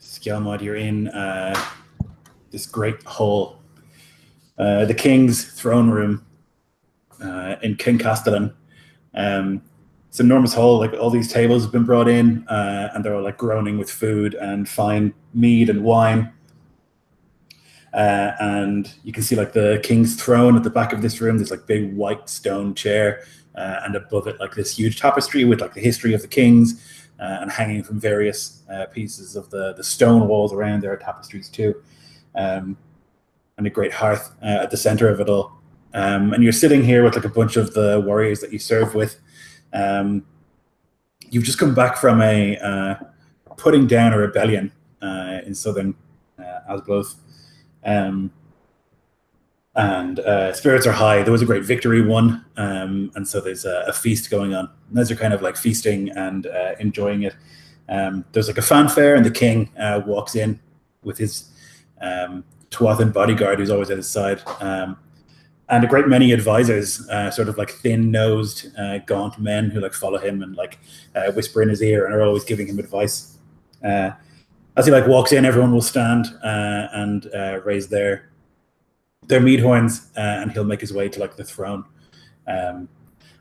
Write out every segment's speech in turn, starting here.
Skjalmod, you're in this great hall, the king's throne room in King Castellan. It's an enormous hall. Like all these tables have been brought in, and they're all like groaning with food and fine mead and wine. And you can see like the king's throne at the back of this room. There's like big white stone chair, and above it like this huge tapestry with like the history of the kings, and hanging from various pieces of the stone walls around there are tapestries too, and a great hearth at the center of it all. And you're sitting here with like a bunch of the warriors that you serve with. You've just come back from putting down a rebellion in southern Asbloth. And spirits are high. There was a great victory won, and so there's a feast going on. And as you're kind of like feasting and enjoying it, there's like a fanfare, and the king walks in with his Tuathan bodyguard who's always at his side, and a great many advisors, sort of like thin-nosed, gaunt men who like follow him and like whisper in his ear and are always giving him advice. As he like walks in, everyone will stand and raise their mead horns, and he'll make his way to like the throne, and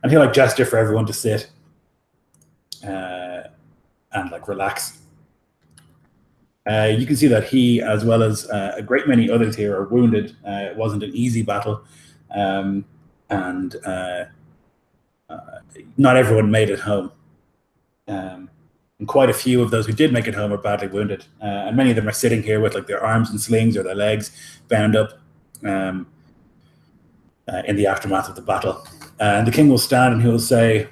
he'll like gesture for everyone to sit and like relax. You can see that he, as well as a great many others here, are wounded. It wasn't an easy battle, and not everyone made it home. And quite a few of those who did make it home are badly wounded, and many of them are sitting here with like their arms in slings or their legs bound up in the aftermath of the battle. And the king will stand and he will say,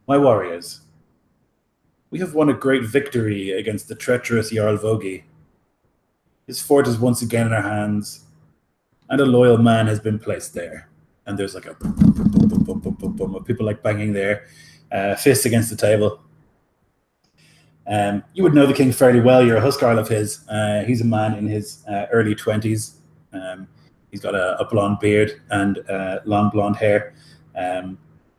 "My warriors, we have won a great victory against the treacherous Jarl Vogi. His fort is once again in our hands, and a loyal man has been placed there." And there's like a boom, boom, boom, boom, boom, boom, boom, boom, of people like banging their fists against the table. You would know the king fairly well. You're a huskarl of his. He's a man in his early 20s. He's got a blonde beard and long blonde hair.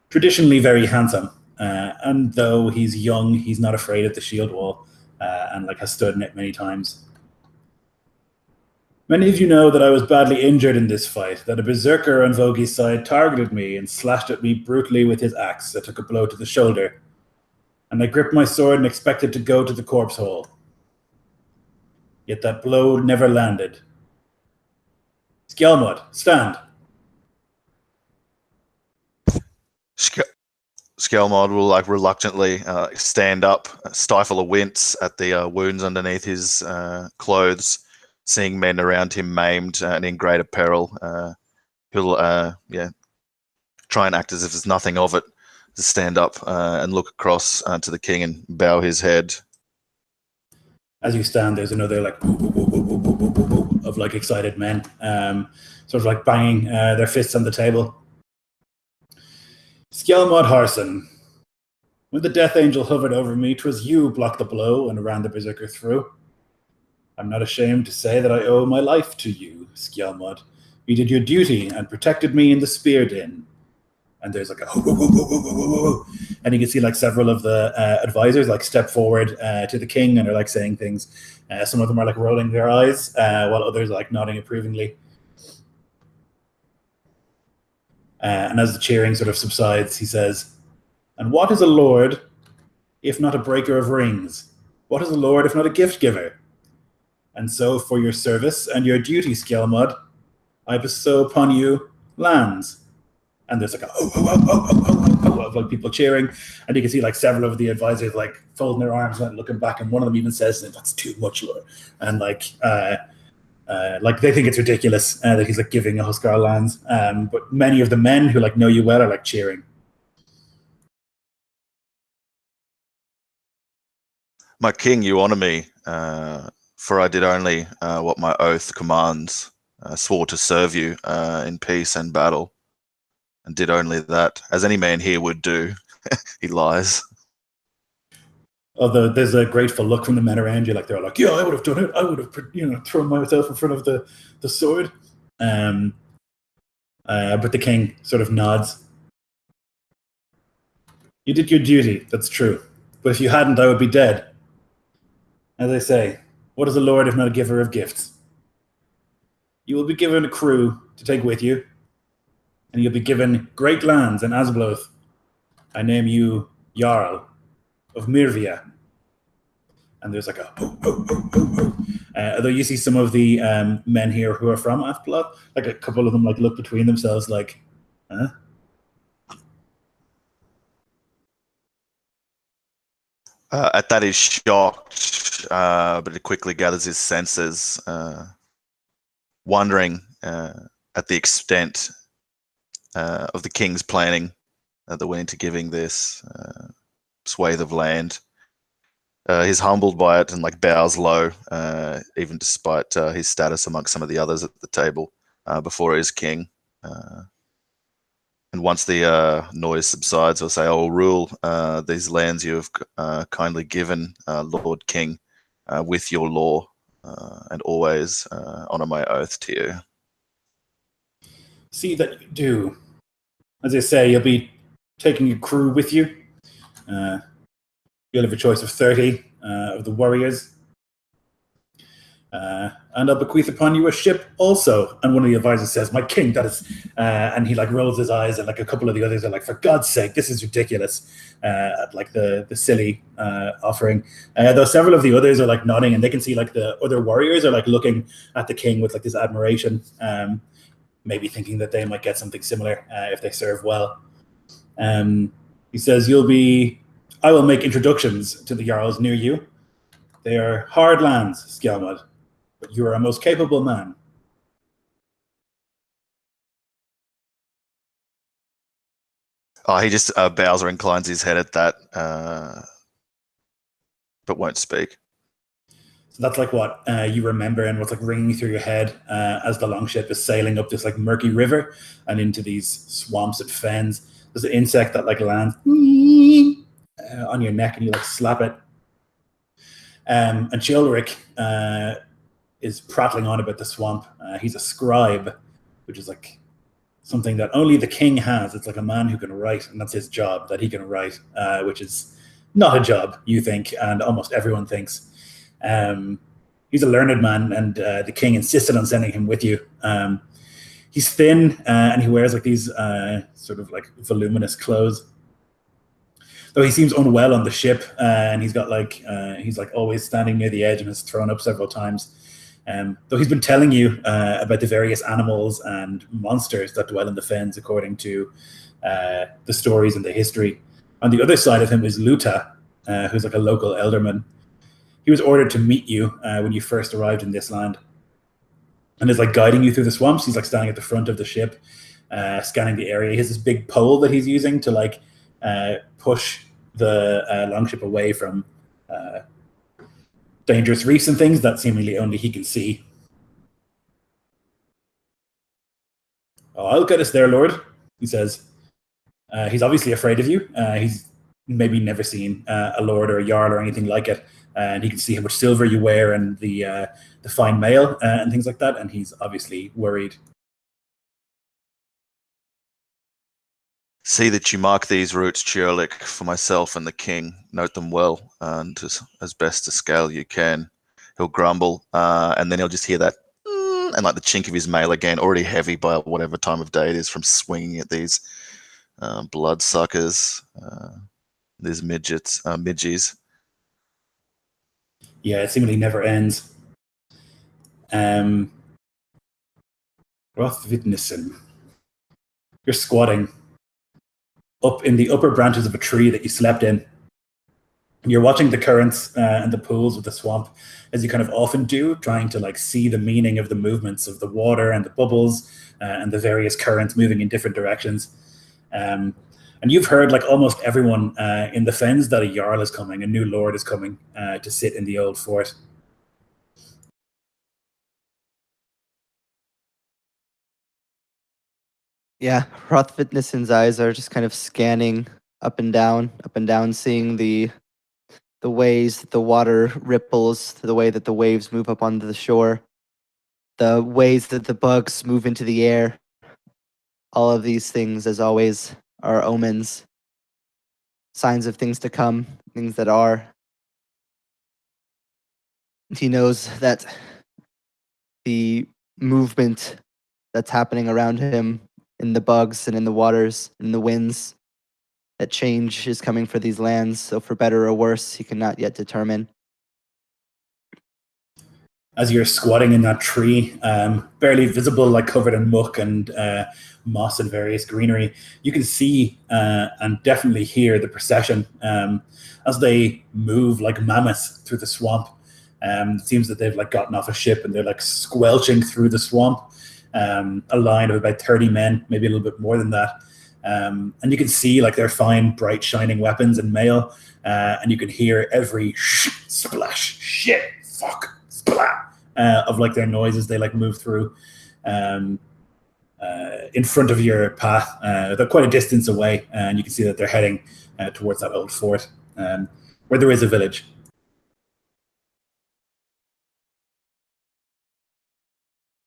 Traditionally very handsome. And though he's young, he's not afraid of the shield wall, and like has stood in it many times. "Many of you know that I was badly injured in this fight, that a berserker on Vogi's side targeted me and slashed at me brutally with his axe. I took a blow to the shoulder, and I gripped my sword and expected to go to the corpse hole. Yet that blow never landed. Skjalmod, stand." Skjalmod will like reluctantly stand up, stifle a wince at the wounds underneath his clothes, seeing men around him maimed and in greater peril. He'll try and act as if there's nothing of it, to stand up and look across to the king and bow his head. As you stand, there's another like of like excited men, sort of like banging their fists on the table. "Skjalmod Harrson, when the death angel hovered over me, 'twas you blocked the blow and ran the berserker through. I'm not ashamed to say that I owe my life to you, Skjalmod. You did your duty and protected me in the spear din." And there's like and you can see like several of the advisors like step forward to the king and are like saying things. Some of them are like rolling their eyes, while others are like nodding approvingly. And as the cheering sort of subsides, he says, "And what is a lord if not a breaker of rings? What is a lord if not a gift giver? And so for your service and your duty, Skjalmod, I bestow upon you lands." And there's like of like people cheering, and you can see like several of the advisors like folding their arms and looking back, and one of them even says, "That's too much, Lord." And like they think it's ridiculous that he's like giving a huskarl lands, but many of the men who like know you well are like cheering. "My king, you honor me, for I did only what my oath commands. I swore to serve you in peace and battle, and did only that, as any man here would do." He lies. Although there's a grateful look from the men around you, like they're like, "Yeah, I would have done it. I would have, thrown myself in front of the sword." But the king sort of nods. "You did your duty, that's true. But if you hadn't, I would be dead. As I say, What is a lord if not a giver of gifts? You will be given a crew to take with you, and you'll be given great lands in Asbloth. I name you Jarl of Mýrr I. And there's like a although you see some of the men here who are from Athblood, like a couple of them like look between themselves like, huh? At that, he's shocked, but he quickly gathers his senses, wondering at the extent of the king's planning that went into giving this swathe of land. He's humbled by it and like bows low, even despite his status amongst some of the others at the table before he is king. And once the noise subsides, he'll say, "I will rule these lands you have kindly given, Lord King, with your law, and always honor my oath to you." See that you do. As I say, you'll be taking a crew with you. You'll have a choice of 30 of the warriors. And I'll bequeath upon you a ship also. And one of the advisors says, "My king, that is..." and he like rolls his eyes, and like a couple of the others are like, "For God's sake, this is ridiculous." At like the silly offering. Though several of the others are like nodding, and they can see like the other warriors are like looking at the king with like this admiration, maybe thinking that they might get something similar if they serve well. He says, "I will make introductions to the Jarls near you. They are hard lands, Skjalmod, but you are a most capable man." Oh, he just bows or inclines his head at that, but won't speak. So that's like what you remember and what's like ringing through your head as the longship is sailing up this like murky river and into these swamps and fens. There's an insect that like lands on your neck, and you like slap it. And Chilric is prattling on about the swamp. He's a scribe, which is like something that only the king has. It's like a man who can write, and that's his job, that he can write, which is not a job, you think, and almost everyone thinks. He's a learned man, and the king insisted on sending him with you. He's thin, and he wears like these sort of like voluminous clothes. Though he seems unwell on the ship, and he's got like he's like always standing near the edge and has thrown up several times. Though he's been telling you about the various animals and monsters that dwell in the fens, according to the stories and the history. On the other side of him is Luta, who's like a local elderman. He was ordered to meet you when you first arrived in this land, and is like guiding you through the swamps. He's like standing at the front of the ship, scanning the area. He has this big pole that he's using to like push the longship away from dangerous reefs and things that seemingly only he can see. "Oh, I'll get us there, Lord," he says. He's obviously afraid of you. He's maybe never seen a lord or a jarl or anything like it, and he can see how much silver you wear and the fine mail and things like that, and he's obviously worried. "See that you mark these routes, Chirlik, for myself and the king. Note them well, and as best a scale you can." He'll grumble, and then he'll just hear that, and like the chink of his mail again, already heavy by whatever time of day it is from swinging at these bloodsuckers, these midgies. Yeah, it seemingly never ends. Rothvidnissen. You're squatting up in the upper branches of a tree that you slept in. You're watching the currents and the pools of the swamp, as you kind of often do, trying to like see the meaning of the movements of the water and the bubbles and the various currents moving in different directions. And you've heard like almost everyone in the fens that a jarl is coming, a new lord is coming to sit in the old fort. Yeah, Rothwitnessen's eyes are just kind of scanning up and down, seeing the ways that the water ripples, the way that the waves move up onto the shore, the ways that the bugs move into the air. All of these things, as always, are omens, signs of things to come, things that are. He knows that the movement that's happening around him in the bugs and in the waters, in the winds, that change is coming for these lands, so for better or worse, he cannot yet determine. As you're squatting in that tree, barely visible, like covered in muck and moss and various greenery, you can see and definitely hear the procession as they move like mammoths through the swamp. It seems that they've like gotten off a ship and they're like squelching through the swamp. A line of about 30 men, maybe a little bit more than that. And you can see like their fine, bright, shining weapons and mail, and you can hear every splash, shit, fuck, splat of like their noises they like move through in front of your path. They're quite a distance away, and you can see that they're heading towards that old fort where there is a village.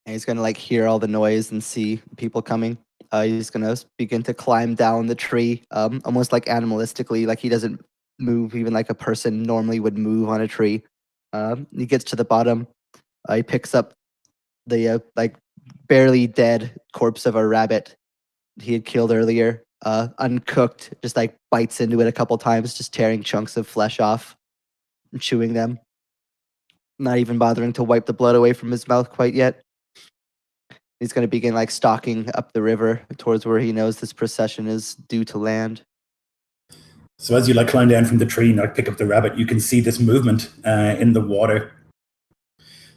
And he's gonna like hear all the noise and see people coming. He's gonna begin to climb down the tree, almost like animalistically, like he doesn't move even like a person normally would move on a tree. He gets to the bottom. He picks up the like barely dead corpse of a rabbit he had killed earlier, uncooked. Just like bites into it a couple times, just tearing chunks of flesh off and chewing them. Not even bothering to wipe the blood away from his mouth quite yet. He's going to begin like stalking up the river towards where he knows this procession is due to land. So as you like climb down from the tree and like pick up the rabbit, you can see this movement in the water.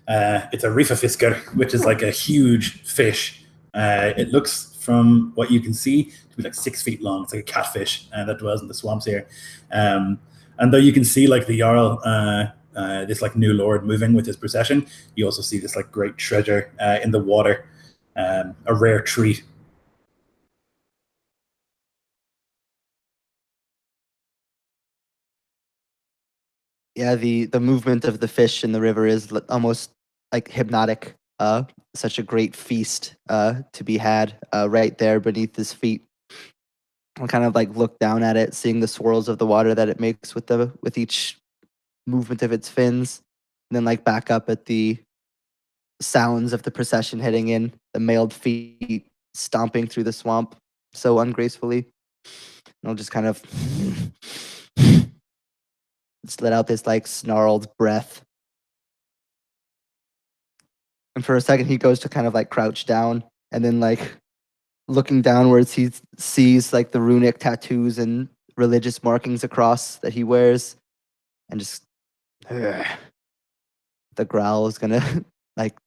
It's a rifafisker, which is like a huge fish. It looks, from what you can see, to be like 6 feet long. It's like a catfish that dwells in the swamps here. And though you can see like the Jarl, this like new lord moving with his procession, you also see this like great treasure in the water, a rare treat. Yeah, the movement of the fish in the river is almost like hypnotic. Such a great feast to be had right there beneath his feet. I'll kind of like look down at it, seeing the swirls of the water that it makes with each movement of its fins, and then like back up at the sounds of the procession heading in, the mailed feet stomping through the swamp so ungracefully. And I'll just kind of just let out this like snarled breath. And for a second, he goes to kind of like crouch down, and then like looking downwards, he sees like the runic tattoos and religious markings across that he wears, and just the growl is gonna like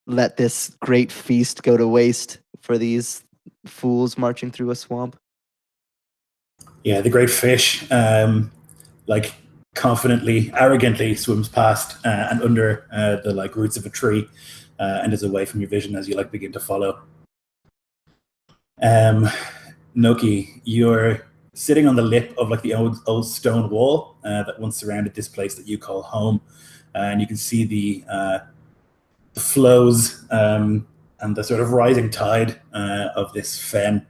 let this great feast go to waste for these fools marching through a swamp. Yeah, the great fish, like confidently, arrogantly swims past and under the like roots of a tree, and is away from your vision as you like begin to follow. Noki, you're sitting on the lip of like the old stone wall that once surrounded this place that you call home, and you can see the flows and the sort of rising tide of this fen.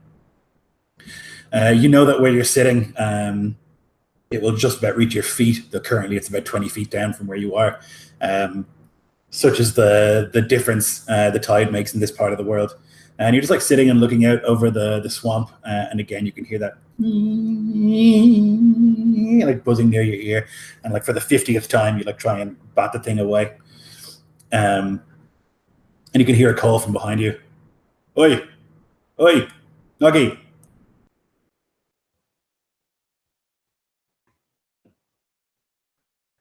You know that where you're sitting, it will just about reach your feet, though currently it's about 20 feet down from where you are. Such is the difference the tide makes in this part of the world. And you're just like sitting and looking out over the swamp, and again you can hear that like buzzing near your ear, and like for the 50th time you like try and bat the thing away. And you can hear a call from behind you. Oi! Oi! Noggy!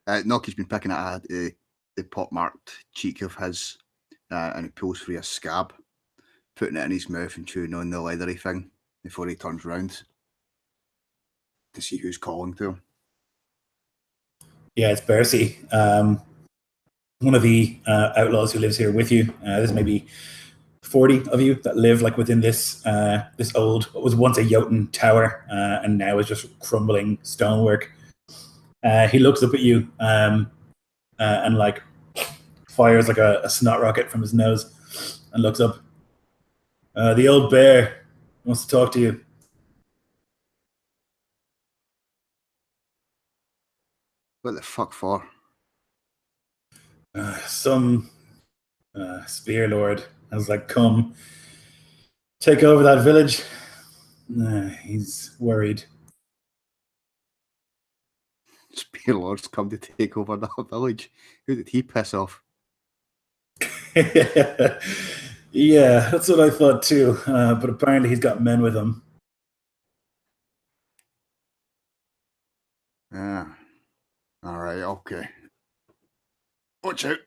Noki's been picking at the pock-marked cheek of his, and he pulls free a scab, putting it in his mouth and chewing on the leathery thing before he turns round to see who's calling to him. Yeah, it's Bercy, one of the outlaws who lives here with you. There's maybe 40 of you that live like within this this old, what was once a Jotun tower, and now is just crumbling stonework. He looks up at you and like fires like a snot rocket from his nose and looks up. The old bear wants to talk to you. What the fuck for? Some spear lord has like come take over that village. He's worried. Spear Lord's come to take over the village. Who did he piss off? Yeah, that's what I thought too. But apparently he's got men with him. Ah, all right, okay. Watch out,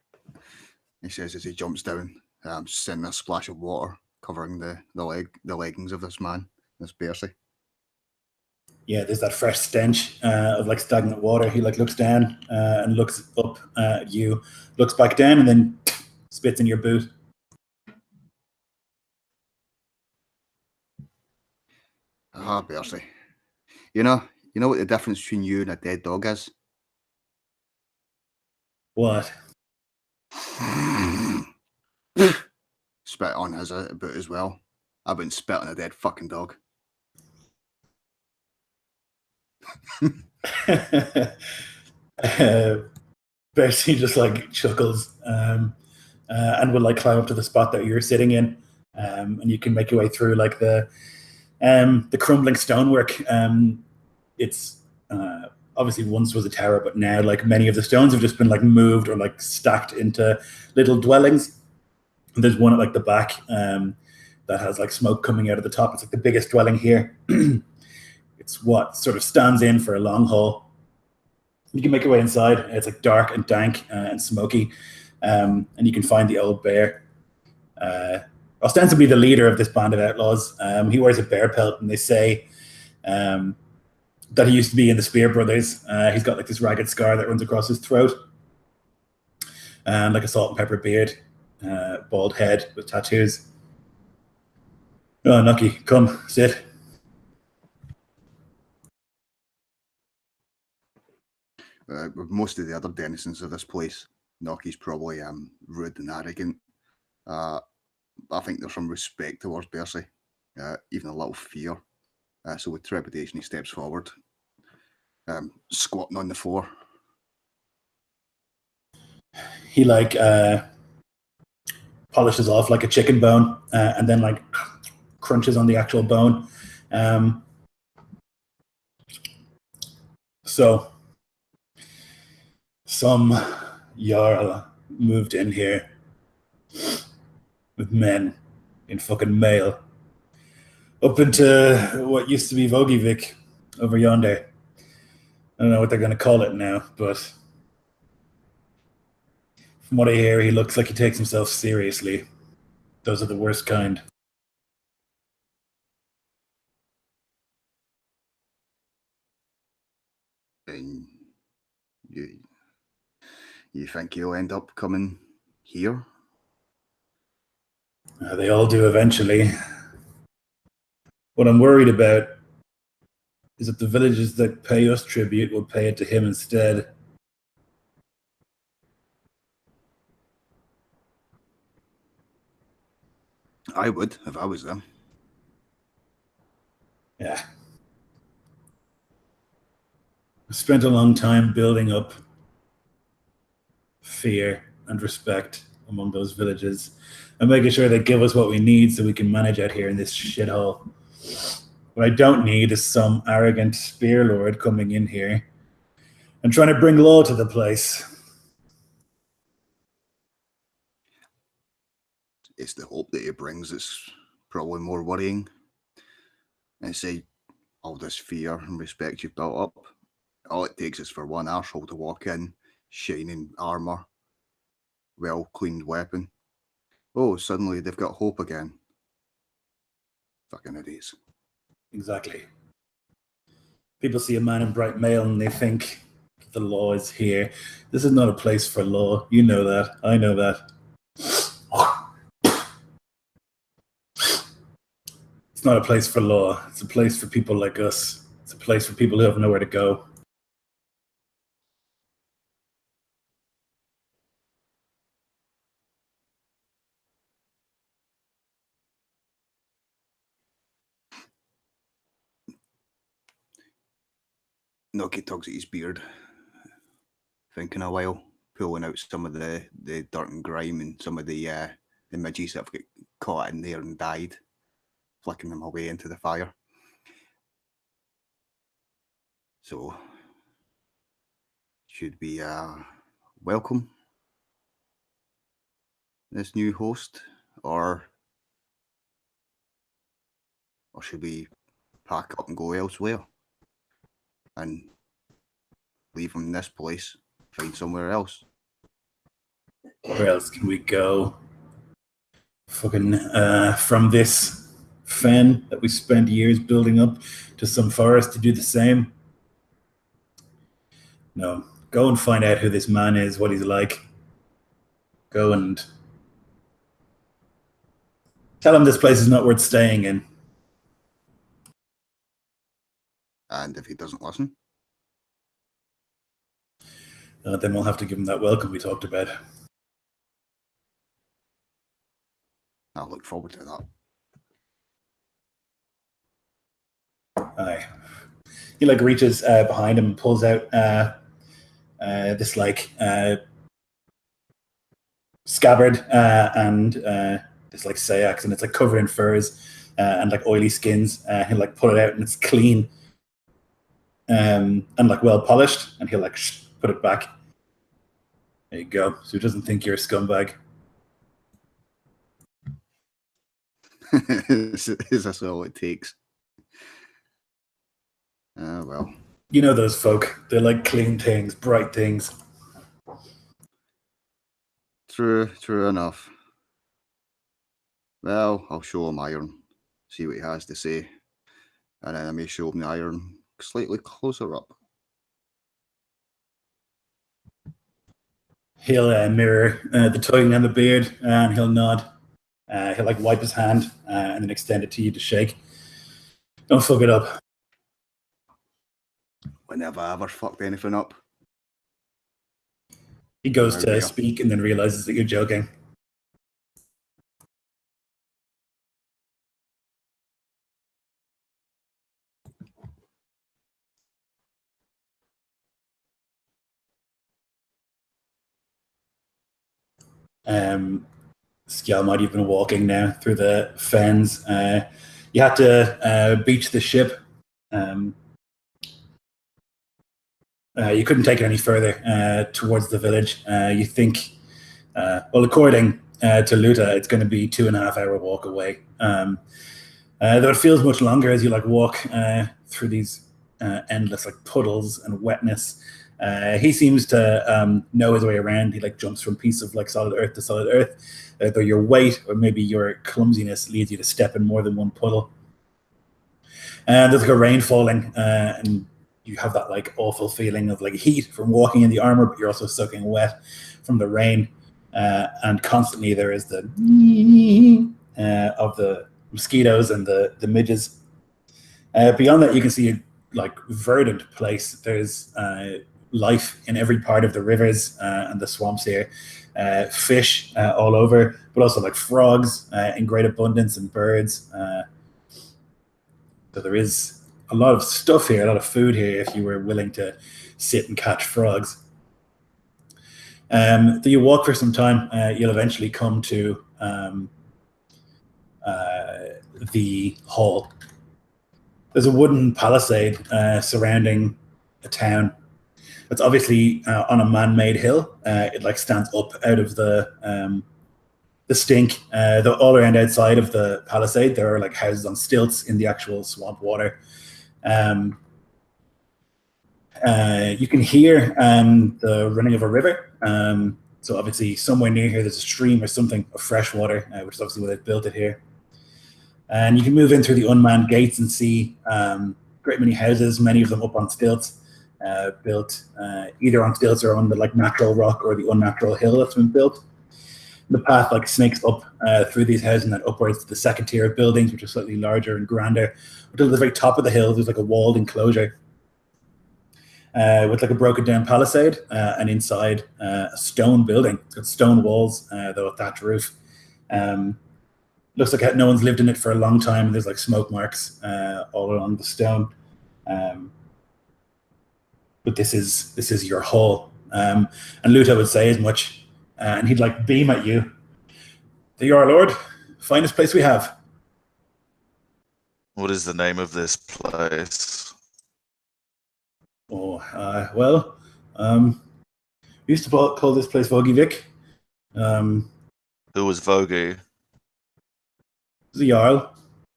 he says as he jumps down, sending a splash of water covering the leggings of this man, this Bercy. Yeah, there's that fresh stench of like stagnant water. He like looks down and looks up at you, looks back down, and then spits in your boot. Ah, Bercy. You know what the difference between you and a dead dog is? What? Spit on his boot as well. I wouldn't spit on a dead fucking dog. Bertie just like chuckles and will like climb up to the spot that you're sitting in, and you can make your way through like the crumbling stonework. It's obviously once was a tower, but now like many of the stones have just been like moved or like stacked into little dwellings. And there's one at like the back that has like smoke coming out of the top. It's like the biggest dwelling here. It's what sort of stands in for a long haul. You can make your way inside. It's like dark and dank and smoky, and you can find the old bear. Ostensibly the leader of this band of outlaws. He wears a bear pelt, and they say that he used to be in the Spear Brothers. He's got like this ragged scar that runs across his throat, and like a salt and pepper beard, bald head with tattoos. Oh, Nucky, come sit. With most of the other denizens of this place, Nocky's probably rude and arrogant. I think there's some respect towards Bercy, even a little fear. So with trepidation, he steps forward, squatting on the floor. He like polishes off like a chicken bone and then like crunches on the actual bone. So some Jarl moved in here with men in fucking mail up into what used to be Vogivik over yonder. I don't know what they're going to call it now, but from what I hear, he looks like he takes himself seriously. Those are the worst kind. And you think he'll end up coming here? They all do eventually. What I'm worried about is that the villages that pay us tribute will pay it to him instead. I would, if I was them. Yeah. I spent a long time building up fear and respect among those villages and making sure they give us what we need so we can manage out here in this shithole. What I don't need is some arrogant spear lord coming in here and trying to bring law to the place. It's the hope that he brings that's probably more worrying. And say all this fear and respect you've built up, all it takes is for one arsehole to walk in, shining armor, well cleaned weapon. Oh, suddenly they've got hope again. Fucking idiots. Exactly. People see a man in bright mail and they think the law is here. This is not a place for law. You know that. I know that. It's not a place for law. It's a place for people like us. It's a place for people who have nowhere to go. Noki tugs at his beard, thinking a while, pulling out some of the dirt and grime and some of the midges that have got caught in there and died, flicking them away into the fire. So, should we welcome this new host, or should we pack up and go elsewhere and leave him in this place, find somewhere else? Where else can we go? Fucking from this fen that we spent years building up to some forest to do the same? No. Go and find out who this man is, what he's like. Go and tell him this place is not worth staying in. And if he doesn't listen? Then we'll have to give him that welcome we talked about. I look forward to that. Aye. He like reaches behind him and pulls out this like scabbard and this like sayax, and it's like covered in furs and like oily skins. He'll like pull it out and it's clean and like well polished, and he'll like put it back. There you go. So he doesn't think you're a scumbag. Is this all it takes? Well. You know those folk. They like clean things, bright things. True enough. Well, I'll show him iron, see what he has to say, and then I may show him the iron slightly closer up. He'll mirror the tugging on the beard, and he'll nod. He'll like wipe his hand and then extend it to you to shake. Don't fuck it up. Whenever I ever fucked anything up. He goes to speak and then realizes that you're joking. Skjalmod, you've been walking now through the fens. You had to beach the ship. You couldn't take it any further towards the village. You think, well, according to Luta, it's going to be 2.5 hour walk away. Though it feels much longer as you like walk through these endless like puddles and wetness. He seems to know his way around. He like jumps from piece of like solid earth to solid earth. Though your weight or maybe your clumsiness leads you to step in more than one puddle. And there's like a rain falling, and you have that like awful feeling of like heat from walking in the armor, but you're also soaking wet from the rain. And constantly there is the of the mosquitoes and the midges. Beyond that, you can see a like verdant place. There's life in every part of the rivers and the swamps here. Fish all over, but also like frogs in great abundance, and birds. So there is a lot of stuff here, a lot of food here if you were willing to sit and catch frogs. So you walk for some time, you'll eventually come to the hall. There's a wooden palisade surrounding a town. It's obviously on a man-made hill. It like stands up out of the stink. All around outside of the palisade, there are like houses on stilts in the actual swamp water. You can hear the running of a river. So obviously somewhere near here there's a stream or something of fresh water, which is obviously why they've built it here. And you can move in through the unmanned gates and see great many houses, many of them up on stilts, built either on stilts or on the like natural rock or the unnatural hill that's been built. The path like snakes up through these houses and then upwards to the second tier of buildings, which are slightly larger and grander. Until the very top of the hill, there's like a walled enclosure with like a broken down palisade, and inside a stone building. It's got stone walls, though a thatch roof. Looks like no one's lived in it for a long time. There's like smoke marks all along the stone. But this is your hall. And Luta would say as much, and he'd like beam at you. "There you are, Lord. Finest place we have." What is the name of this place? Oh, well, we used to call this place Vogivik. Who was Vogu? It was a jarl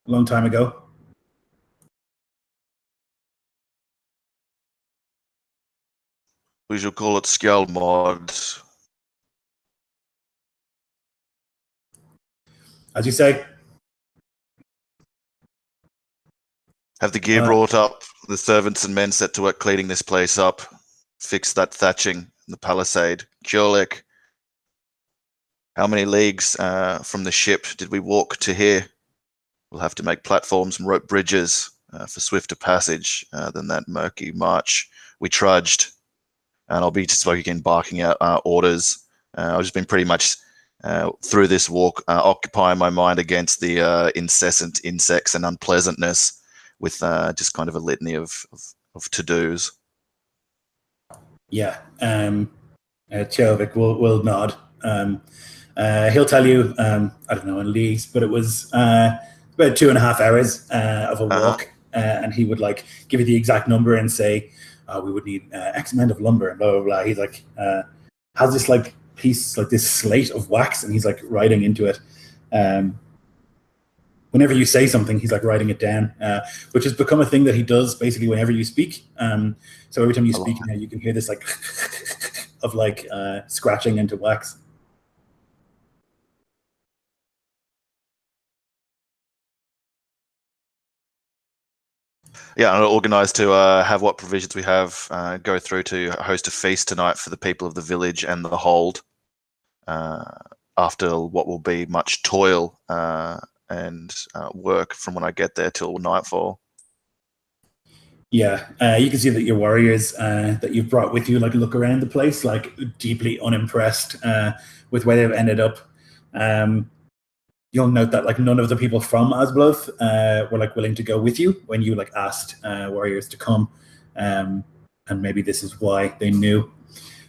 a long time ago. We shall call it Skjalmod. As you say. Have the gear brought up. The servants and men set to work cleaning this place up. Fix that thatching in the palisade. Kjolek. How many leagues from the ship did we walk to here? We'll have to make platforms and rope bridges for swifter passage than that murky march we trudged. And I'll be just again barking out orders. I've just been pretty much through this walk occupying my mind against the incessant insects and unpleasantness with just kind of a litany of to-dos. Yeah. Chovik will nod. He'll tell you, I don't know, in leagues, but it was about 2.5 hours of a walk, and he would like give you the exact number and say, we would need X amount of lumber and blah, blah, blah. He's like, has this like piece, like this slate of wax, and he's like writing into it. Whenever you say something, he's like writing it down, which has become a thing that he does basically whenever you speak. So every time you speak now, you can hear this like of like scratching into wax. Yeah, I'm organised to have what provisions we have go through to host a feast tonight for the people of the village and the hold. After what will be much toil and work from when I get there till nightfall. Yeah, you can see that your warriors that you've brought with you like look around the place like deeply unimpressed with where they've ended up. You'll note that like none of the people from Asbloth were like willing to go with you when you like asked warriors to come, and maybe this is why they knew.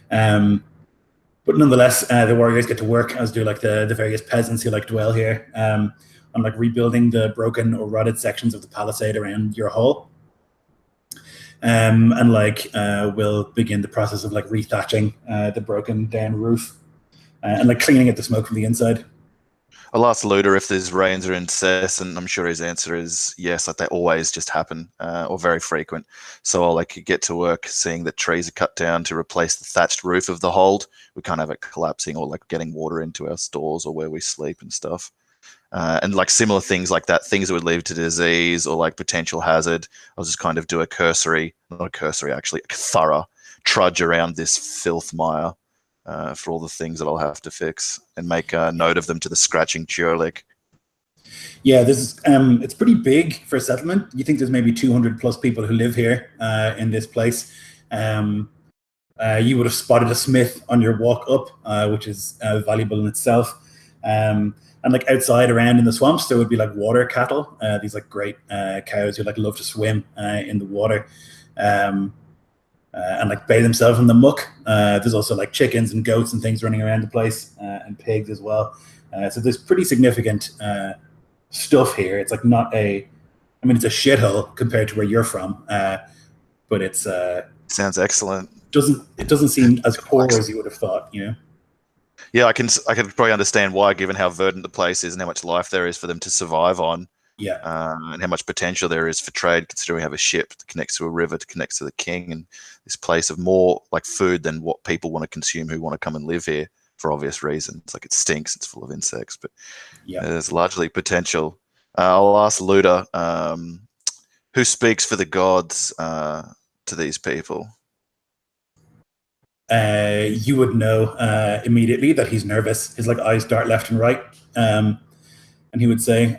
But nonetheless, the warriors get to work, as do like the various peasants who like dwell here, on like rebuilding the broken or rotted sections of the palisade around your hall. And like we'll begin the process of like rethatching the broken down roof and like cleaning up the smoke from the inside. I'll ask Luda if these rains are incessant. I'm sure his answer is yes, like they always just happen or very frequent. So I'll like get to work seeing that trees are cut down to replace the thatched roof of the hold. We can't have it collapsing or like getting water into our stores or where we sleep and stuff. And like similar things like that, things that would lead to disease or like potential hazard. I'll just kind of do a thorough trudge around this filth mire. For all the things that I'll have to fix and make a note of them to the scratching Tjurlik. Yeah, this is it's pretty big for a settlement. You think there's maybe 200 plus people who live here in this place. You would have spotted a smith on your walk up, which is valuable in itself. And like outside around in the swamps, there would be like water cattle, these like great cows who like love to swim in the water. And like bathe themselves in the muck. There's also like chickens and goats and things running around the place, and pigs as well. So there's pretty significant stuff here. It's like not it's a shithole compared to where you're from, but it's sounds excellent. It doesn't seem as poor as you would have thought, you know. Yeah, I can probably understand why, given how verdant the place is and how much life there is for them to survive on. Yeah, and how much potential there is for trade, considering we have a ship that connects to a river, that connects to the king, and this place of more like food than what people want to consume who want to come and live here for obvious reasons. Like it stinks, it's full of insects, but yeah, there's largely potential. I'll ask Luda, who speaks for the gods to these people? You would know immediately that he's nervous. His like eyes dart left and right, and he would say,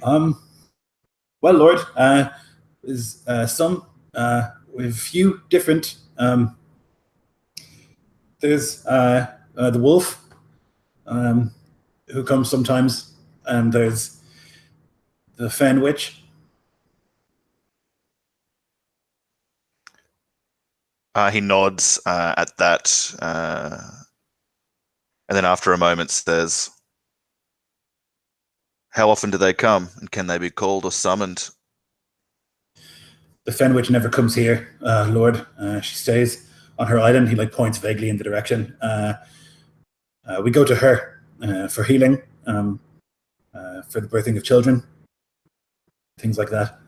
well, Lord, there's some with a few different. There's the wolf, who comes sometimes, and there's the fen witch. He nods at that, and then after a moment says, "How often do they come, and can they be called or summoned?" The fen witch never comes here, Lord. She stays on her island. He like points vaguely in the direction. We go to her for healing, for the birthing of children, things like that.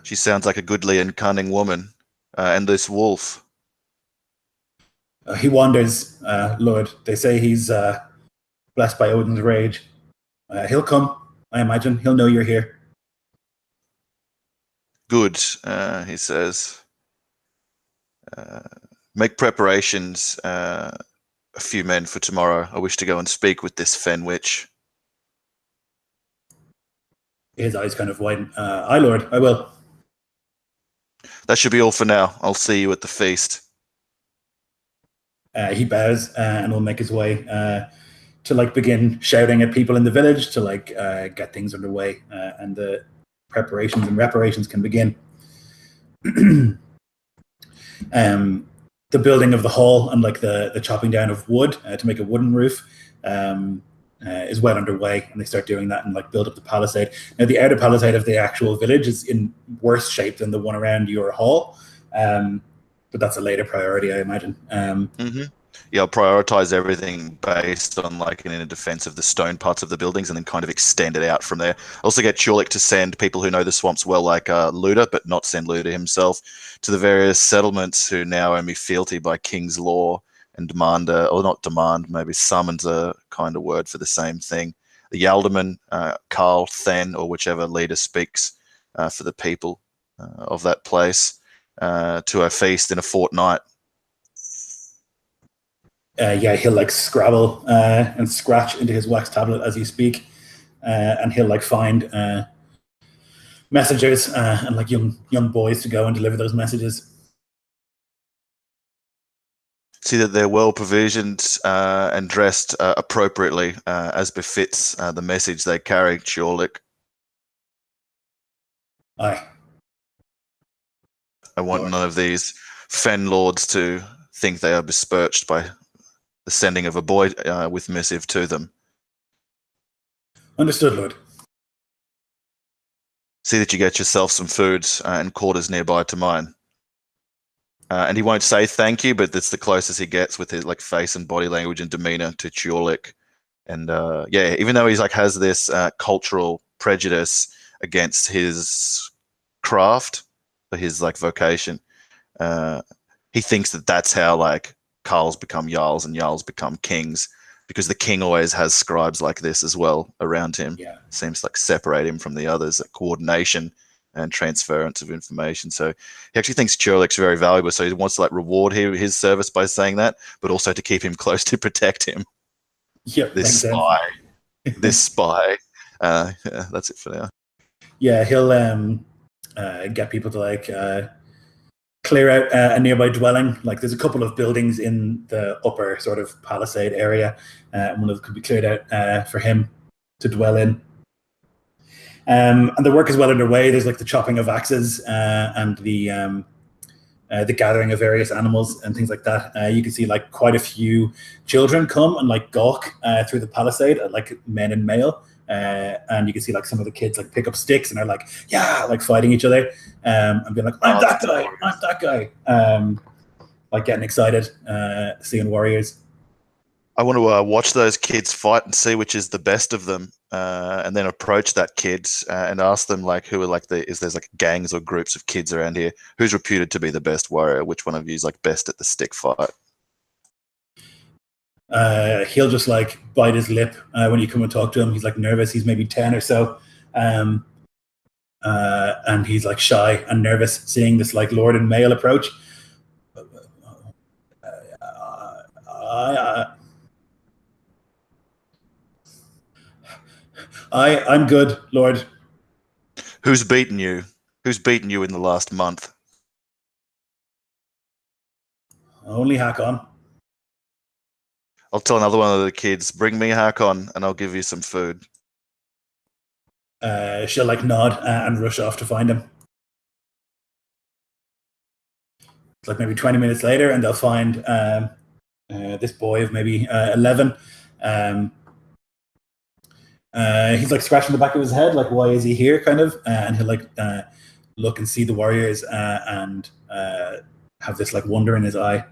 She sounds like a goodly and cunning woman. And this wolf, He wanders, Lord. They say he's blessed by Odin's rage. He'll come, I imagine. He'll know you're here. good, he says. Make preparations, a few men, for tomorrow. I wish to go and speak with this fen witch. His eyes kind of widen. Aye, Lord, I will. That should be all for now. I'll see you at the feast. He bows and will make his way to like begin shouting at people in the village to like get things underway, and the preparations and reparations can begin. The building of the hall and like the chopping down of wood to make a wooden roof is well underway, and they start doing that and like build up the palisade. Now the outer palisade of the actual village is in worse shape than the one around your hall, but that's a later priority, I imagine. Yeah, I'll prioritize everything based on like in a defense of the stone parts of the buildings, and then kind of extend it out from there. Also get Churlik to send people who know the swamps well, like Luda, but not send Luda himself, to the various settlements who now owe me fealty by King's law, and demand, or not demand, maybe summons a kind of word for the same thing. The Yaldaman, Karl, Then, or whichever leader speaks for the people of that place, to a feast in a fortnight. Yeah, he'll like scrabble and scratch into his wax tablet as you speak, and he'll like find messengers and like young boys to go and deliver those messages. See that they're well provisioned and dressed appropriately, as befits the message they carry, Churlik. Aye. I want none of these fen lords to think they are besmirched by the sending of a boy with missive to them. Understood, Lord. See that you get yourself some food and quarters nearby to mine. And he won't say thank you, but that's the closest he gets with his like face and body language and demeanor to Churlik. And yeah, even though he's like has this cultural prejudice against his craft or his like vocation, he thinks that that's how like Carls become Jarls and Jarls become kings, because the king always has scribes like this as well around him. Yeah. Seems like separate him from the others, like coordination and transference of information. So he actually thinks Churlik's very valuable. So he wants to like reward his service by saying that, but also to keep him close to protect him. Yeah, This spy. This spy. Yeah, that's it for now. Yeah, he'll get people to like clear out a nearby dwelling. Like there's a couple of buildings in the upper sort of palisade area, and one of them could be cleared out for him to dwell in. And the work is well underway. There's like the chopping of axes and the gathering of various animals and things like that. You can see like quite a few children come and like gawk through the palisade at like men and male. And you can see like some of the kids like pick up sticks and are like, yeah, like fighting each other and being like, I'm that guy, I'm that guy. Like getting excited, seeing warriors. I want to watch those kids fight and see which is the best of them, and then approach that kid and ask them like who are like is there's like gangs or groups of kids around here, who's reputed to be the best warrior, which one of you is like best at the stick fight. He'll just like bite his lip when you come and talk to him. He's like nervous. He's maybe 10 or so, and he's like shy and nervous seeing this like lord and male approach. I'm good, Lord. Who's beaten you? Who's beaten you in the last month? Only Hakon. I'll tell another one of the kids, bring me Hakon and I'll give you some food. She'll like nod and rush off to find him. It's like maybe 20 minutes later, and they'll find this boy of maybe 11. He's like scratching the back of his head, like, why is he here, kind of, and he'll like look and see the warriors and have this like wonder in his eye.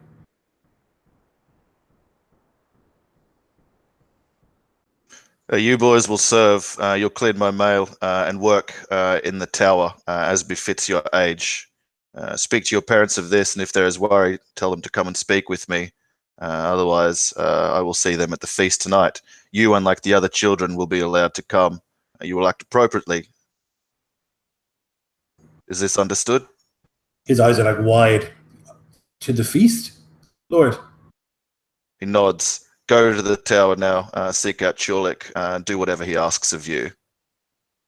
You boys will serve. You'll clean my mail and work in the tower as befits your age. Speak to your parents of this, and if there is worry, tell them to come and speak with me. Otherwise, I will see them at the feast tonight. You, unlike the other children, will be allowed to come. You will act appropriately. Is this understood? His eyes are like wide. To the feast, Lord? He nods. Go to the tower now. Seek out Churlik. Do whatever he asks of you.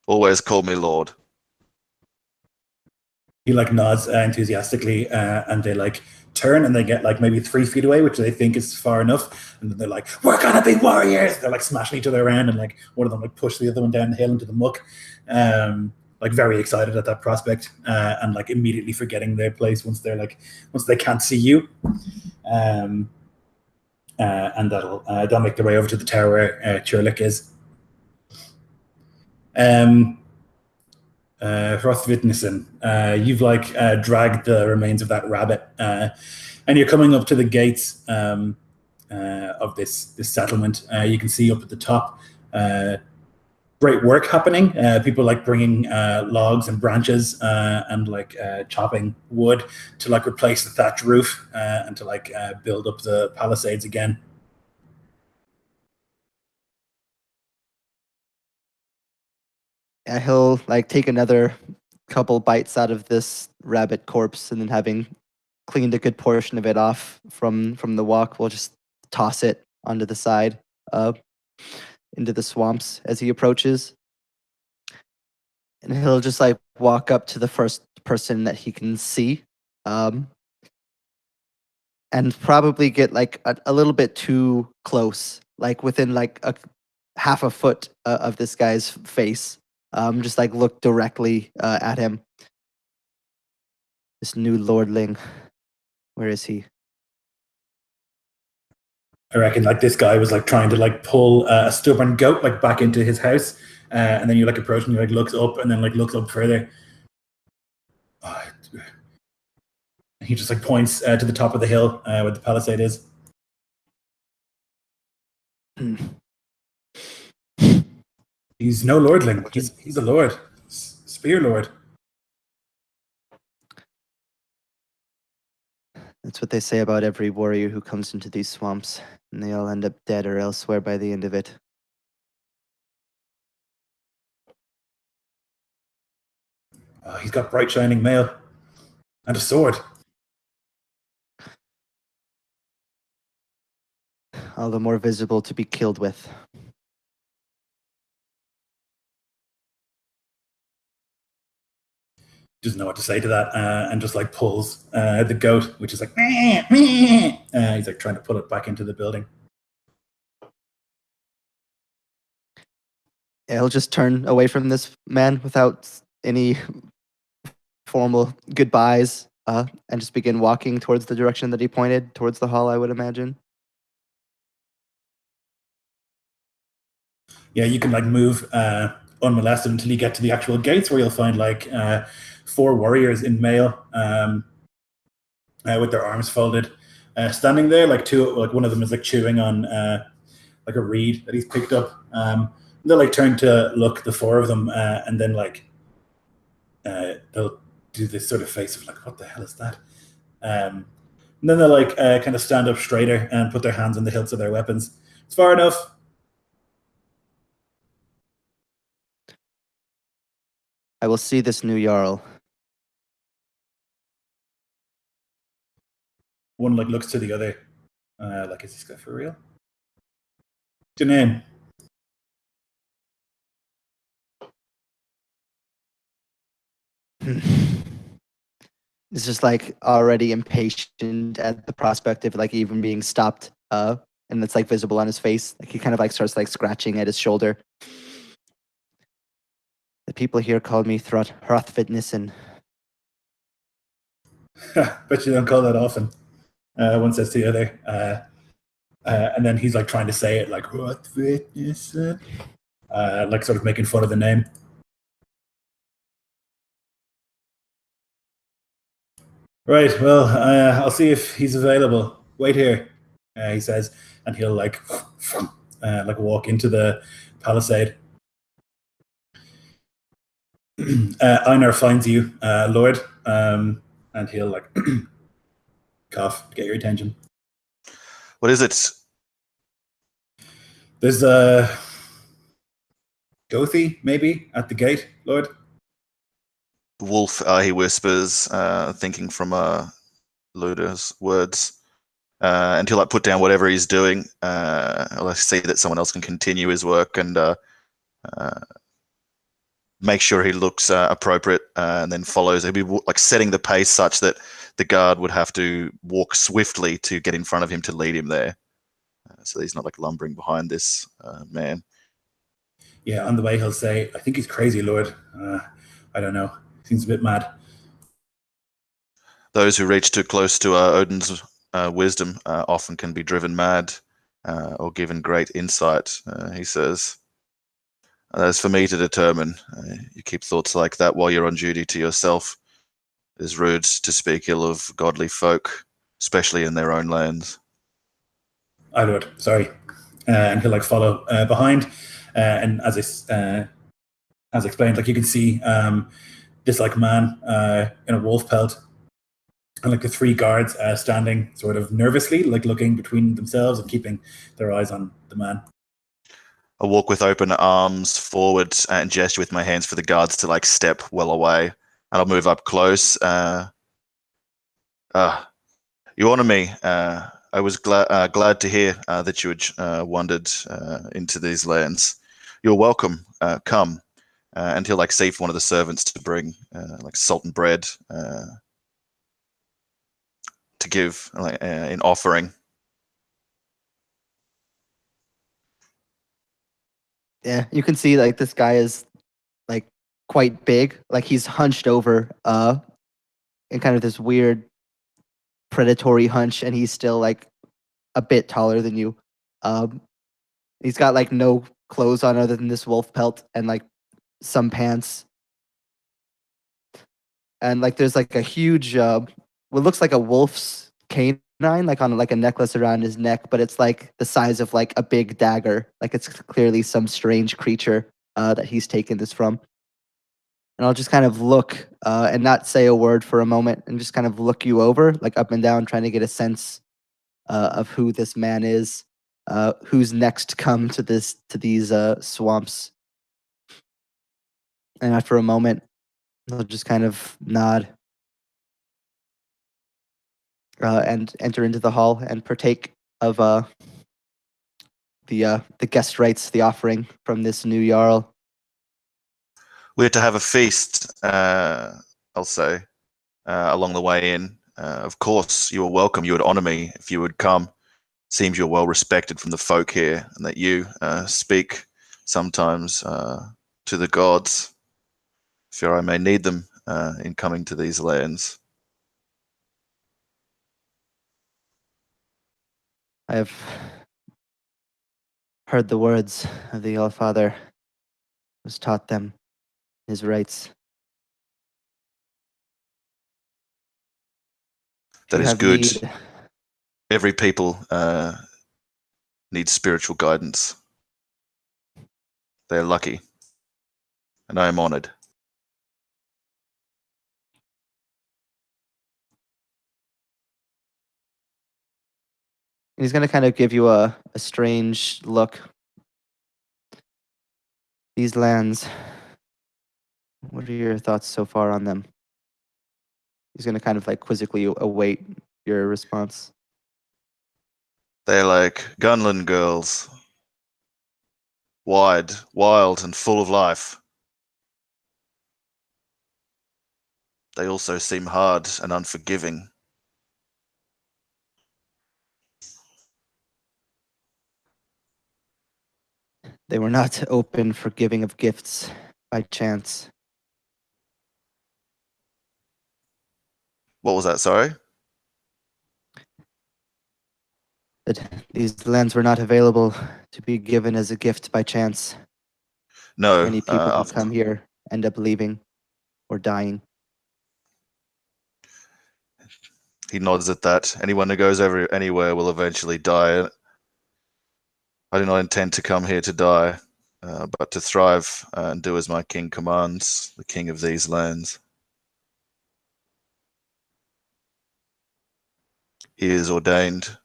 Always call me Lord. He like nods enthusiastically, and they like turn and they get like maybe 3 feet away, which they think is far enough. And then they're like, "We're gonna be warriors!" They're like smashing each other around, and like one of them like push the other one down the hill into the muck. Like very excited at that prospect, and like immediately forgetting their place once they can't see you. And they'll make their way over to the tower where Churlik is. Hrothvitnison, you've like dragged the remains of that rabbit, and you're coming up to the gates of this settlement. You can see up at the top great work happening. People like bringing logs and branches and like chopping wood to like replace the thatch roof and to like build up the palisades again. Yeah, he'll like take another couple bites out of this rabbit corpse, and then having cleaned a good portion of it off from the walk, we'll just toss it onto the side into the swamps as he approaches. And he'll just like walk up to the first person that he can see, and probably get like a little bit too close, like within like a half a foot of this guy's face. Just like look directly at him. This new lordling, where is he? I reckon like this guy was like trying to like pull a stubborn goat like back into his house, and then you like approach and he like looks up and then like looks up further. He just like points to the top of the hill where the palisade is. He's no lordling. He's a lord, spear lord. That's what they say about every warrior who comes into these swamps, and they all end up dead or elsewhere by the end of it. He's got bright shining mail and a sword. All the more visible to be killed with. Doesn't know what to say to that, and just like pulls the goat, which is like he's like trying to pull it back into the building. Yeah, he'll just turn away from this man without any formal goodbyes, and just begin walking towards the direction that he pointed, towards the hall, I would imagine. Yeah, you can like move unmolested until you get to the actual gates, where you'll find like 4 warriors in mail with their arms folded, standing there. Like one of them is like chewing on like a reed that he's picked up. They'll like turn to look, the 4 of them, and then like they'll do this sort of face of like, what the hell is that? And then they'll like kind of stand up straighter and put their hands on the hilts of their weapons. It's far enough. I will see this new Jarl. One like looks to the other, like, is this guy for real? What's your name? It's just like already impatient at the prospect of like even being stopped, and it's like visible on his face. Like he kind of like starts like scratching at his shoulder. The people here called me Hrothvitnison. Bet you don't call that often. One says to the other. And then he's like trying to say it like, what witness? Like sort of making fun of the name. Right, well, I'll see if he's available. Wait here, he says, and he'll like walk into the palisade. Einar finds you, Lord, and he'll like cough to get your attention. What is it? There's a Gothi, maybe, at the gate, Lord. Wolf, he whispers, thinking from Luda's words. And he'll like put down whatever he's doing. He'll see that someone else can continue his work and make sure he looks appropriate, and then follows. He'll be like setting the pace such that the guard would have to walk swiftly to get in front of him to lead him there. So he's not like lumbering behind this man. Yeah, on the way he'll say, I think he's crazy, Lord. I don't know. Seems a bit mad. Those who reach too close to Odin's wisdom often can be driven mad or given great insight, he says. That's for me to determine. You keep thoughts like that while you're on duty to yourself. It is rude to speak ill of godly folk, especially in their own lands. I Lord, sorry. And he'll like follow behind. And as explained, like you can see this like man in a wolf pelt, and like the three guards standing sort of nervously, like looking between themselves and keeping their eyes on the man. I walk with open arms forward and gesture with my hands for the guards to like step well away. And I'll move up close. You honor me. I was glad to hear that you had wandered into these lands. You're welcome. Come. And he'll like see for one of the servants to bring like salt and bread to give in offering. Yeah, you can see like this guy is like quite big. Like he's hunched over in kind of this weird predatory hunch, and he's still like a bit taller than you. He's got like no clothes on other than this wolf pelt and like some pants. And like there's like a huge what looks like a wolf's canine like on like a necklace around his neck, but it's like the size of like a big dagger. Like it's clearly some strange creature that he's taken this from. And I'll just kind of look and not say a word for a moment and just kind of look you over, like up and down, trying to get a sense of who this man is, who's next come to these swamps. And after a moment, I'll just kind of nod and enter into the hall and partake of the guest rites, the offering from this new jarl. We're to have a feast, I'll say, along the way in. Of course, you are welcome. You would honor me if you would come. Seems you're well respected from the folk here, and that you speak sometimes to the gods. Fear I may need them in coming to these lands. I have heard the words of the All-Father, was taught them his rights. That You is have good. need. Every people needs spiritual guidance. They are lucky, and I am honored. He's going to kind of give you a strange look. These lands, what are your thoughts so far on them? He's going to kind of like quizzically await your response. They're like Gunland girls. Wide, wild, and full of life. They also seem hard and unforgiving. They were not open for giving of gifts by chance. What was that? Sorry. That these lands were not available to be given as a gift by chance. No. Many people who After, come here end up leaving or dying. he nods at that. Anyone who goes over anywhere will eventually die. I do not intend to come here to die, but to thrive and do as my king commands, the king of these lands. He is ordained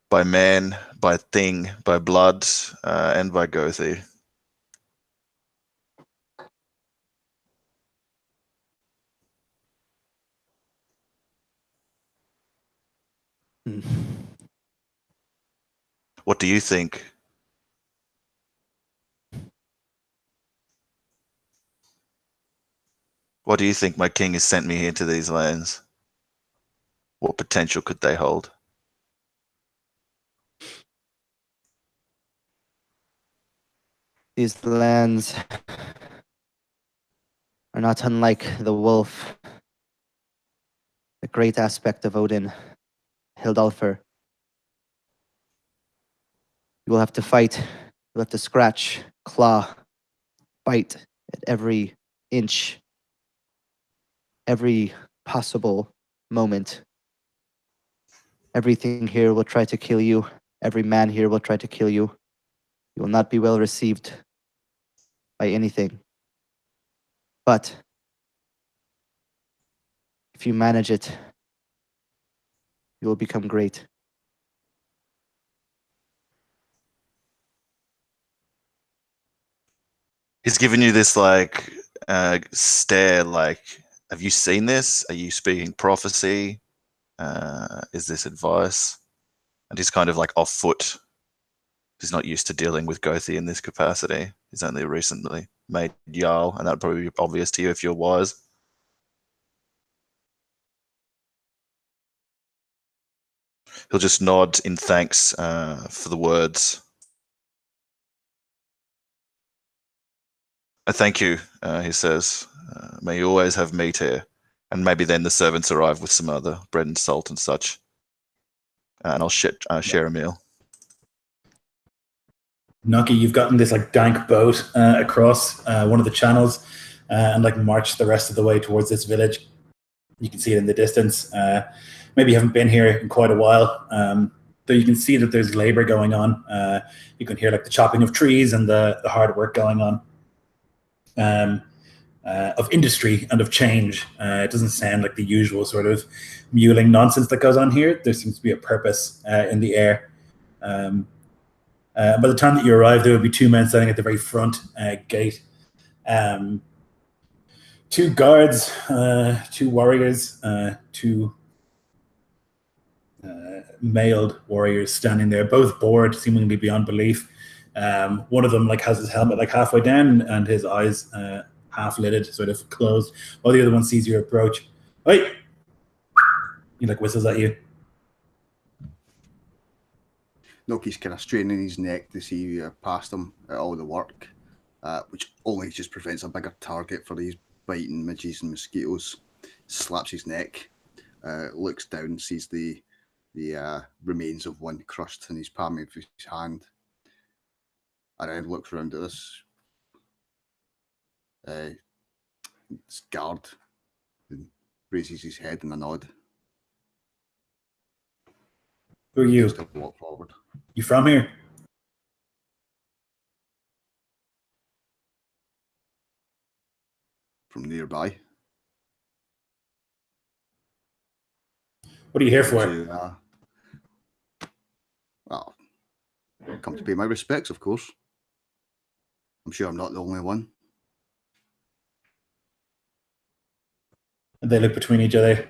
by man, by thing, by blood, and by Gothi. Hmm. What do you think? What do you think my king has sent me here to these lands? What potential could they hold? These lands are not unlike the wolf, the great aspect of Odin, Hildalfr. You will have to fight, you'll have to scratch, claw, bite at every inch, every possible moment. Everything here will try to kill you. Every man here will try to kill you. You will not be well received by anything. But if you manage it, you will become great. He's given you this like stare, like, have you seen this? Are you speaking prophecy? Is this advice? And he's kind of like off foot. He's not used to dealing with Gothi in this capacity. He's only recently made Jarl, and that would probably be obvious to you if you're wise. He'll just nod in thanks for the words. Thank you, he says. May you always have meat here. And maybe then the servants arrive with some other bread and salt and such. And I'll share a meal. Nucky, you've gotten this like dank boat across one of the channels and like marched the rest of the way towards this village. You can see it in the distance. Maybe you haven't been here in quite a while, though you can see that there's labor going on. You can hear like the chopping of trees and the hard work going on. Of industry and of change. It doesn't sound like the usual sort of muling nonsense that goes on here. There seems to be a purpose in the air. By the time that you arrive, there would be two men standing at the very front gate. Two guards, two warriors, two mailed warriors standing there, both bored, seemingly beyond belief. One of them like has his helmet like halfway down and his eyes half lidded, sort of closed, while the other one sees your approach. Wait! He like whistles at you. Noki's kind of straining his neck to see past him at all the work, which only just prevents a bigger target for these biting midges and mosquitoes. Slaps his neck, looks down, sees the remains of one crushed in his palm of his hand, and then looks around at this guard and raises his head in a nod. Who are you? Just to walk forward. You from here? From nearby. What are you here for? Well, come to pay my respects, of course. I'm sure I'm not the only one. And they look between each other.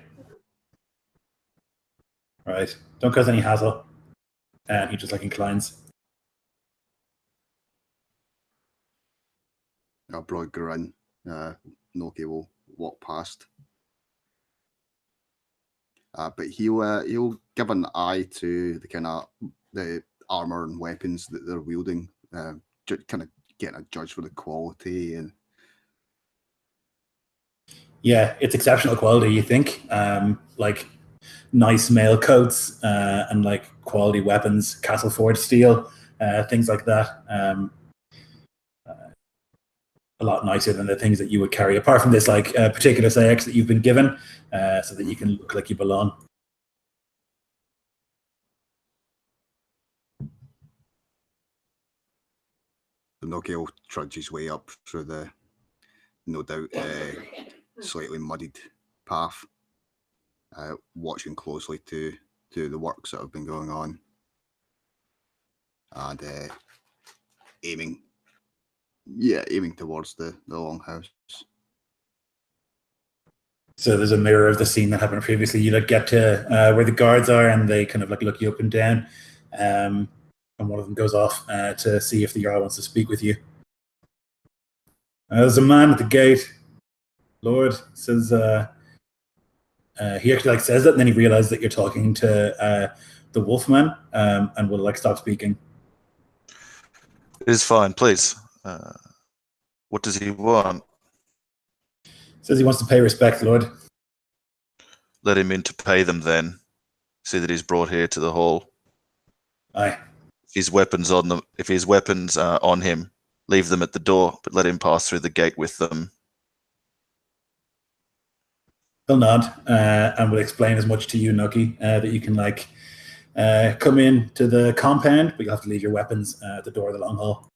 Right. Don't cause any hassle. And he just like inclines. A broad grin. Noki will walk past. But he'll give an eye to the kind of the armor and weapons that they're wielding, kind of getting a judge for the quality. And Yeah, it's exceptional quality. You think, like nice mail coats and like quality weapons, castle forged steel, things like that. A lot nicer than the things that you would carry, apart from this like particular AX that you've been given, so that you can look like you belong. Noki will trudge his way up through the, no doubt, slightly muddied path, watching closely to the works that have been going on, and aiming towards the longhouse. So there's a mirror of the scene that happened previously. You like get to where the guards are, and they kind of like look you up and down, and one of them goes off to see if the Jarl wants to speak with you. There's a man at the gate, Lord. Says he actually like says that, and then he realizes that you're talking to the Wolfman, and will like stop speaking. It is fine, please. What does he want? Says he wants to pay respect, Lord. Let him in to pay them then. See that he's brought here to the hall. Aye. If his weapons are on him, leave them at the door, but let him pass through the gate with them. He'll nod and will explain as much to you, Nucky, that you can like come in to the compound, but you'll have to leave your weapons at the door of the long hall.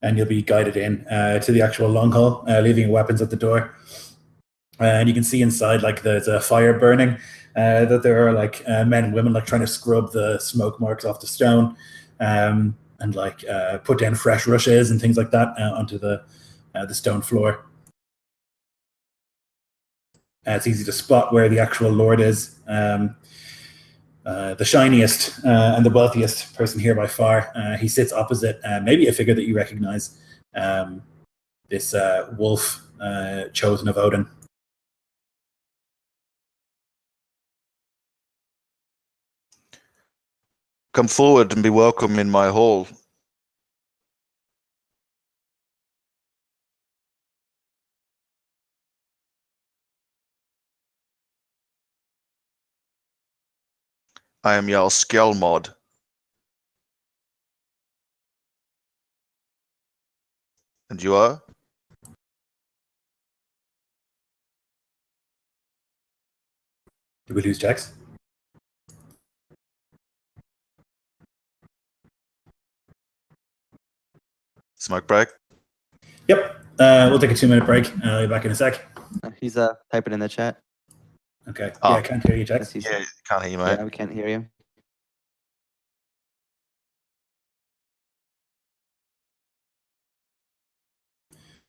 And you'll be guided in to the actual long hall, leaving your weapons at the door. And you can see inside, like there's a fire burning. That there are like men and women like trying to scrub the smoke marks off the stone, and like put down fresh rushes and things like that onto the stone floor. It's easy to spot where the actual lord is. The shiniest and the wealthiest person here by far. He sits opposite maybe a figure that you recognize, this wolf chosen of Odin. Come forward and be welcome in my hall. I am Jarl Skjalmod. And you are? Did we lose Jax? Smoke break? Yep. We'll take a 2-minute break. I'll be back in a sec. He's typing in the chat. Okay. Oh. Yeah, I can't hear you, Jax. Yeah, can't hear you, mate. Yeah, we can't hear you.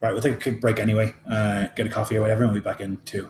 Right, we'll take a quick break anyway. Get a coffee or whatever, and we'll be back in 2.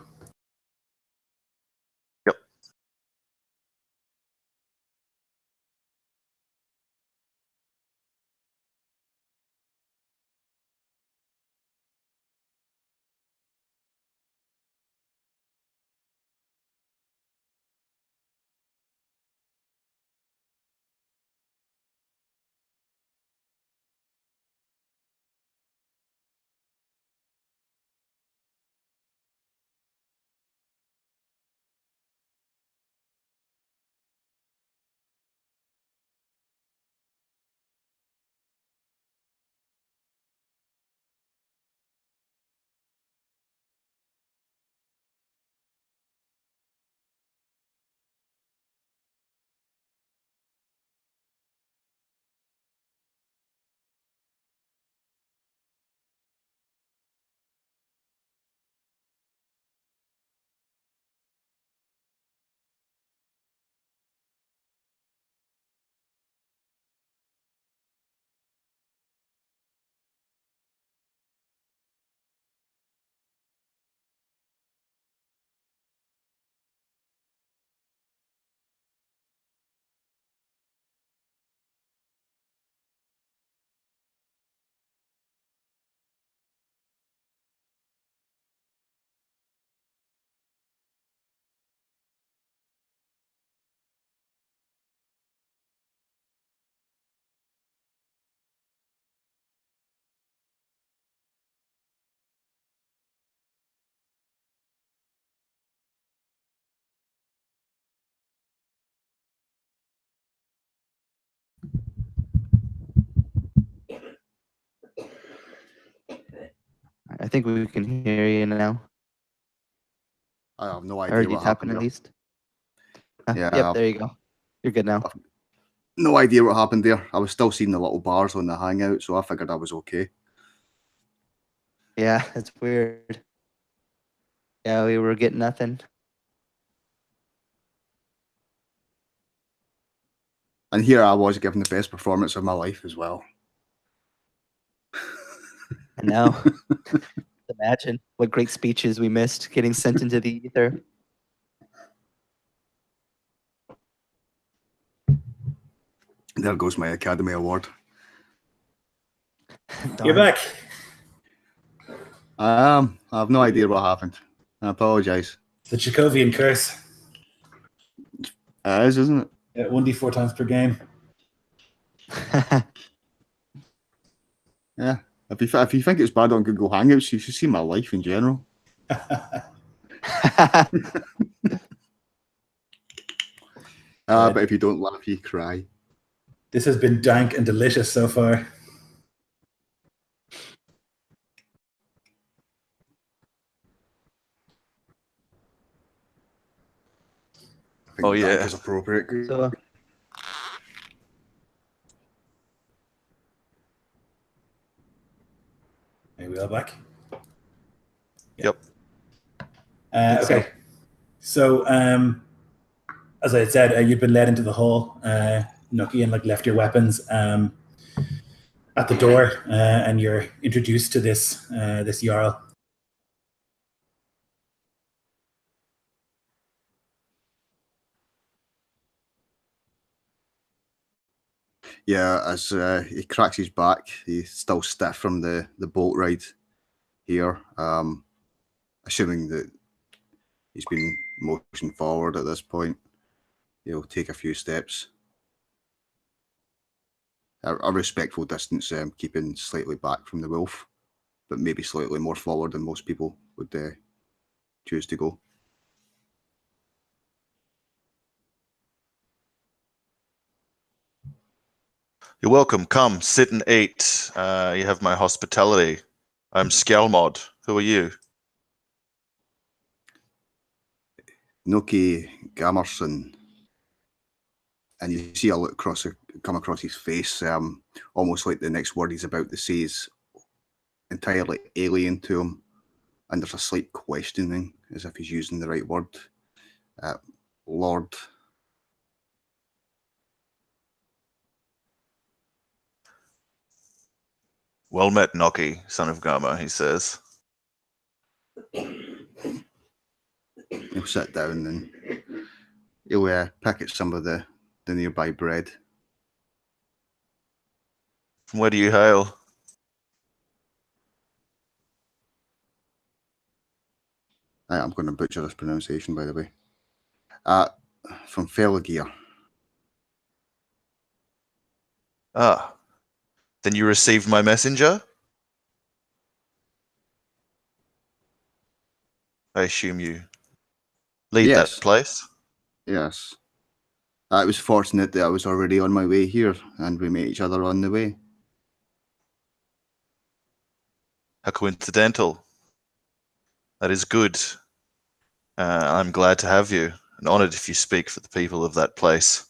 I think we can hear you now. I have no I idea heard you what tapping happened at there. least. Yeah, Yep, there you go. You're good now. No idea what happened there. I was still seeing the little bars on the hangout, so I figured I was okay. Yeah, it's weird. Yeah, we were getting nothing. And here I was giving the best performance of my life as well. I know. Imagine what great speeches we missed getting sent into the ether. There goes my Academy Award. You're Darn. back. I have no idea what happened. I apologise. The Chekhovian curse. It is, isn't it? Yeah, 1d4 times per game. Yeah. If you think it's bad on Google Hangouts, you should see my life in general. But if you don't laugh, you cry. This has been dank and delicious so far. I think Oh, dank yeah. is appropriate. So, Are we all back? Yep. Okay. So, as I had said, you'd been led into the hall, Nucky, and left your weapons at the door, and you're introduced to this Jarl. Yeah, as he cracks his back, he's still stiff from the boat ride here. Assuming that he's been motioned forward at this point, he'll take a few steps. A respectful distance, keeping slightly back from the wolf, but maybe slightly more forward than most people would choose to go. You're welcome. Come, sit and eat. You have my hospitality. I'm Skjalmod. Who are you? Noki Gamerson. And you see a look come across his face, almost like the next word he's about to say is entirely alien to him. And there's a slight questioning, as if he's using the right word. Lord. Well met, Noki, son of Gama, he says. He'll sit down and he'll pick at some of the nearby bread. From where do you hail? I'm going to butcher this pronunciation, by the way. From Felagir. Ah, then you received my messenger? I assume you lead Yes. that place? Yes. It was fortunate that I was already on my way here, and we met each other on the way. How coincidental. That is good. I'm glad to have you, and honored if you speak for the people of that place.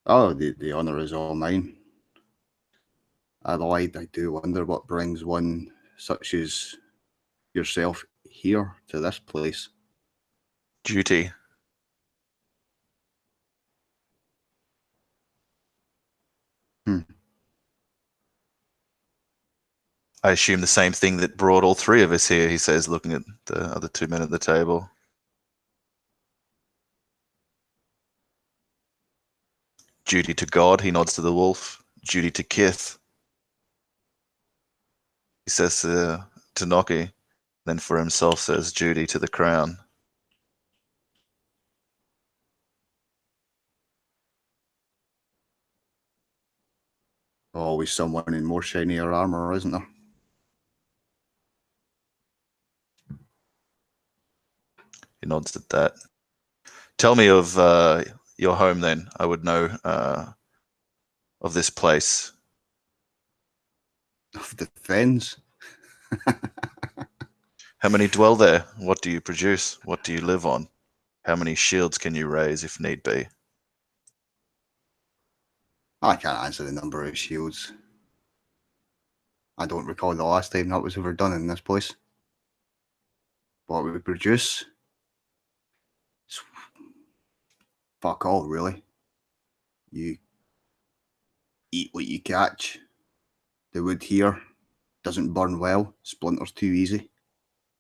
Oh, the honour is all mine. Though I do wonder what brings one such as yourself here to this place. Duty. I assume the same thing that brought all three of us here, he says, looking at the other two men at the table. Duty to God, he nods to the wolf. Duty to kith, he says to Noki. Then for himself says, duty to the crown. Always someone in more shinier armour, isn't there? He nods at that. Tell me of your home then. I would know of this place? Of the fens. How many dwell there? What do you produce? What do you live on? How many shields can you raise if need be? I can't answer the number of shields. I don't recall the last time that was ever done in this place. What we produce? It's fuck all, really. You eat what you catch. The wood here doesn't burn well, splinters too easy.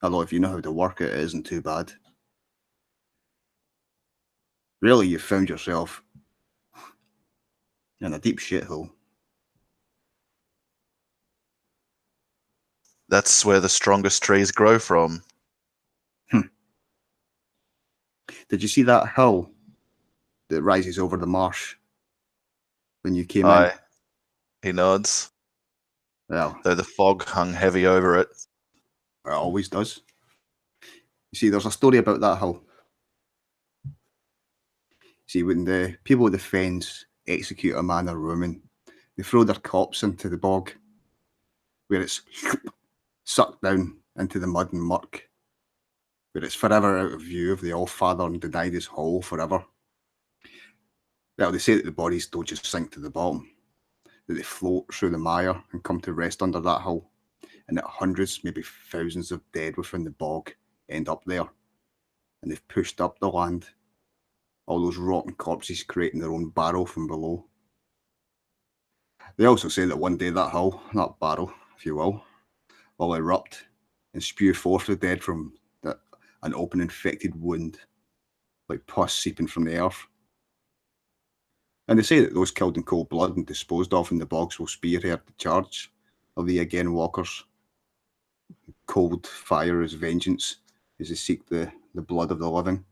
Although if you know how to work it, it isn't too bad. Really, you've found yourself in a deep shithole. That's where the strongest trees grow from. Did you see that hill that rises over the marsh when you came in? Aye. He nods, Well, though the fog hung heavy over it. it always does. You see, there's a story about that hill. See, when the people of the fens execute a man or woman, they throw their corpse into the bog, where it's sucked down into the mud and muck, where it's forever out of view of the All-Father and denied his hall forever. Well, they say that the bodies don't just sink to the bottom, that they float through the mire and come to rest under that hill, and that hundreds, maybe thousands of dead within the bog end up there, and they've pushed up the land, all those rotten corpses creating their own barrow from below. They also say that one day that hill, that barrow, if you will erupt and spew forth the dead from an open infected wound, like pus seeping from the earth. And they say that those killed in cold blood and disposed of in the bogs will spearhead the charge of the again walkers. Cold fire as vengeance as they seek the blood of the living.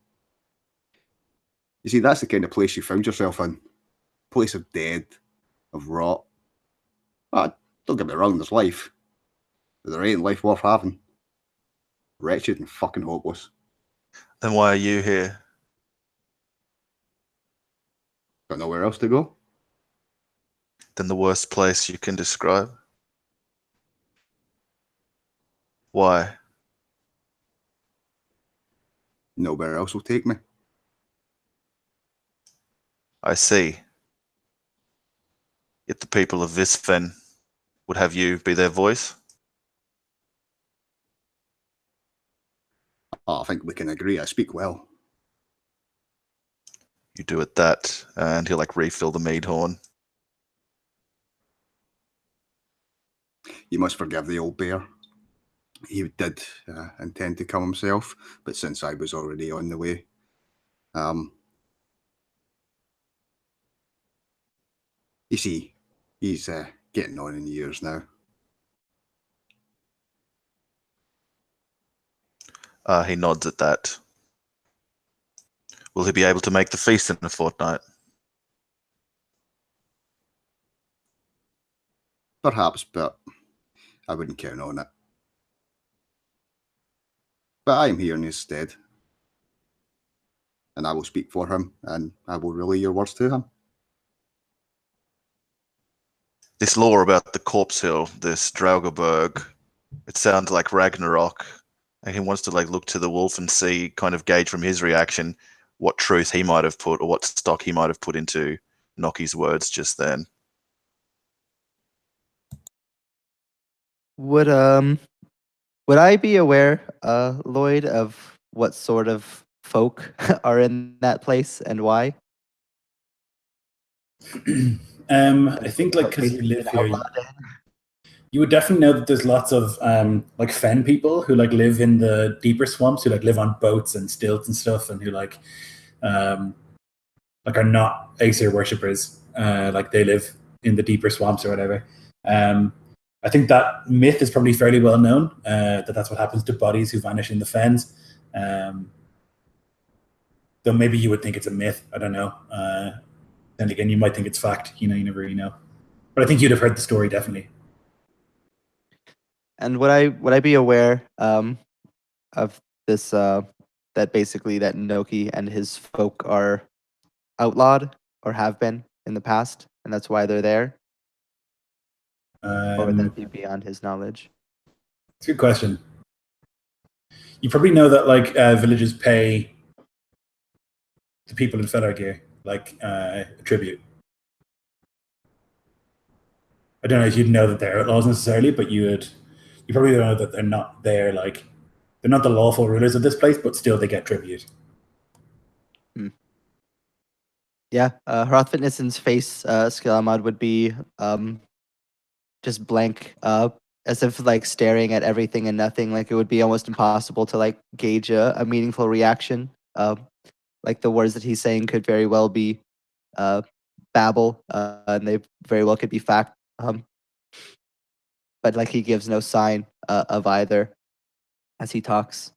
You see, that's the kind of place you found yourself in. Place of dead, of rot. Don't get me wrong, there's life. But there ain't life worth having. Wretched and fucking hopeless. Then why are you here? Got nowhere else to go? Then the worst place you can describe? Why? Nowhere else will take me. I see. Yet the people of this fen would have you be their voice? I think we can agree I speak well. You do at that, and he'll like refill the mead horn. You must forgive the old bear. He did intend to come himself, but since I was already on the way, you see, he's getting on in years now. He nods at that. Will he be able to make the feast in a fortnight? Perhaps, but I wouldn't count on it. But I am here in his stead, and I will speak for him, and I will relay your words to him. This lore about the Corpse Hill, this Draugaberg, it sounds like Ragnarok. And he wants to like look to the wolf and see, kind of gauge from his reaction, what truth he might have put or what stock he might have put into Nocky's words just then. Would I be aware, Lloyd, of what sort of folk are in that place and why? I think like because you live here, you would definitely know that there's lots of like fen people who like live in the deeper swamps, who like live on boats and stilts and stuff, and who like are not Aesir worshippers. Like they live in the deeper swamps or whatever. I think that myth is probably fairly well known, that that's what happens to bodies who vanish in the fens. Though maybe you would think it's a myth. I don't know. Then again, you might think it's fact. You never really know. But I think you'd have heard the story, definitely. And would I be aware of this that basically that Noki and his folk are outlawed or have been in the past, and that's why they're there? Or would that be beyond his knowledge? It's a good question. You probably know that like villages pay the people in Felagir like a tribute. I don't know if you'd know that they're outlaws necessarily, but you probably know that they're not there, like they're not the lawful rulers of this place, but still they get tribute. Yeah, Hrothvitnissen's face, Skjalmod, would be just blank, as if like staring at everything and nothing. Like it would be almost impossible to like gauge a meaningful reaction. Like the words that he's saying could very well be babble, and they very well could be fact. But like he gives no sign of either as he talks.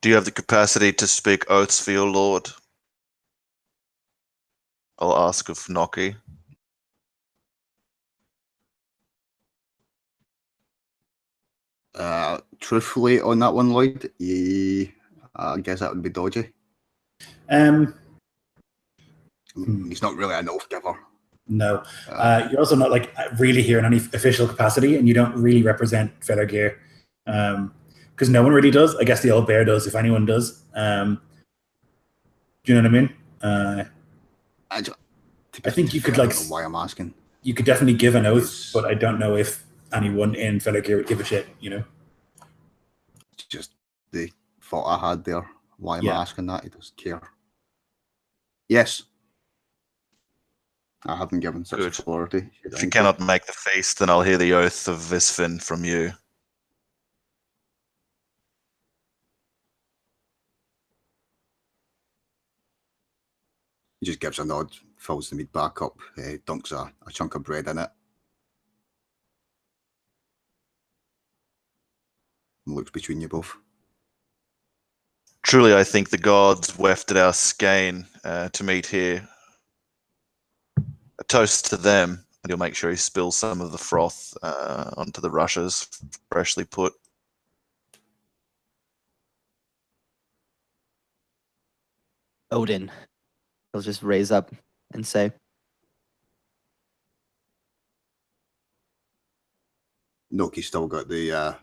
Do you have the capacity to speak oaths for your lord? I'll ask of Noki. Truthfully, on that one, Lloyd, I guess that would be dodgy. He's not really an oath giver. No. You're also not like really here in any official capacity, and you don't really represent Felagir. Because no one really does. I guess the old bear does, if anyone does. Do you know what I mean? I think you could like. Why I'm asking. You could definitely give an oath, but I don't know if anyone in Felagir would give a shit. You know. It's just the thought I had there. Why am I asking that? He doesn't care. Yes. I haven't given such authority. If you cannot make the feast, then I'll hear the oath of Visfin from you. He just gives a nod, fills the meat back up, dunks a chunk of bread in it. And looks between you both. Truly, I think the gods wafted our skein to meet here. A toast to them, and he'll make sure he spills some of the froth onto the rushes, freshly put. Odin. He'll just raise up and say. Noki's still got the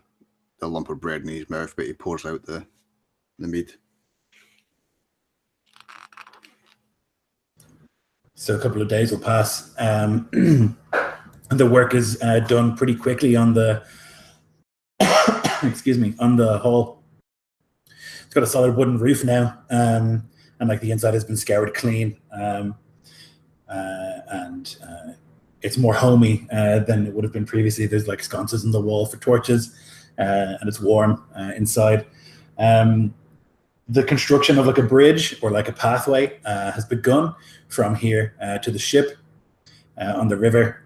lump of bread in his mouth, but he pours out the meat. So a couple of days will pass. And the work is done pretty quickly on the on the hall. It's got a solid wooden roof now, and like the inside has been scoured clean, and it's more homey than it would have been previously. There's like sconces in the wall for torches, and it's warm inside. The construction of like a bridge or like a pathway has begun from here to the ship on the river.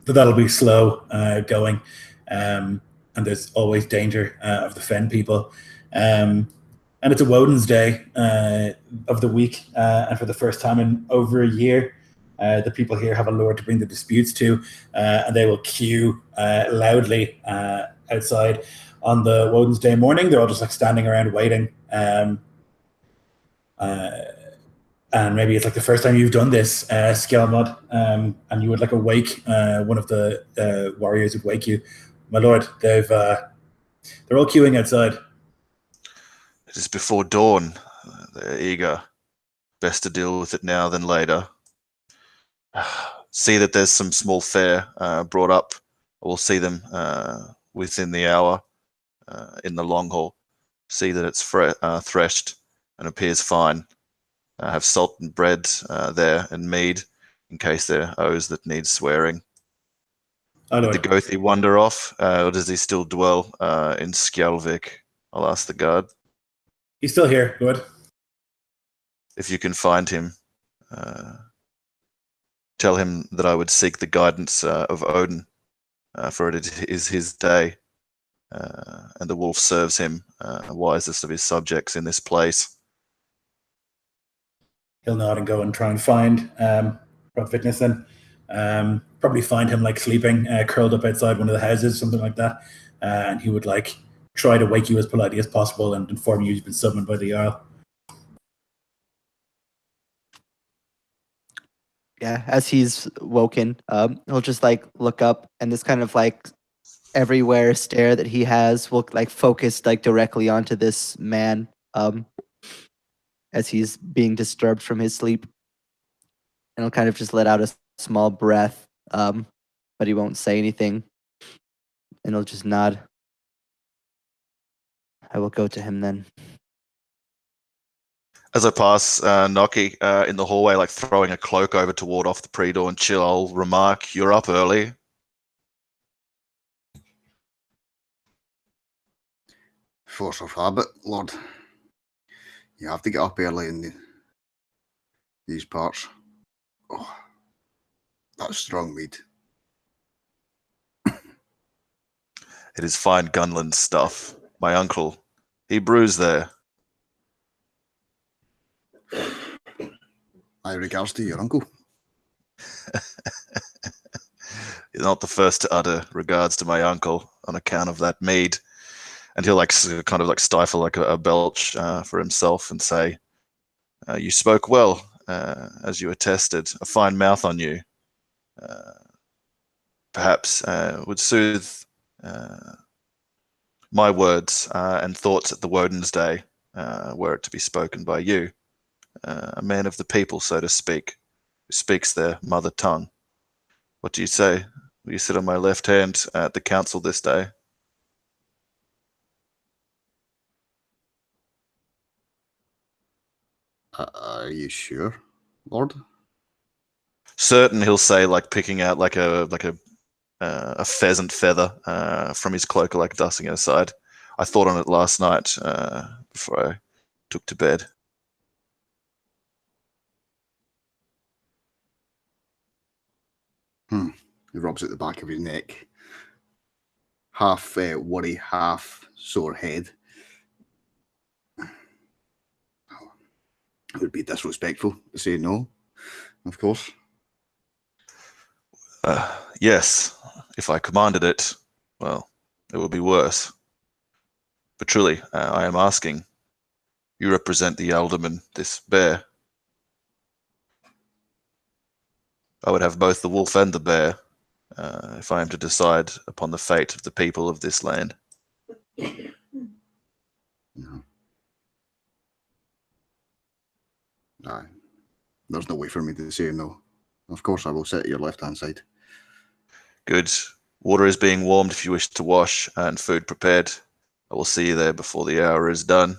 But that'll be slow going, and there's always danger of the fen people. And it's a Woden's Day of the week, and for the first time in over a year, the people here have a lord to bring the disputes to, and they will queue loudly outside. On the Woden's Day morning, they're all just like standing around waiting. And maybe it's like the first time you've done this, Skjalmod, and you would like awake one of the warriors would wake you. My lord, they're all queuing outside. It is before dawn. They're eager. Best to deal with it now than later. See that there's some small fare brought up. We'll see them within the hour. In the long haul, see that it's threshed and appears fine. Have salt and bread there and mead in case there are oaths that need swearing. Did the Gothi wander off, or does he still dwell in Skjalvik? I'll ask the guard. He's still here, good. If you can find him, tell him that I would seek the guidance of Odin, for it is his day. And the wolf serves him, wisest of his subjects in this place. He'll nod and go and try and find Hrothvitnissen. Probably find him like sleeping, curled up outside one of the houses, something like that. And he would like try to wake you as politely as possible and inform you you've been summoned by the Jarl. Yeah, as he's woken, he'll just like look up, and this kind of like everywhere stare that he has will like focus like directly onto this man, as he's being disturbed from his sleep, and he'll kind of just let out a small breath, but he won't say anything, and he'll just nod. I will go to him then. As I pass Noki in the hallway, like throwing a cloak over to ward off the pre-dawn chill, I'll remark, "You're up early." Force of habit, Lord. You have to get up early in these parts. Oh, that's strong mead. It is fine Gunland stuff. My uncle, he brews there. My regards to your uncle. You're not the first to utter regards to my uncle on account of that mead. And he'll like kind of like stifle like a belch for himself and say, "You spoke well, as you attested. A fine mouth on you. Perhaps would soothe my words and thoughts at the Woden's Day, were it to be spoken by you, a man of the people, so to speak, who speaks their mother tongue. What do you say? Will you sit on my left hand at the council this day?" Are you sure, Lord? Certain, he'll say, like picking out like a pheasant feather from his cloak, like dusting it aside. "I thought on it last night before I took to bed." He rubs at the back of his neck. Half worry, half sore head. It would be disrespectful to say no, of course. Yes, if I commanded it, well, it would be worse. But truly, I am asking. You represent the alderman, this bear. I would have both the wolf and the bear if I am to decide upon the fate of the people of this land. No. Aye. There's no way for me to say no. Of course, I will sit at your left-hand side. Good. Water is being warmed if you wish to wash, and food prepared. I will see you there before the hour is done.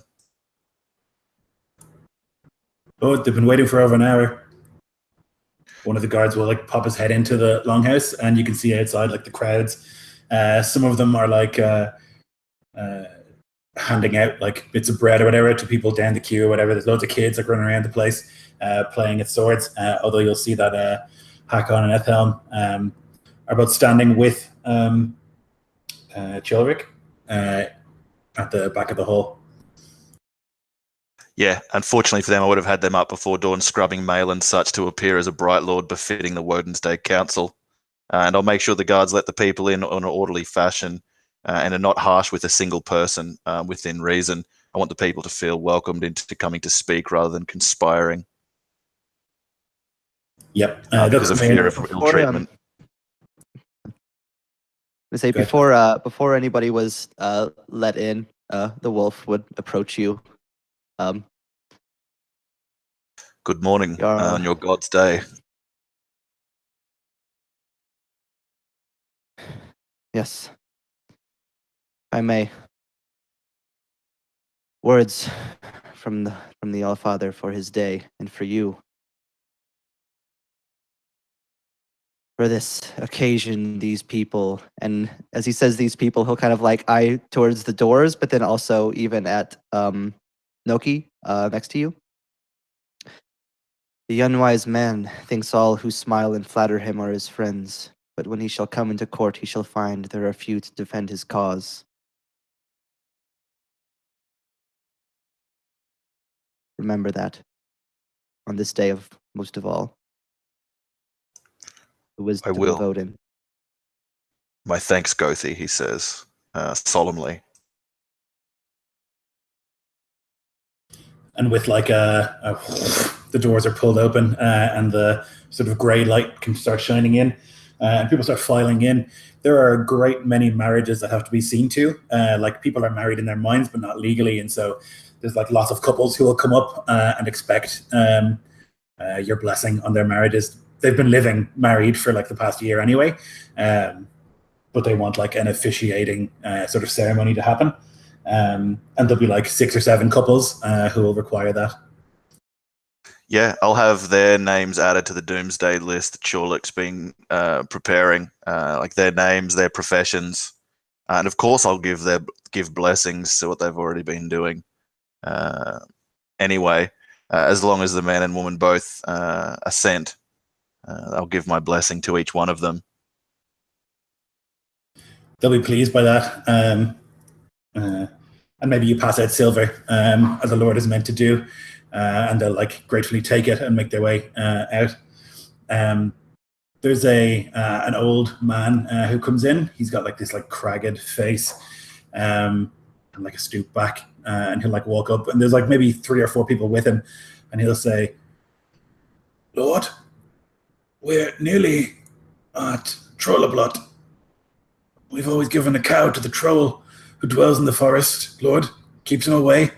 Oh, they've been waiting for over an hour. One of the guards will like pop his head into the longhouse, and you can see outside like the crowds. Some of them are like handing out like bits of bread or whatever to people down the queue or whatever. There's loads of kids like running around the place playing at swords. Although you'll see that Hakon and Ethelm are both standing with Chilric at the back of the hall. Yeah, unfortunately for them, I would have had them up before dawn, scrubbing mail and such to appear as a bright lord befitting the Woden's Day Council. And I'll make sure the guards let the people in on an orderly fashion and are not harsh with a single person within reason. I want the people to feel welcomed into coming to speak rather than conspiring. Yep. Because of fear of ill treatment. Say before anybody was let in, the wolf would approach you. Good morning on your God's day. Yes, I may. Words from the All-Father for his day and for you. For this occasion, these people, and as he says these people, he'll kind of like eye towards the doors, but then also even at Noki next to you. The unwise man thinks all who smile and flatter him are his friends, but when he shall come into court, he shall find there are few to defend his cause. Remember that on this day of most of all. The wisdom I will. of Odin. My thanks, Gothi, he says, solemnly. And with like a the doors are pulled open and the sort of grey light can start shining in, and people start filing in. There are a great many marriages that have to be seen to. Like people are married in their minds, but not legally, and so there's like lots of couples who will come up and expect your blessing on their marriages. They've been living married for like the past year anyway, but they want like an officiating sort of ceremony to happen. And there'll be like 6 or 7 couples who will require that. Yeah, I'll have their names added to the doomsday list that Chorlick's been preparing, like their names, their professions, and of course I'll give blessings to what they've already been doing. Anyway, as long as the man and woman both assent, I'll give my blessing to each one of them. They'll be pleased by that, and maybe you pass out silver as the Lord is meant to do. And they'll like gratefully take it and make their way out. There's an old man who comes in. He's got like this like cragged face and like a stoop back, and he'll like walk up, and there's like maybe 3 or 4 people with him, and he'll say, "Lord, we're nearly at Trollablot. We've always given a cow to the troll who dwells in the forest. Lord, keeps him away.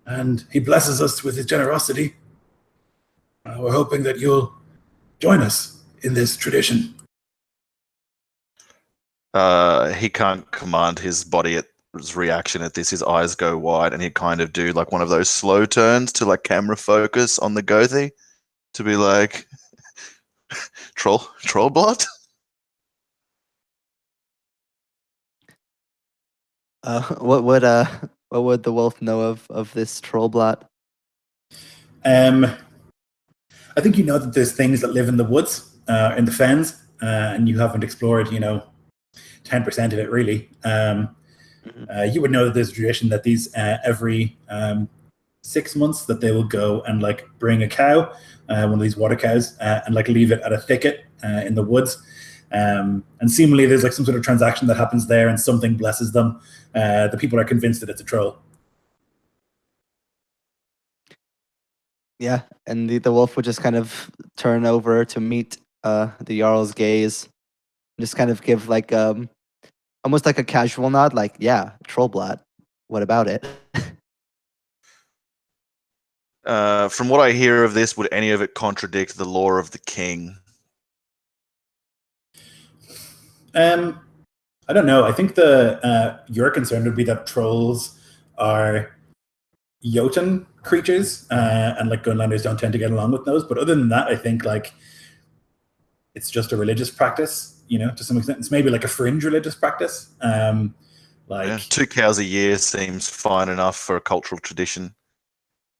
And he blesses us with his generosity. We're hoping that you'll join us in this tradition." He can't command his body at his reaction at this. His eyes go wide, and he kind of do like one of those slow turns to like camera focus on the Gothi to be like, troll blood. What would the wolf know of this troll blot? I think you know that there's things that live in the woods, in the fens, and you haven't explored, 10% of it really. You would know that there's a tradition that these every 6 months that they will go and like bring a cow, one of these water cows, and like leave it at a thicket in the woods. And seemingly there's like some sort of transaction that happens there and something blesses them. The people are convinced that it's a troll. Yeah, and the wolf would just kind of turn over to meet the Jarl's gaze, just kind of give like almost like a casual nod, like, yeah, Trollblat, what about it? From what I hear of this, would any of it contradict the law of the king? I don't know. I think your concern would be that trolls are Jotun creatures, and like Gunlanders don't tend to get along with those. But other than that, I think like it's just a religious practice, to some extent. It's maybe like a fringe religious practice. Yeah, 2 cows a year seems fine enough for a cultural tradition.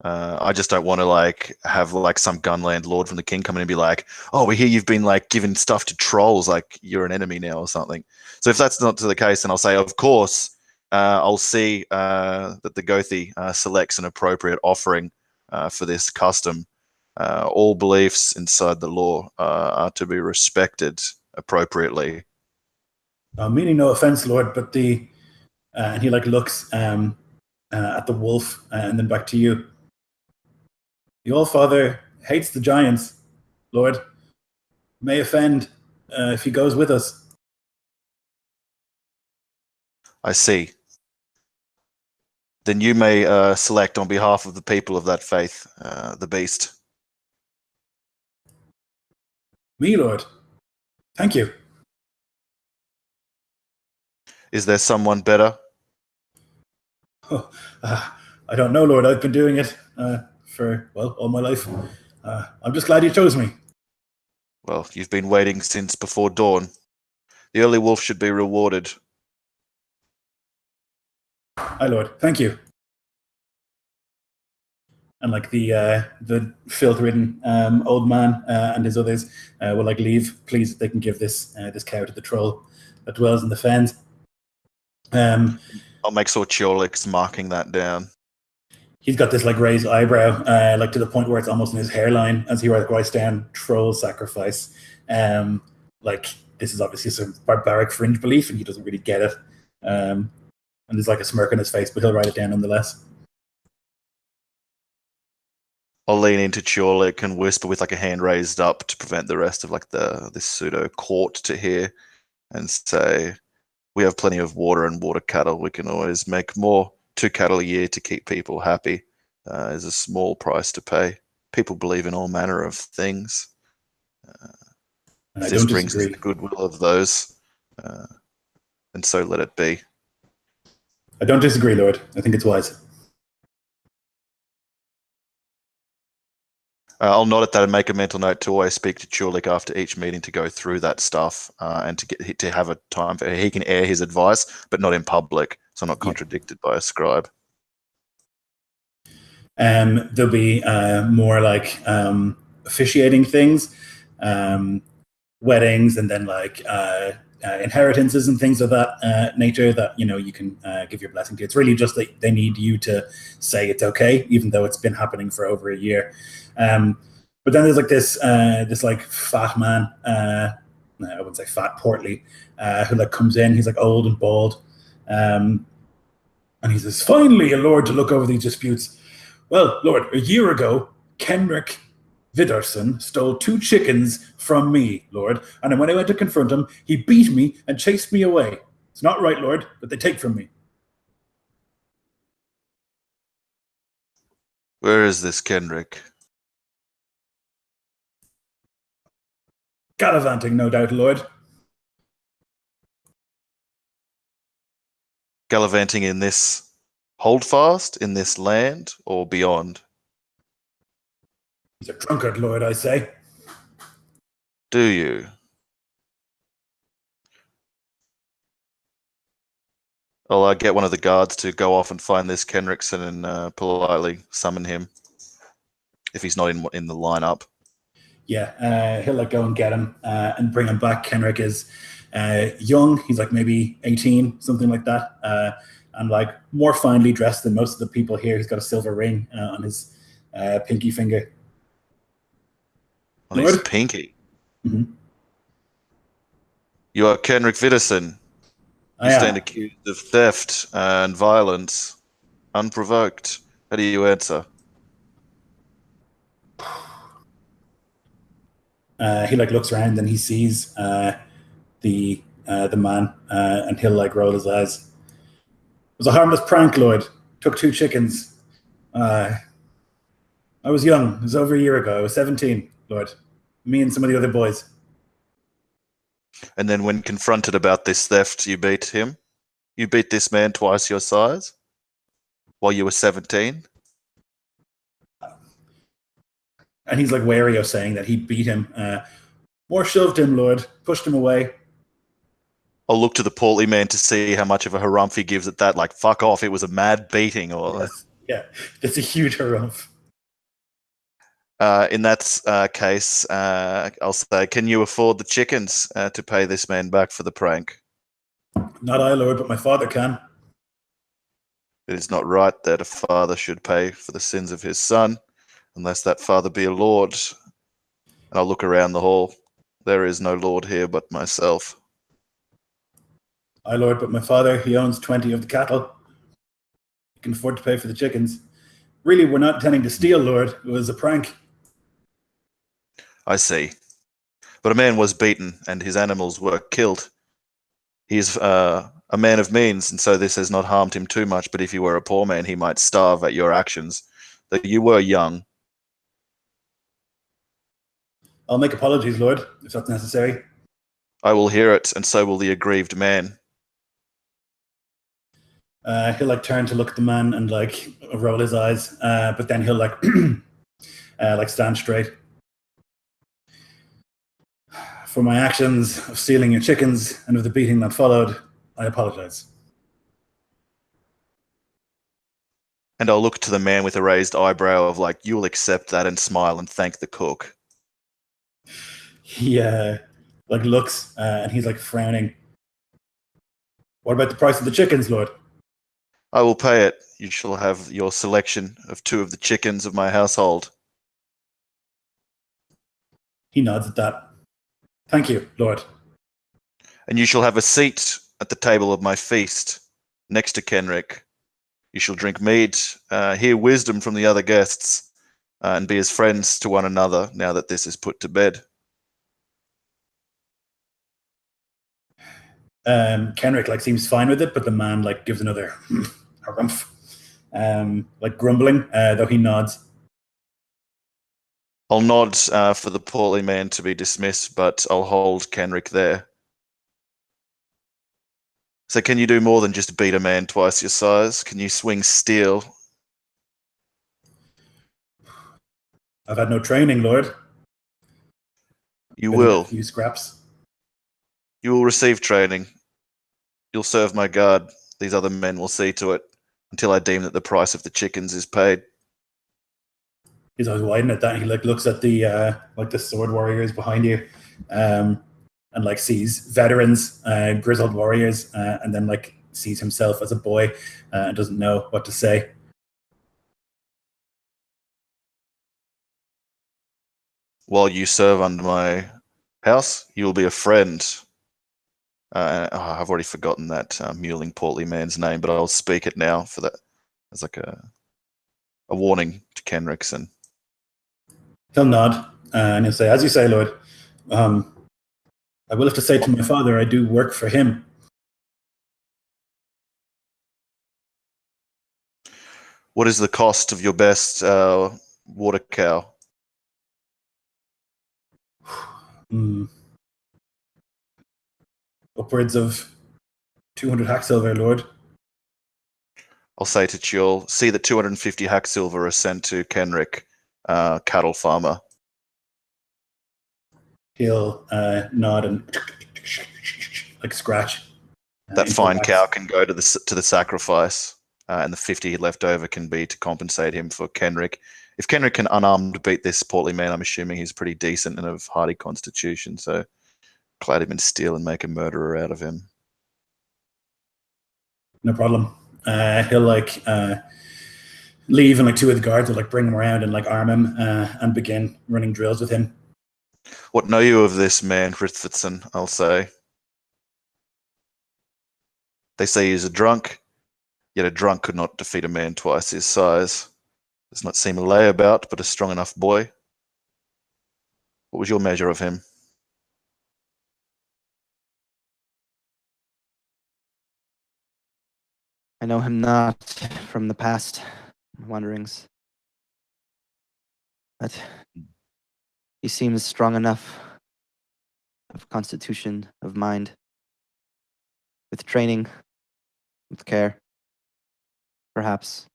I just don't want to like have like some gunland lord from the king come in and be like, "Oh, we hear you've been like giving stuff to trolls, like you're an enemy now or something." So if that's not the case, then I'll say, of course, I'll see that the Gothi selects an appropriate offering for this custom. All beliefs inside the law are to be respected appropriately. Meaning no offense, Lord, but and he like looks at the wolf and then back to you. The All-Father hates the giants, Lord. May offend if he goes with us. I see. Then you may select on behalf of the people of that faith, the beast. Me, Lord. Thank you. Is there someone better? Oh, I don't know, Lord. I've been doing it for, all my life. I'm just glad you chose me. Well, you've been waiting since before dawn. The early wolf should be rewarded. Hi, Lord. Thank you. And like the filth-ridden old man and his others will like leave. Please, they can give this cow to the troll that dwells in the fens. I'll make sure Chiolix marking that down. He's got this like raised eyebrow, like to the point where it's almost in his hairline as he writes down troll sacrifice. Like this is obviously some barbaric fringe belief, and he doesn't really get it. And there's like a smirk on his face, but he'll write it down nonetheless. I'll lean into Chorlik and whisper with like a hand raised up to prevent the rest of like this pseudo court to hear, and say, "We have plenty of water and water cattle. We can always make more. 2 cattle a year to keep people happy is a small price to pay. People believe in all manner of things. And If I this don't brings us disagree. the goodwill of those, and so let it be." I don't disagree, Lord. I think it's wise. I'll nod at that and make a mental note to always speak to Chorlik after each meeting to go through that stuff and to have a time for he can air his advice, but not in public, so I'm not contradicted by a scribe. There'll be more like officiating things, weddings, and then like inheritances and things of that nature that you can give your blessing to. It's really just that they need you to say it's okay, even though it's been happening for over a year. But then there's like this like fat man, I wouldn't say fat, portly, who like comes in. He's like old and bald, and he says, "Finally, a lord to look over these disputes. Well, Lord, a year ago, Kenrick Vidarson stole 2 chickens from me, Lord, and when I went to confront him, he beat me and chased me away. It's not right, Lord, that they take from me." Where is this Kenrick? Gallivanting, no doubt, Lord. Gallivanting in this holdfast, in this land, or beyond? He's a drunkard, Lord, I say. Do you? I'll get one of the guards to go off and find this Kenrickson and politely summon him if he's not in the lineup. Yeah, he'll like go and get him and bring him back. Kenrick is young. He's like maybe 18, something like that, and like more finely dressed than most of the people here. He's got a silver ring on his pinky finger. On Lord? his pinky? Mm-hmm. You are Kenrick Vidarson. You stand am. accused of theft and violence, unprovoked. How do you answer? He like looks around and he sees the man, and he'll like roll his eyes. It was a harmless prank, Lord. Took 2 chickens. I was young. It was over a year ago. I was 17, Lord. Me and some of the other boys. And then when confronted about this theft, you beat him? You beat this man twice your size? While you were 17? And he's like wary of saying that he beat him. More shoved him, Lord. Pushed him away. I'll look to the portly man to see how much of a harumph he gives at that. Like, fuck off, it was a mad beating. Or Yes. Yeah, it's a huge harumph. In that case, I'll say, can you afford the chickens to pay this man back for the prank? Not I, Lord, but my father can. It is not right that a father should pay for the sins of his son, unless that father be a lord. And I'll look around the hall. There is no lord here but myself. I, Lord, but my father, he owns 20 of the cattle. He can afford to pay for the chickens. Really, we're not intending to steal, Lord. It was a prank. I see. But a man was beaten, and his animals were killed. He is a man of means, and so this has not harmed him too much, but if he were a poor man, he might starve at your actions. Though you were young. I'll make apologies, Lord, if that's necessary. I will hear it, and so will the aggrieved man. He'll like turn to look at the man and like roll his eyes, but then he'll like like stand straight. For my actions of stealing your chickens and of the beating that followed, I apologize. And I'll look to the man with a raised eyebrow of like, you'll accept that and smile and thank the cook. He like looks and he's like frowning. What about the price of the chickens, Lord? I will pay it. You shall have your selection of 2 of the chickens of my household. He nods at that. Thank you, Lord. And you shall have a seat at the table of my feast, next to Kenrick. You shall drink mead, hear wisdom from the other guests, and be as friends to one another now that this is put to bed. Kenrick like seems fine with it, but the man like gives another harumph, like grumbling, though he nods. I'll nod for the portly man to be dismissed, but I'll hold Kenrick there. So can you do more than just beat a man twice your size? Can you swing steel? I've had no training, Lord. You Been in a will. few scraps. You will receive training. You'll serve my guard. These other men will see to it until I deem that the price of the chickens is paid. He's always widening at that. He like looks at the like the sword warriors behind you, and like sees veterans, grizzled warriors, and then like sees himself as a boy and doesn't know what to say. While you serve under my house, you will be a friend. I've already forgotten that mewling portly man's name, but I'll speak it now for that as like a warning to Kenrickson. He'll nod and he'll say, "As you say, Lord. I will have to say to my father, I do work for him." What is the cost of your best water cow? Upwards of 200 hack silver, Lord. I'll say to Chiol, see that 250 hack silver are sent to Kenrick, cattle farmer. He'll nod and like scratch. That fine cow can go to the sacrifice, and the 50 left over can be to compensate him for Kenrick. If Kenrick can unarmed beat this portly man, I'm assuming he's pretty decent and of hardy constitution, so clad him in steel and make a murderer out of him. No problem. He'll like leave, and like two of the guards will like bring him around and like arm him and begin running drills with him. What know you of this man, Hrithvitson? I'll say. They say he is a drunk, yet a drunk could not defeat a man twice his size. Does not seem a layabout, but a strong enough boy. What was your measure of him? I know him not from the past wanderings, but he seems strong enough of constitution, of mind, with training, with care, perhaps.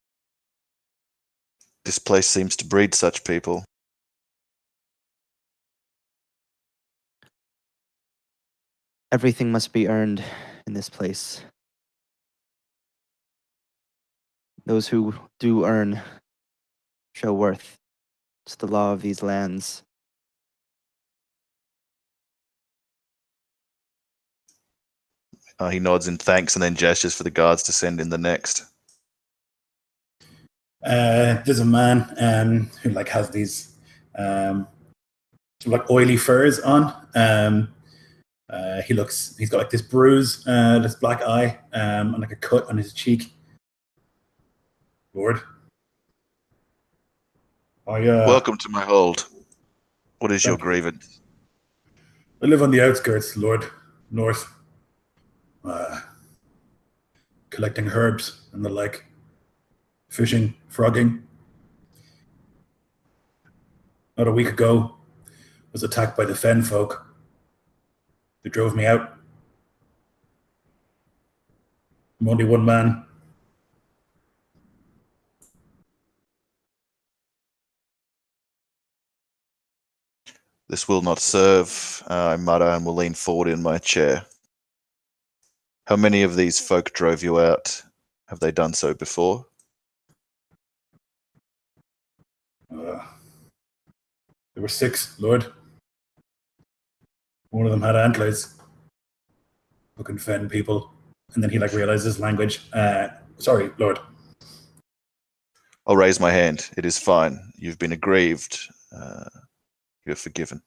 This place seems to breed such people. Everything must be earned in this place. Those who do earn show worth. It's the law of these lands. He nods in thanks and then gestures for the guards to send in the next. There's a man who like has these like oily furs on. He's got like this bruise, this black eye, and like a cut on his cheek. Lord, Welcome to my hold. What is your grievance? I live on the outskirts, Lord, north, collecting herbs and the like, fishing, frogging. Not a week ago, was attacked by the fen folk. They drove me out. I'm only one man. This will not serve, I mutter and will lean forward in my chair. How many of these folk drove you out? Have they done so before? There were 6, Lord. One of them had antlers. Looking fen people. And then he like realizes language. Sorry, Lord. I'll raise my hand. It is fine. You've been aggrieved. You're forgiven.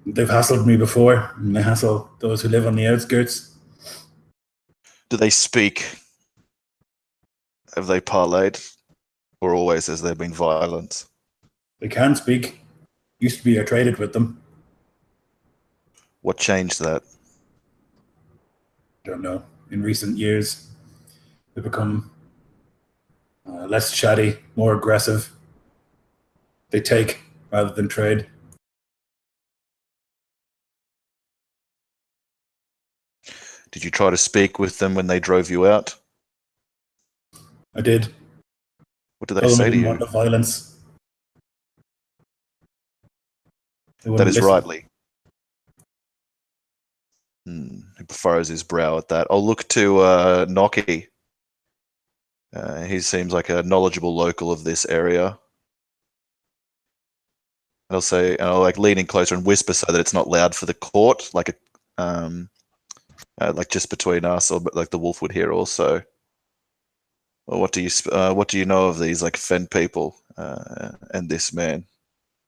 They've hassled me before, and they hassle those who live on the outskirts. Do they speak? Have they parlayed? Or always has there been violence? They can speak. Used to be I traded with them. What changed that? Don't know. In recent years, they've become less chatty, more aggressive. They take rather than trade. Did you try to speak with them when they drove you out? I did. What did they Told them I say to didn't want you? the violence. They That wouldn't is listen. rightly. He furrows his brow at that. I'll look to Noki. He seems like a knowledgeable local of this area. And I'll say, and I'll like lean in closer and whisper so that it's not loud for the court, like like just between us, or like the wolf would hear also. Well, what do you know of these like fen people and this man?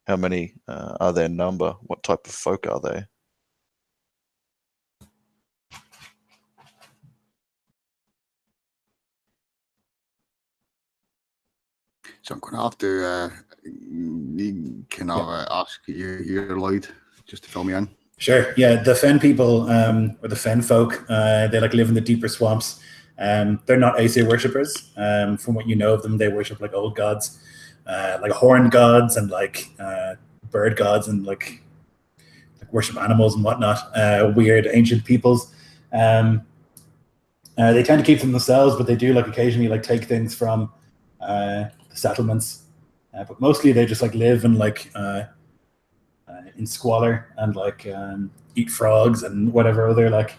How many are there in number? What type of folk are they? So I'm going to have to ask you here, Lloyd, just to fill me in. Sure. Yeah, the fen people, or the fen folk, they like live in the deeper swamps. They're not Aesir worshippers. From what you know of them, they worship like old gods, like horned gods and like bird gods, and like worship animals and whatnot. Weird ancient peoples. They tend to keep them themselves, but they do like occasionally like take things from the settlements. But mostly they just like live and like in squalor and like eat frogs and whatever other like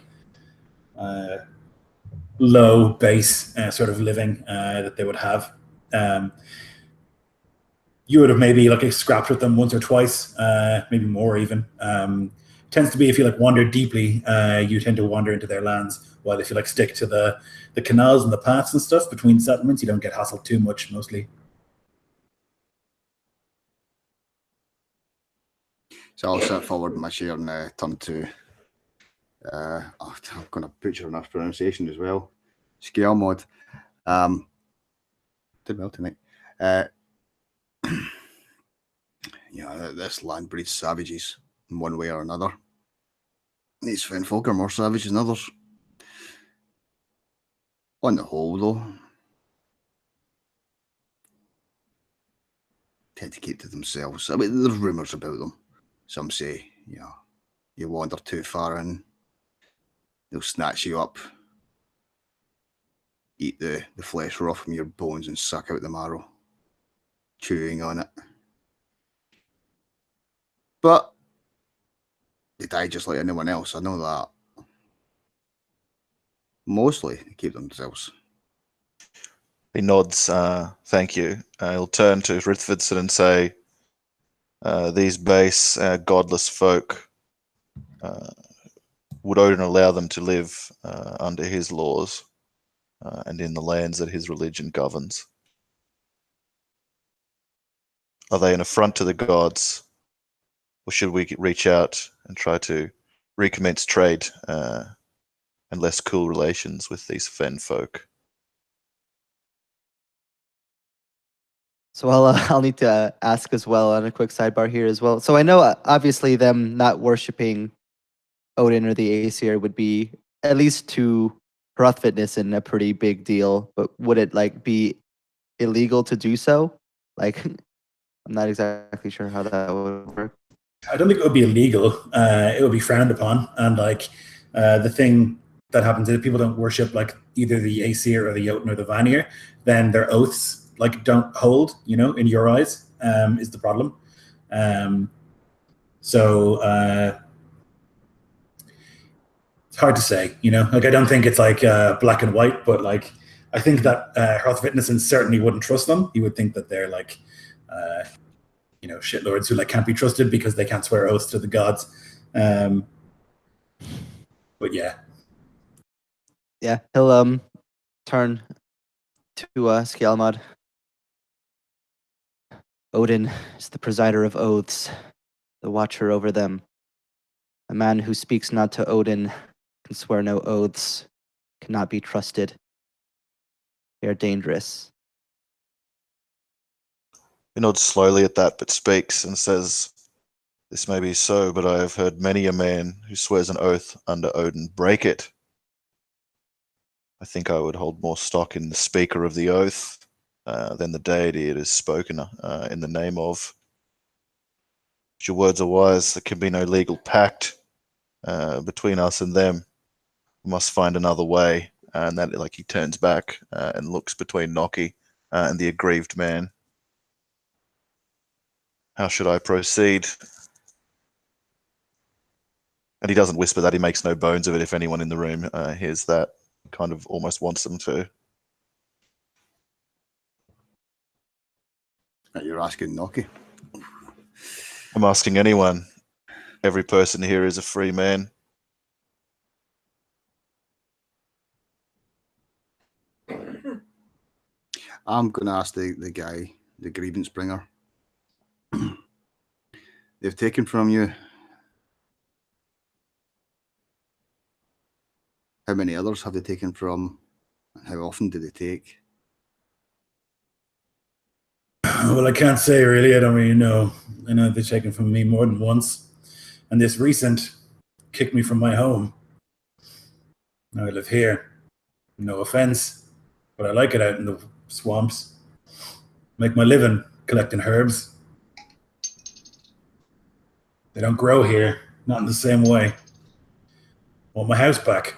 low base sort of living that they would have. You would have maybe like scrapped with them once or twice, maybe more even. Tends to be if you like wander deeply, you tend to wander into their lands. While if you like stick to the canals and the paths and stuff between settlements, you don't get hassled too much mostly. So I'll sit forward in my chair and turn to, I'm going to butcher enough pronunciation as well. Skjalmod. Did well tonight. This land breeds savages in one way or another. These fen folk are more savage than others. On the whole, though, tend to keep to themselves. I mean, there's rumours about them. Some say, you wander too far in, they'll snatch you up, eat the flesh raw from your bones and suck out the marrow, chewing on it. But they die just like anyone else, I know that. Mostly they keep themselves. He nods, thank you. He'll turn to Rithvidson and say, these base, godless folk, would Odin allow them to live under his laws and in the lands that his religion governs? Are they an affront to the gods, or should we reach out and try to recommence trade and less cool relations with these fen folk? So I'll need to ask as well on a quick sidebar here as well. So I know obviously them not worshiping Odin or the Aesir would be, at least to Hrothvitnison, a pretty big deal. But would it like be illegal to do so? Like, I'm not exactly sure how that would work. I don't think it would be illegal. It would be frowned upon, and like the thing that happens is if people don't worship like either the Aesir or the Jotun or the Vanir, then their oaths like don't hold. In your eyes, is the problem. So it's hard to say. Like I don't think it's like black and white, but like I think that Hrothvitnison certainly wouldn't trust them. He would think that they're like shitlords who like can't be trusted because they can't swear oaths to the gods. But yeah, he'll turn to Skjalmod. Odin is the presider of oaths, the watcher over them. A man who speaks not to Odin, can swear no oaths, cannot be trusted. They are dangerous. He nods slowly at that, but speaks and says, "This may be so, but I have heard many a man who swears an oath under Odin break it. I think I would hold more stock in the speaker of the oath than the deity it is spoken in the name of. If your words are wise, there can be no legal pact between us and them. We must find another way." And that, like, he turns back and looks between Noki and the aggrieved man. "How should I proceed?" And he doesn't whisper that. He makes no bones of it. If anyone in the room hears that, kind of almost wants them to. You're asking Noki. I'm asking anyone. Every person here is a free man. I'm going to ask the guy, the grievance bringer. They've taken from you. How many others have they taken from? And how often do they take? Well, I can't say really. I don't really know. I know they've taken from me more than once. And this recent kicked me from my home. Now I live here. No offense, but I like it out in the swamps. Make my living collecting herbs. They don't grow here, not in the same way. Want my house back.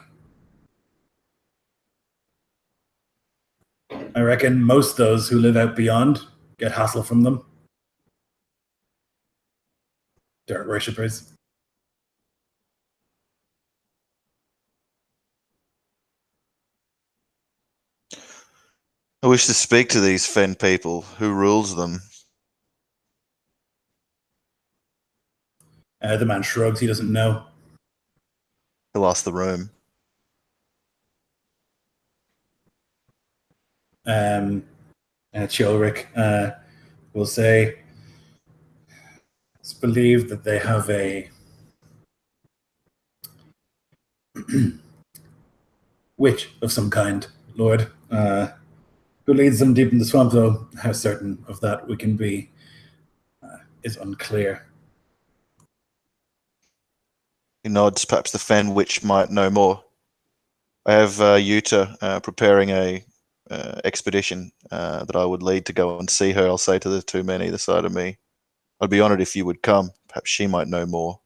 I reckon most those who live out beyond get hassle from them. Dirt worshippers. I wish to speak to these fen people. Who rules them? The man shrugs. He doesn't know. He'll ask the room. Chilric will say, it's believed that they have a witch of some kind, Lord, who leads them deep in the swamp, though how certain of that we can be is unclear. He nods. Perhaps the fen witch might know more. I have Yuta preparing a expedition that I would lead to go and see her. I'll say to the two men either side of me, "I'd be honored if you would come. Perhaps she might know more."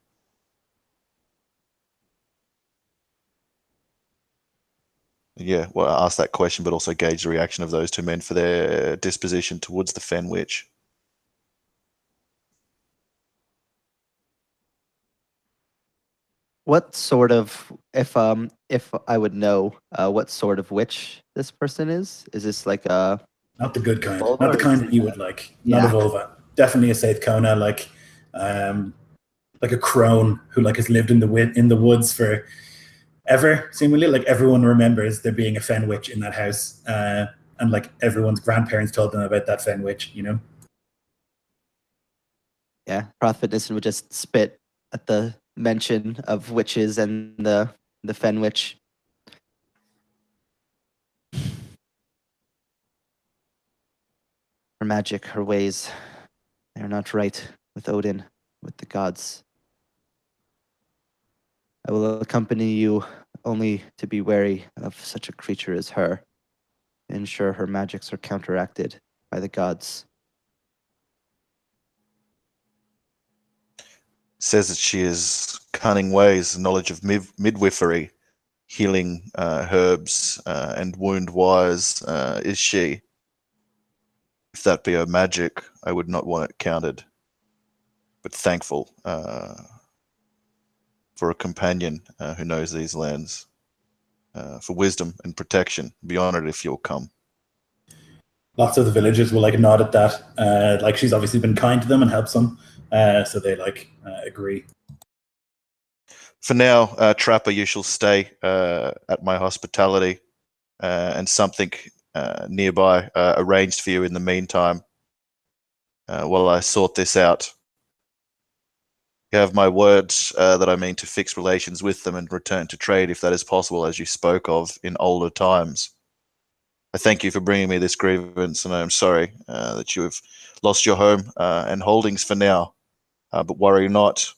Yeah, well, I asked that question, but also gauge the reaction of those two men for their disposition towards the fen witch. What sort of, if I would know, what sort of witch this person is? Is this like a Not the good kind. Volva, Not the or kind is that you would like. Not a vulva. Definitely a Saith Kona, like a crone who like has lived in the woods for ever, seemingly. Like everyone remembers there being a fen witch in that house, and like everyone's grandparents told them about that fen witch. You know. Yeah, Prothfitness would just spit at the mention of witches and the fen witch. Her magic, her ways, they are not right with Odin, with the gods. I will accompany you only to be wary of such a creature as her, ensure her magics are counteracted by the gods. Says that she has cunning ways, knowledge of midwifery, healing herbs, and wound wise. Is she? If that be her magic, I would not want it counted, but thankful for a companion who knows these lands, for wisdom and protection. Be honored if you'll come. Lots of the villagers will like nod at that. Like she's obviously been kind to them and helps them, so they like agree. For now, Trapper, you shall stay at my hospitality, and something nearby arranged for you in the meantime while I sort this out. You have my words that I mean to fix relations with them and return to trade if that is possible, as you spoke of in older times. I thank you for bringing me this grievance, and I am sorry that you have lost your home and holdings for now. But worry not.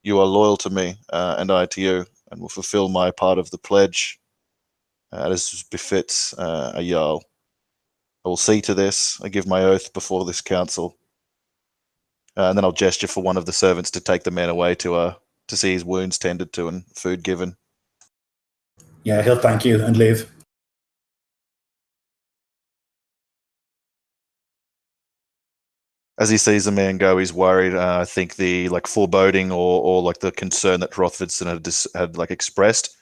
You are loyal to me, and I to you, and will fulfill my part of the pledge, as befits a jarl. I will see to this. I give my oath before this council. And then I'll gesture for one of the servants to take the man away to see his wounds tended to and food given. Yeah, he'll thank you and leave. As he sees the man go, he's worried. I think the foreboding or the concern that Hrothvidson had expressed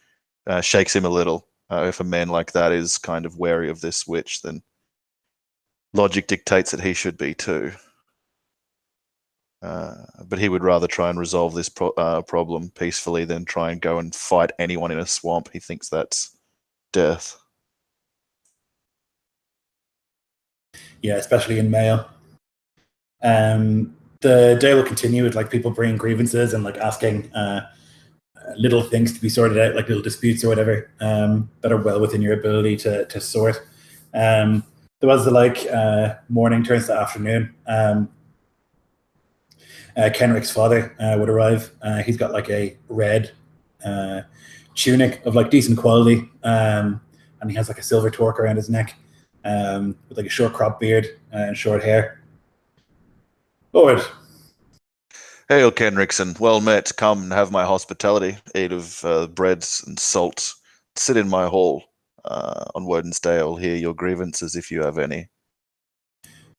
shakes him a little. If a man like that is kind of wary of this witch, then logic dictates that he should be too. But he would rather try and resolve this problem peacefully than try and go and fight anyone in a swamp. He thinks that's death. Yeah, especially in Mayo. The day will continue with people bringing grievances and asking little things to be sorted out, like little disputes or whatever, that are well within your ability to sort. There was the morning turns to afternoon. Kenrick's father would arrive. He's got a red tunic of decent quality, and he has a silver torque around his neck, with a short crop beard and short hair. Lord. Hail, Kenrickson. Well met. Come and have my hospitality. Eat of breads and salt. Sit in my hall. On Wednesday, I'll hear your grievances if you have any.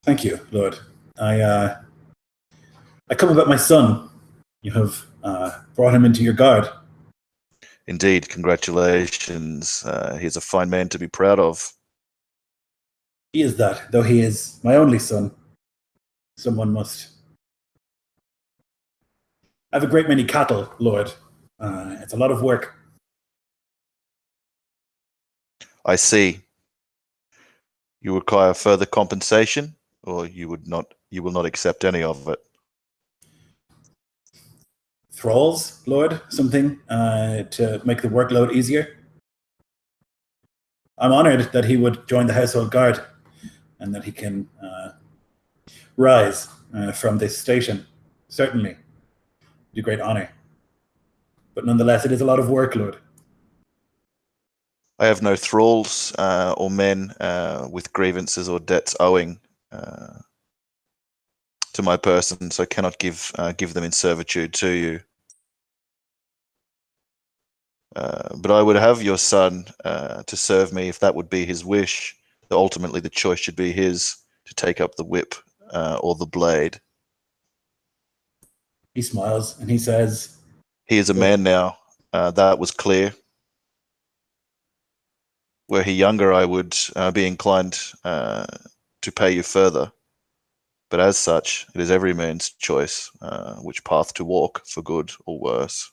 Thank you, Lord. I come about my son. You have brought him into your guard. Indeed, congratulations. He's a fine man to be proud of. He is that, though he is my only son. Someone must. I have a great many cattle, Lord. It's a lot of work. I see. You require further compensation, or you will not accept any of it. Thralls, Lord, something to make the workload easier. I'm honored that he would join the household guard and that he can rise from this station. Certainly. Do great honor. But nonetheless, it is a lot of work, Lord. I have no thralls or men with grievances or debts owing to my person, so I cannot give them in servitude to you. But I would have your son to serve me if that would be his wish. Ultimately, the choice should be his to take up the whip or the blade. He smiles and he says, he is a man now. That was clear. Were he younger, I would be inclined to pay you further. But as such, it is every man's choice which path to walk, for good or worse.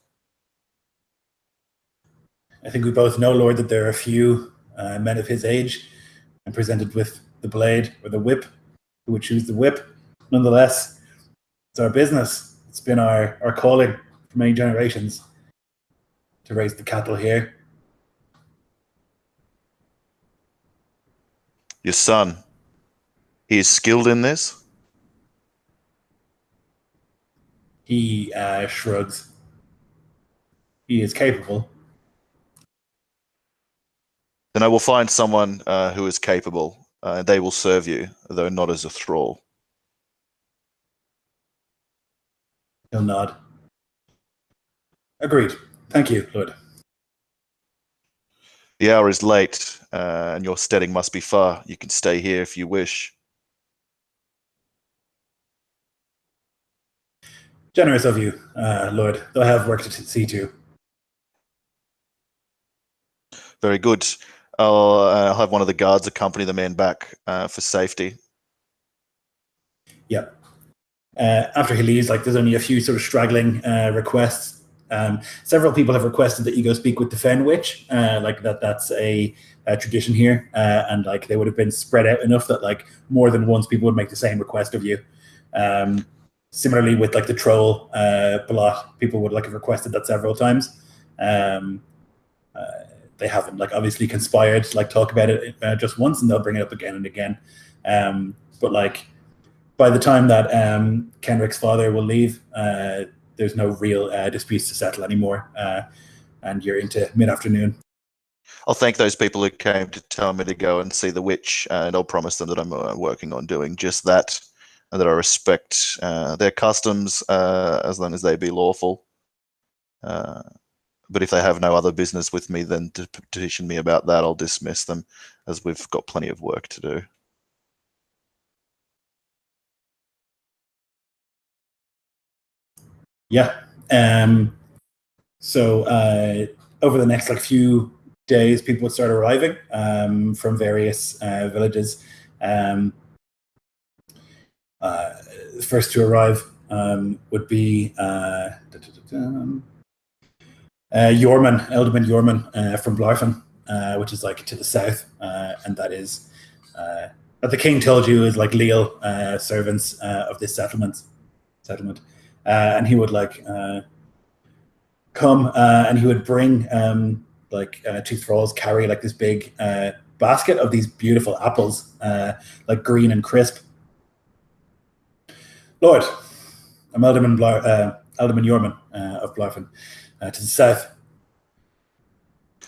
I think we both know, Lord, that there are a few men of his age and presented with the blade or the whip who would choose the whip. Nonetheless, it's our business. It's been our calling for many generations to raise the cattle here. Your son, he is skilled in this? He shrugs. He is capable. Then I will find someone who is capable. They will serve you, though not as a thrall. He'll nod. Agreed. Thank you, Lord. The hour is late, and your steading must be far. You can stay here if you wish. Generous of you, Lord, though I have work to see to. Very good. I'll have one of the guards accompany the man back for safety. Yep. After he leaves, there's only a few sort of straggling requests. Several people have requested that you go speak with the Fen Witch, that's a tradition here, and they would have been spread out enough that more than once people would make the same request of you. Similarly with the troll blot, people would have requested that several times. they haven't like obviously conspired to like talk about it just once, and they'll bring it up again and again. But like by the time that Kenrick's father will leave, there's no real disputes to settle anymore, and you're into mid-afternoon. I'll thank those people who came to tell me to go and see the witch, and I'll promise them that I'm working on doing just that, and that I respect their customs as long as they be lawful. But if they have no other business with me, then to petition me about that, I'll dismiss them, as we've got plenty of work to do. Yeah. So over the next like few days, people would start arriving from various villages. The first to arrive would be Ealdorman Yorman from Blarfin, which is like to the south, and that is that the king told you is like leal servants of this settlement. And he would like come and he would bring two thralls carry like this big basket of these beautiful apples, like green and crisp. Lord, I'm Ealdorman Yorman of Blarfin, to the south.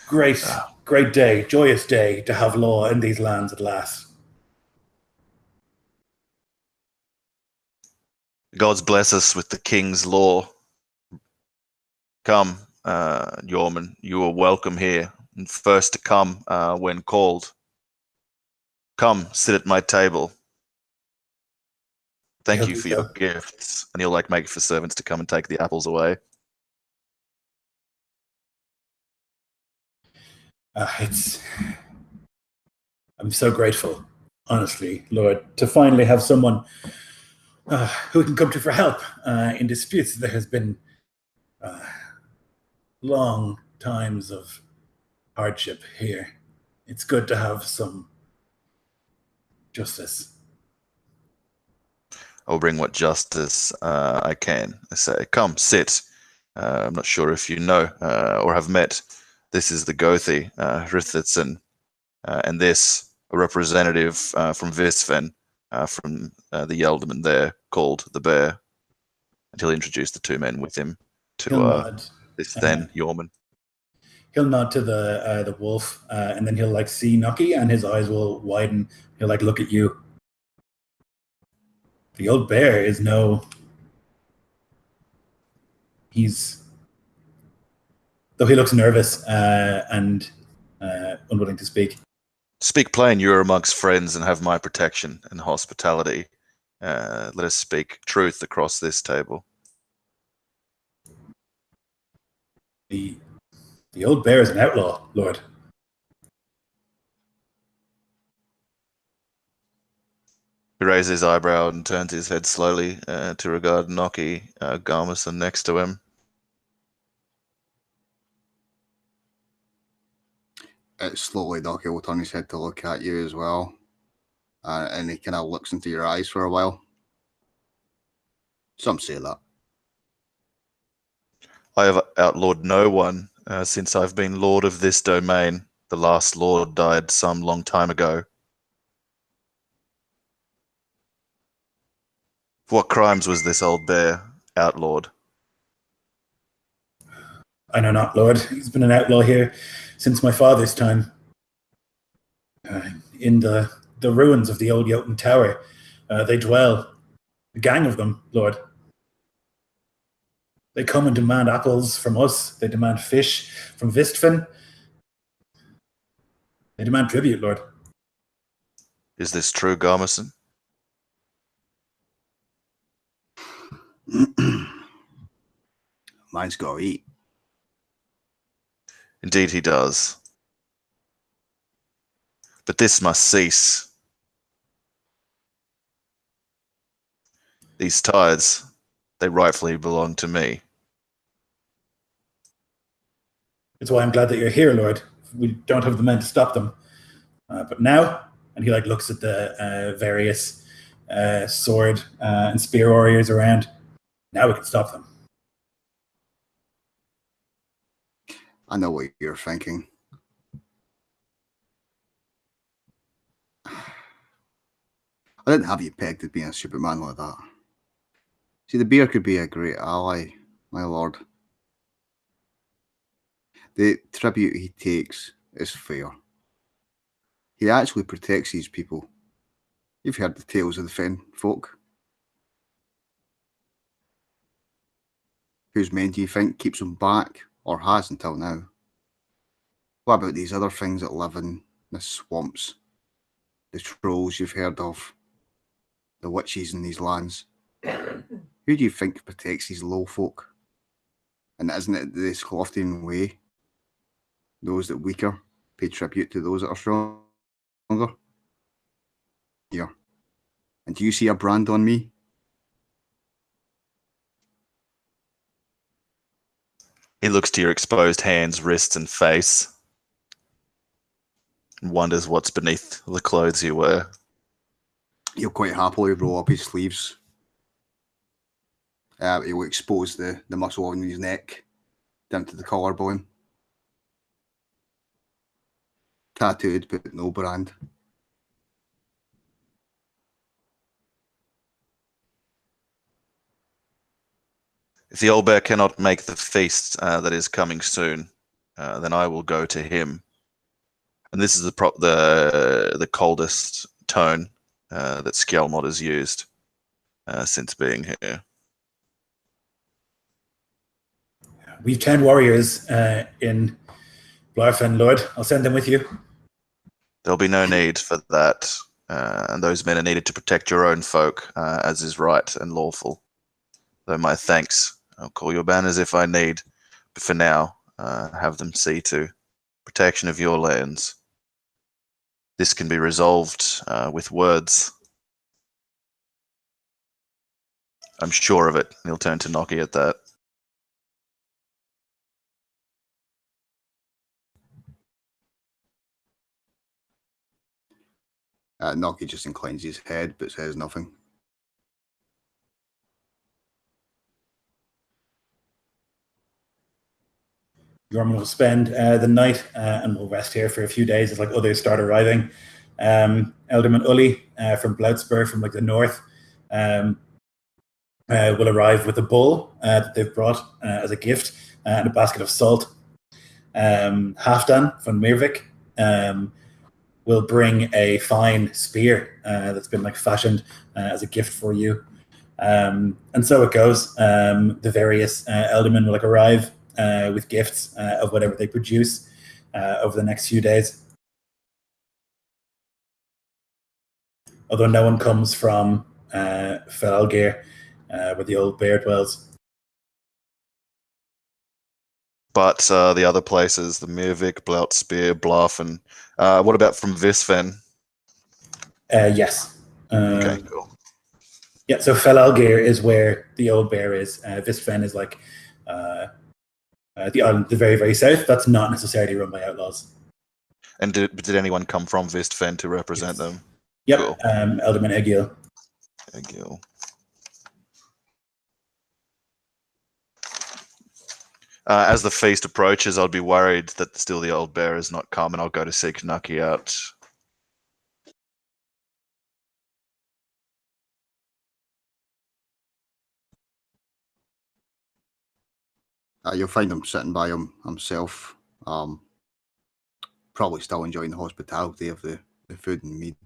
Great day, joyous day to have law in these lands at last. Gods bless us with the king's law. Come, Yorman, you are welcome here, and first to come when called. Come, sit at my table. Thank you for your gifts. And he'll like make for servants to come and take the apples away. I'm so grateful, honestly, Lord, to finally have someone who we can come to for help in disputes. There has been long times of hardship here. It's good to have some justice. I'll bring what justice I can. I say, come, sit. I'm not sure if you know or have met. This is the Gothi, Hrithitson, and this, a representative from Visfen, from the Yelderman there, called the Bear. And he'll introduce the two men with him to this then Yorman. He'll nod to the wolf, and then he'll like see Nucky, and his eyes will widen. He'll like look at you. The old bear is though he looks nervous and unwilling to speak. Speak plain, you are amongst friends and have my protection and hospitality. Let us speak truth across this table. The old bear is an outlaw, Lord. He raises his eyebrow and turns his head slowly to regard Noki Garmison next to him. Slowly, Noki will turn his head to look at you as well. And he kind of looks into your eyes for a while. Some say that. I have outlawed no one since I've been lord of this domain. The last lord died some long time ago. What crimes was this old bear outlawed? I know not, Lord. He's been an outlaw here since my father's time. In the ruins of the old Jotun Tower, they dwell. A gang of them, Lord. They come and demand apples from us. They demand fish from Vistfin. They demand tribute, Lord. Is this true, Garmison? Mine's got to eat. Indeed he does. But this must cease. These tithes, they rightfully belong to me. It's why I'm glad that you're here, Lord. We don't have the men to stop them. But now, and he like looks at the various sword and spear warriors around. Now we can stop them. I know what you're thinking. didn't have you pegged as being a Superman like that. See, the bear could be a great ally, my lord. The tribute he takes is fair. He actually protects these people. You've heard the tales of the fen folk. Whose men do you think keeps them back, or has until now? What about these other things that live in the swamps? The trolls you've heard of, the witches in these lands. Who do you think protects these low folk? And isn't it the Sclaftian way? Those that weaker pay tribute to those that are stronger. Here. And do you see a brand on me? He looks to your exposed hands, wrists, and face, and wonders what's beneath the clothes you wear. He'll quite happily roll up his sleeves. He'll expose the muscle on his neck down to the collarbone. Tattooed, but no brand. If the old bear cannot make the feast that is coming soon, then I will go to him. And this is the coldest tone that Skjalmod has used since being here. We've 10 warriors in Blarfen, Lord. I'll send them with you. There'll be no need for that. And those men are needed to protect your own folk, as is right and lawful. Though my thanks, I'll call your banners if I need. But for now, have them see to protection of your lands. This can be resolved with words. I'm sure of it. He'll turn to Noki at that. Noki just inclines his head but says nothing. Yorman will spend the night and we'll rest here for a few days as like others start arriving. Elderman Uli from Bloutspur from like the north will arrive with a bull that they've brought as a gift and a basket of salt. Halfdan from Mýrr I will bring a fine spear that's been like fashioned as a gift for you. And so it goes. The various eldermen will like arrive with gifts of whatever they produce over the next few days. Although no one comes from Felgir, where the old bear dwells. But the other places, the Mýrr, Bloutspur, Blafen. What about from Visfen? Yes. Okay, cool. Yeah, so Felgir is where the old bear is. Visfen is like the island, the very, very south. That's not necessarily run by outlaws. And did anyone come from Vistfen to represent them? Yep, Cool. Elderman Egil. Egil. As the feast approaches, I'd be worried that still the old bear has not come, and I'll go to seek Nucky out. You'll find him sitting by himself, probably still enjoying the hospitality of the food and mead.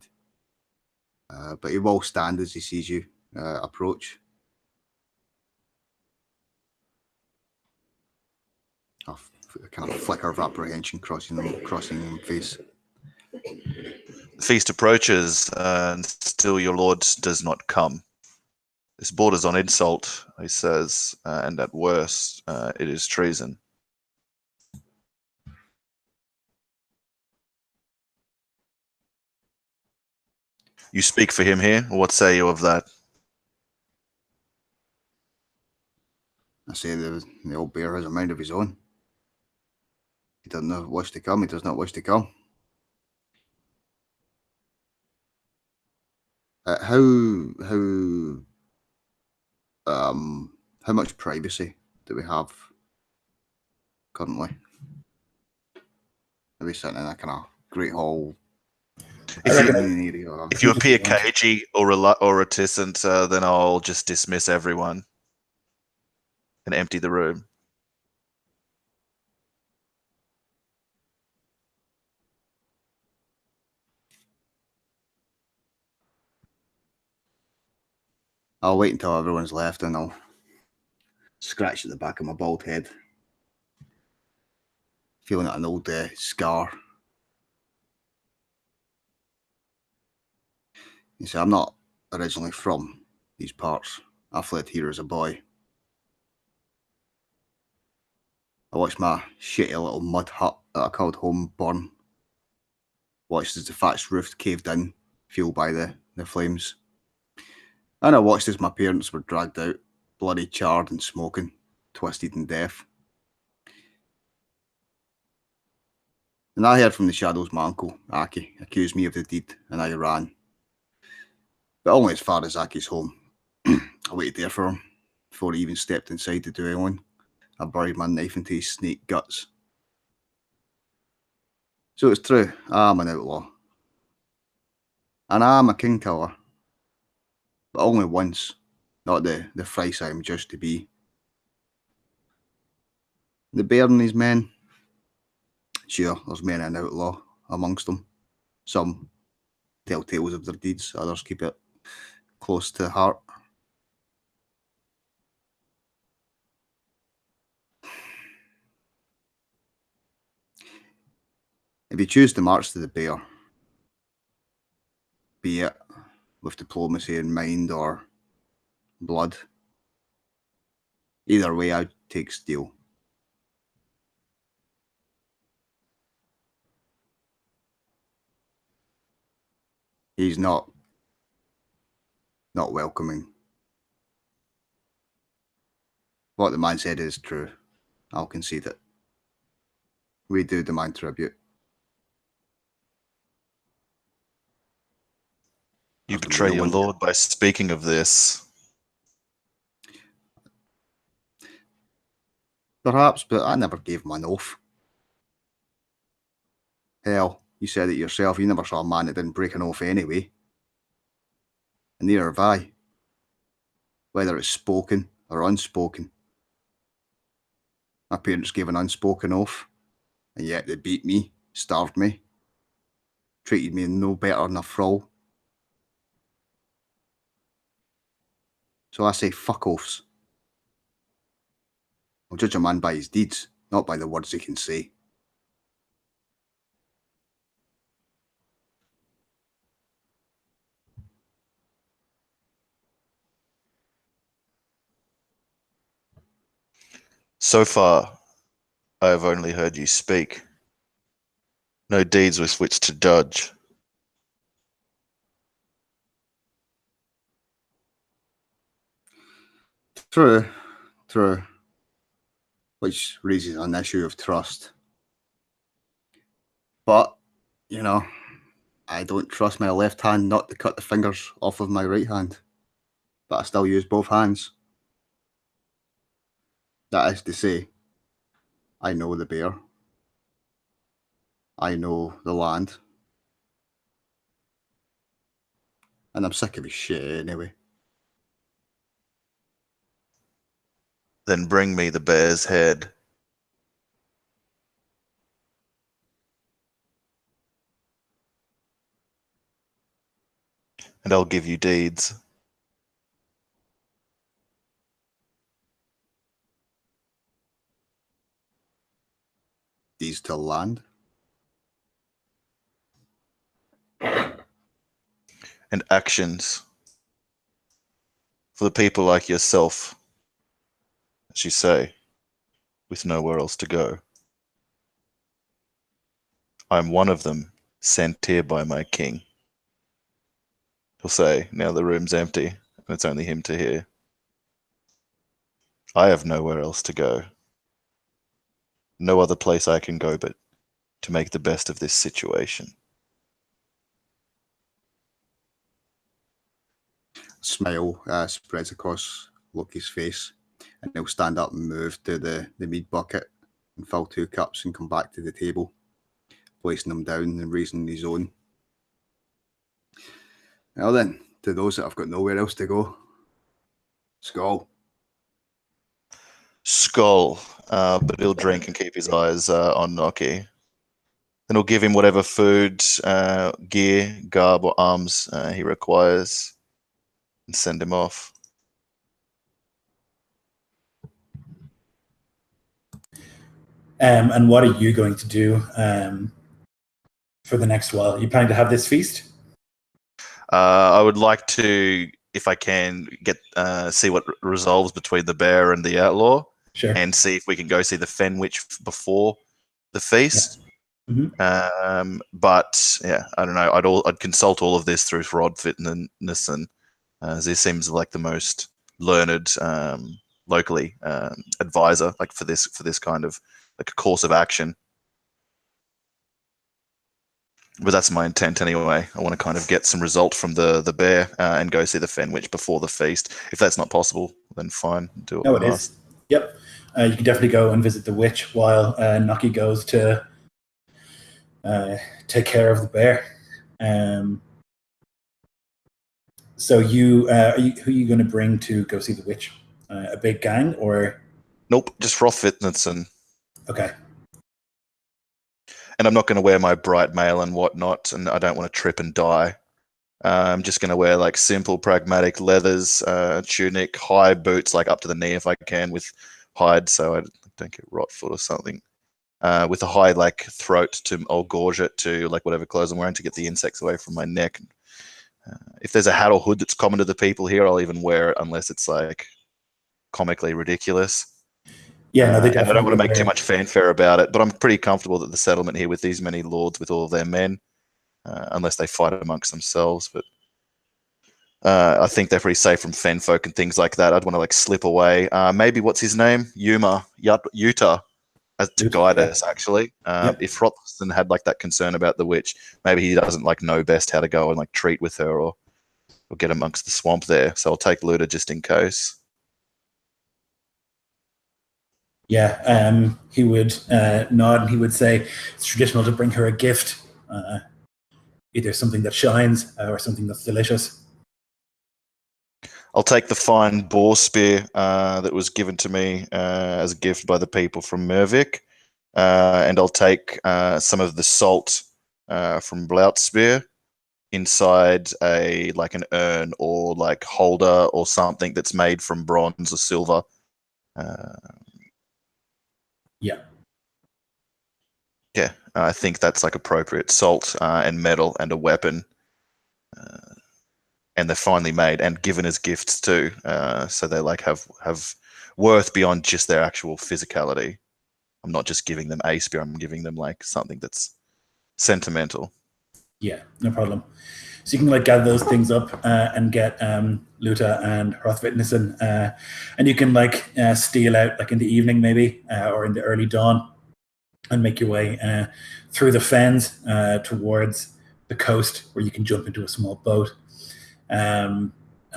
But he will stand as he sees you approach. A kind of flicker of apprehension crossing his face. The feast approaches, and still your lord does not come. This borders on insult, he says, and at worst, it is treason. You speak for him here? What say you of that? I say the old bear has a mind of his own. He does not wish to come. He does not wish to come. How much privacy do we have currently? Are we sitting in a kind of great hall? If you appear cagey or reticent, then I'll just dismiss everyone and empty the room. I'll wait until everyone's left and I'll scratch at the back of my bald head, feeling like an old scar. You see, I'm not originally from these parts. I fled here as a boy. I watched my shitty little mud hut that I called home burn. Watched as the thatched roof caved in, fueled by the flames. And I watched as my parents were dragged out, bloody, charred and smoking, twisted in death. And I heard from the shadows my uncle, Aki, accused me of the deed, and I ran. But only as far as Aki's home. I waited there for him, before he even stepped inside the dwelling. I buried my knife into his snake guts. So it's true, I am an outlaw. And I am a king killer. But only once, not the thrice I am judged to be. The bear and his men, sure, there's many an outlaw amongst them. Some tell tales of their deeds, others keep it close to heart. If you choose to march to the bear, be it with diplomacy in mind or blood, either way I take steel. He's not welcoming. What the man said is true. I'll concede it. We do demand tribute. You betray your lord by speaking of this. Perhaps, but I never gave him an oath. Hell, you said it yourself, you never saw a man that didn't break an oath anyway. And neither have I. Whether it's spoken or unspoken. My parents gave an unspoken oath, and yet they beat me, starved me, treated me no better than a thrall. So I say fuck oaths. I'll judge a man by his deeds, not by the words he can say. So far, I have only heard you speak. No deeds with which to judge. True. Which raises an issue of trust. But, you know, I don't trust my left hand not to cut the fingers off of my right hand. But I still use both hands. That is to say, I know the bear. I know the land. And I'm sick of his shit anyway. Then bring me the bear's head. And I'll give you deeds. Deeds to land. And actions. For the people like yourself, as you say, with nowhere else to go. I'm one of them, sent here by my king. He'll say, now the room's empty, and it's only him to hear. I have nowhere else to go. No other place I can go but to make the best of this situation. Smile spreads across Loki's face, and he'll stand up and move to the mead bucket and fill 2 cups and come back to the table, placing them down and raising his own. Well then, to those that have got nowhere else to go, Skull. Skull, but he'll drink and keep his eyes on Noki. Then he'll give him whatever food, gear, garb, or arms he requires, and send him off. And what are you going to do for the next while? Are you planning to have this feast? I would like to, if I can, get see what resolves between the bear and the outlaw, Sure. and see if we can go see the fen witch before the feast. Mhm. But yeah, I don't know. I'd consult all of this through Rodfitness, and this seems like the most learned locally advisor, like for this kind of like a course of action. But that's my intent anyway. I want to kind of get some result from the bear and go see the fen witch before the feast. If that's not possible, then fine, do it. No, it is. Yep. You can definitely go and visit the witch while Noki goes to take care of the bear. So who are you going to bring to go see the witch? A big gang or? Nope, just Rodfitness. Okay. And I'm not going to wear my bright mail and whatnot, and I don't want to trip and die. I'm just going to wear like simple, pragmatic leathers, tunic, high boots, like up to the knee if I can, with hide so I don't get rot foot or something. With a high like throat or gorget to like whatever clothes I'm wearing to get the insects away from my neck. If there's a hat or hood that's common to the people here, I'll even wear it unless it's like comically ridiculous. Yeah, no, they and I don't want to definitely make too much fanfare about it, but I'm pretty comfortable that the settlement here with these many lords, with all of their men, unless they fight amongst themselves. But I think they're pretty safe from fen folk and things like that. I'd want to like slip away. Maybe what's his name? Yuta, to guide us actually. Yep. If Rothston had like that concern about the witch, maybe he doesn't like know best how to go and like treat with her or get amongst the swamp there. So I'll take Luda just in case. Yeah, he would nod and he would say it's traditional to bring her a gift, either something that shines or something that's delicious. I'll take the fine boar spear that was given to me as a gift by the people from Mýrr I, and I'll take some of the salt from Blautspear inside an urn or like holder or something that's made from bronze or silver. Yeah, I think that's like appropriate. Salt and metal and a weapon. And they're finely made and given as gifts too. So they like have worth beyond just their actual physicality. I'm not just giving them a spear, I'm giving them like something that's sentimental. Yeah, no problem. So you can like gather those things up and get Luta and Hrothvitnison, and you can like steal out like in the evening maybe or in the early dawn and make your way through the fens towards the coast where you can jump into a small boat and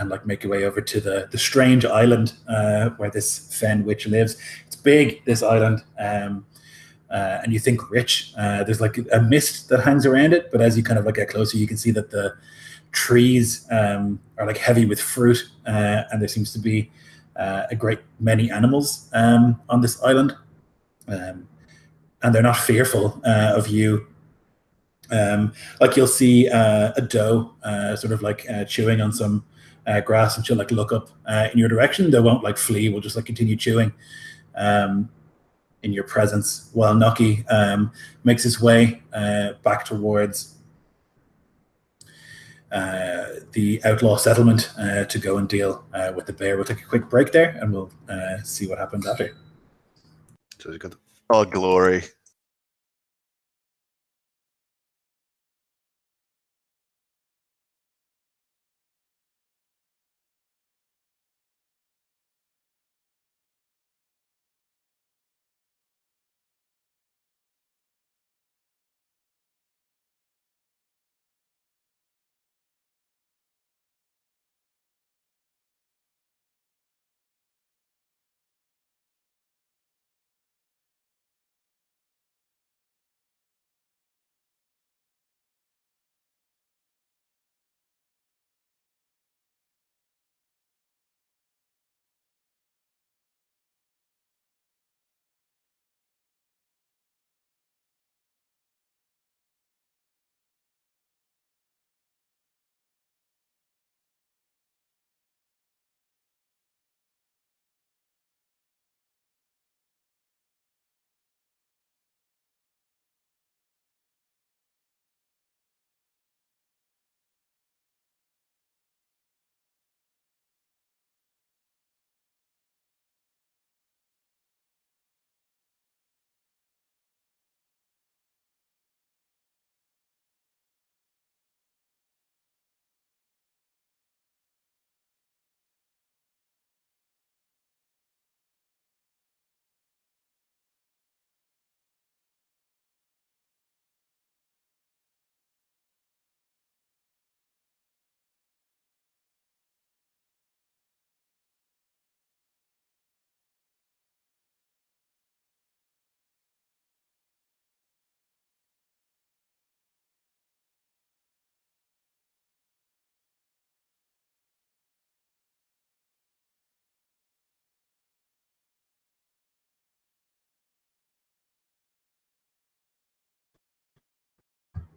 like make your way over to the strange island where this fen witch lives. It's big, this island. And you think rich. There's like a mist that hangs around it, but as you kind of like get closer, you can see that the trees are like heavy with fruit, and there seems to be a great many animals on this island, and they're not fearful of you. Like you'll see a doe sort of like chewing on some grass, and she'll like look up in your direction. They won't like flee; will just like continue chewing. In your presence, while Noki makes his way back towards the outlaw settlement to go and deal with the bear. We'll take a quick break there and we'll see what happens after. Oh, glory.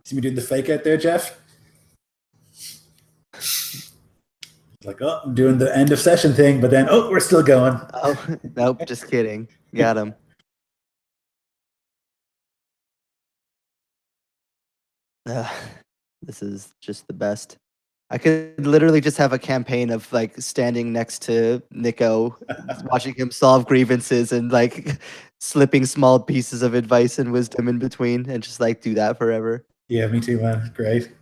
See me doing the fake out there, Jeff? Like, oh, I'm doing the end of session thing, but then, oh, we're still going. Oh, nope, just kidding. Got him. This is just the best. I could literally just have a campaign of like standing next to Nico, watching him solve grievances and like slipping small pieces of advice and wisdom in between and just like do that forever. Yeah, me too, man. Great.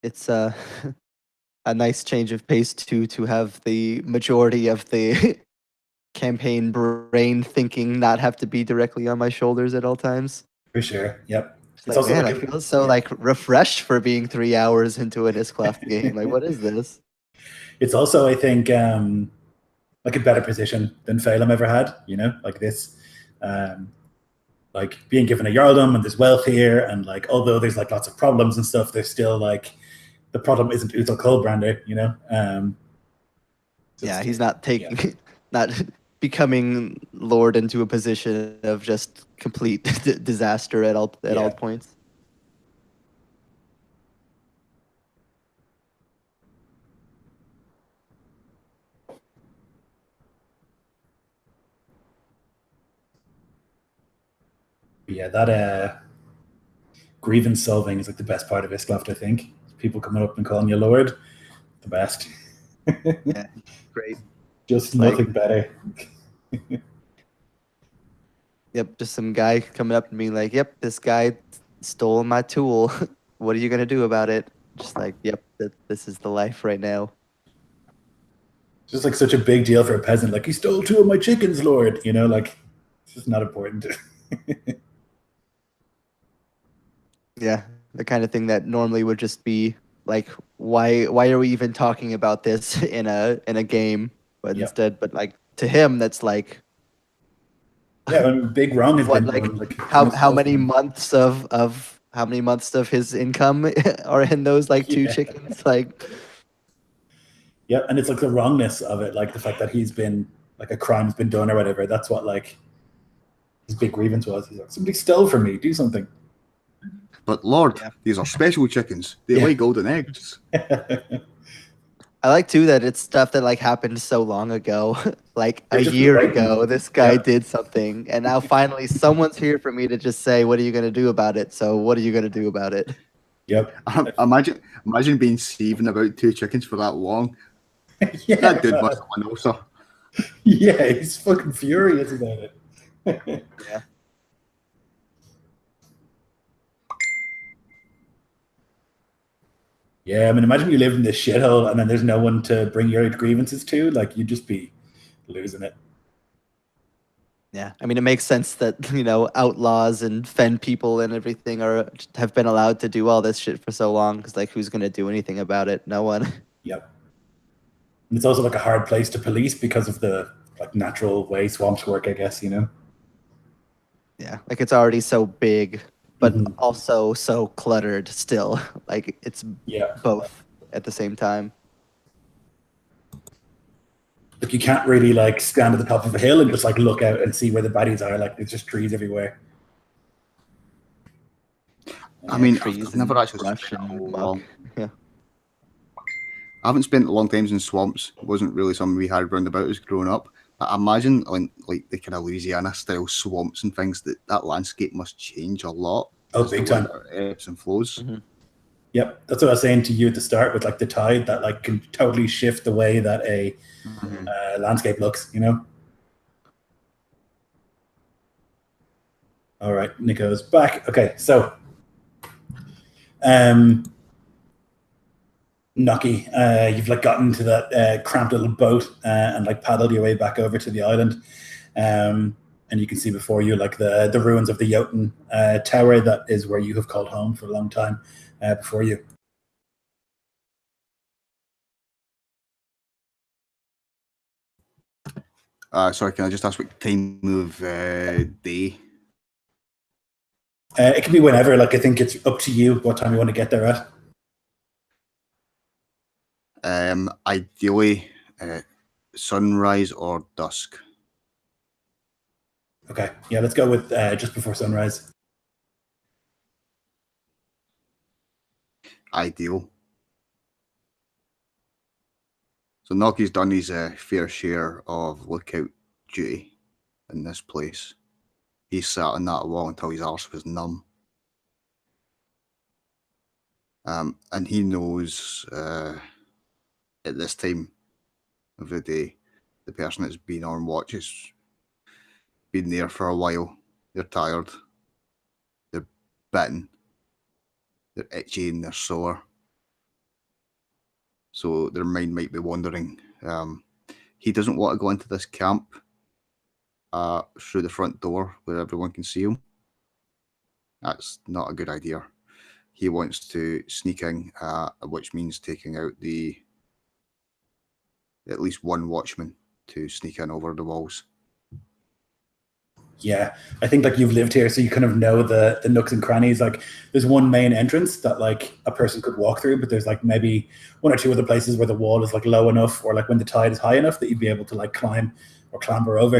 It's a nice change of pace too, to have the majority of the campaign brain thinking not have to be directly on my shoulders at all times. For sure. Yep. It's like, man, I feel so like refreshed for being 3 hours into an Isclaf game. Like, what is this? It's also, I think, like a better position than Phelim ever had, like this. Like being given a Jarldom and there's wealth here, and like although there's like lots of problems and stuff, there's still like the problem isn't Uthal Coldbrander, Yeah, he's not taking not becoming lord into a position of just complete disaster at all points. Yeah, that grievance solving is like the best part of Isclaf, I think. People coming up and calling you Lord, the best. Yeah, great. Just nothing better. Yep, just some guy coming up and being like, "Yep, this guy stole my tool. What are you gonna do about it?" Just like, "Yep, this is the life right now." Just like such a big deal for a peasant. Like, he stole 2 of my chickens, Lord. Like it's just not important. Yeah, the kind of thing that normally would just be like, why are we even talking about this in a game? But instead, but like to him, that's like, yeah, I mean, big wrong has what, been like done, like how many months of how many months of his income are in those like 2 chickens? Like, yeah, and it's like the wrongness of it, like the fact that he's been like a crime's been done or whatever. That's what like his big grievance was. He's like, somebody stole from me. Do something. But Lord, these are special chickens. They lay golden eggs. I like too that it's stuff that like happened so long ago, like a year ago. This guy did something, and now finally someone's here for me to just say, "What are you gonna do about it?" So, what are you gonna do about it? Yep. Imagine being saving about 2 chickens for that long. That dude must have won also. Yeah, he's fucking furious about it. Yeah. Yeah, I mean, imagine you live in this shithole and then there's no one to bring your grievances to. Like, you'd just be losing it. Yeah, I mean, it makes sense that outlaws and fen people and everything have been allowed to do all this shit for so long. Because like, who's gonna do anything about it? No one. Yep. And it's also like a hard place to police because of the like natural way swamps work, I guess. Yeah, like it's already so big, but also so cluttered still. Like it's both at the same time. Like you can't really like stand at the top of a hill and just like look out and see where the baddies are. Like there's just trees everywhere. I mean, I've never actually I haven't spent a long time in swamps. It wasn't really something we had round about us growing up. But I imagine like the kind of Louisiana style swamps and things, that landscape must change a lot. Oh, big time. Ebbs and flows. Yep, that's what I was saying to you at the start with like the tide that like can totally shift the way that a landscape looks. All right, Nico's back. Okay, so Nucky, you've like gotten to that cramped little boat and like paddled your way back over to the island, and you can see before you like the ruins of the Jotun tower. That is where you have called home for a long time before you. Sorry, can I just ask what time of day? It can be whenever. Like, I think it's up to you what time you want to get there at. Ideally, sunrise or dusk. Okay. Yeah, let's go with just before sunrise. Ideal. So Noggy's done his fair share of lookout duty in this place. He sat on that wall until his arse was numb. And he knows at this time of the day, the person that's been on watch has been there for a while. They're tired. They're bitten. They're itchy and they're sore. So their mind might be wandering. He doesn't want to go into this camp through the front door where everyone can see him. That's not a good idea. He wants to sneak in, which means taking out at least one watchman to sneak in over the walls. Yeah, I think like you've lived here, so you kind of know the nooks and crannies. Like, there's one main entrance that like a person could walk through, but there's like maybe one or two other places where the wall is like low enough, or like when the tide is high enough that you'd be able to like climb or clamber over.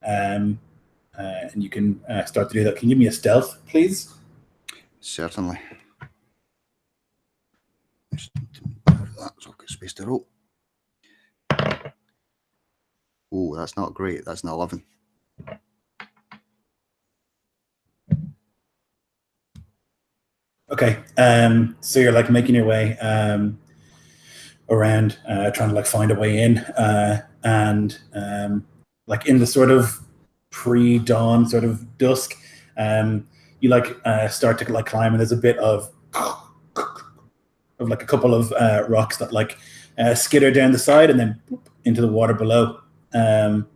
And you can start to do that. Can you give me a stealth, please? Certainly. That's all good space to roll. Oh, that's not great. That's an 11. Okay. So you're like making your way around, trying to like find a way in, and like in the sort of pre-dawn sort of dusk, you like start to like climb, and there's a bit of like a couple of rocks that like skitter down the side and then into the water below. That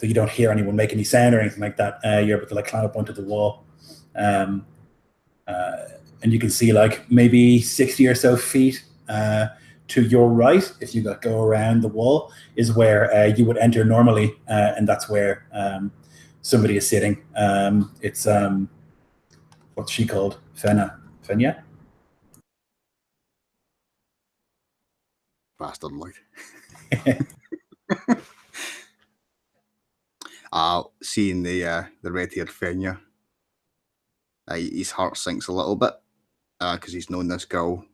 you don't hear anyone make any sound or anything like that. You're able to like climb up onto the wall. And you can see like maybe 60 or so feet to your right, if you go around the wall, is where you would enter normally, and that's where somebody is sitting. It's what's she called? Fenya? Bastard like. Seeing the red-haired Fenya, his heart sinks a little bit because he's known this girl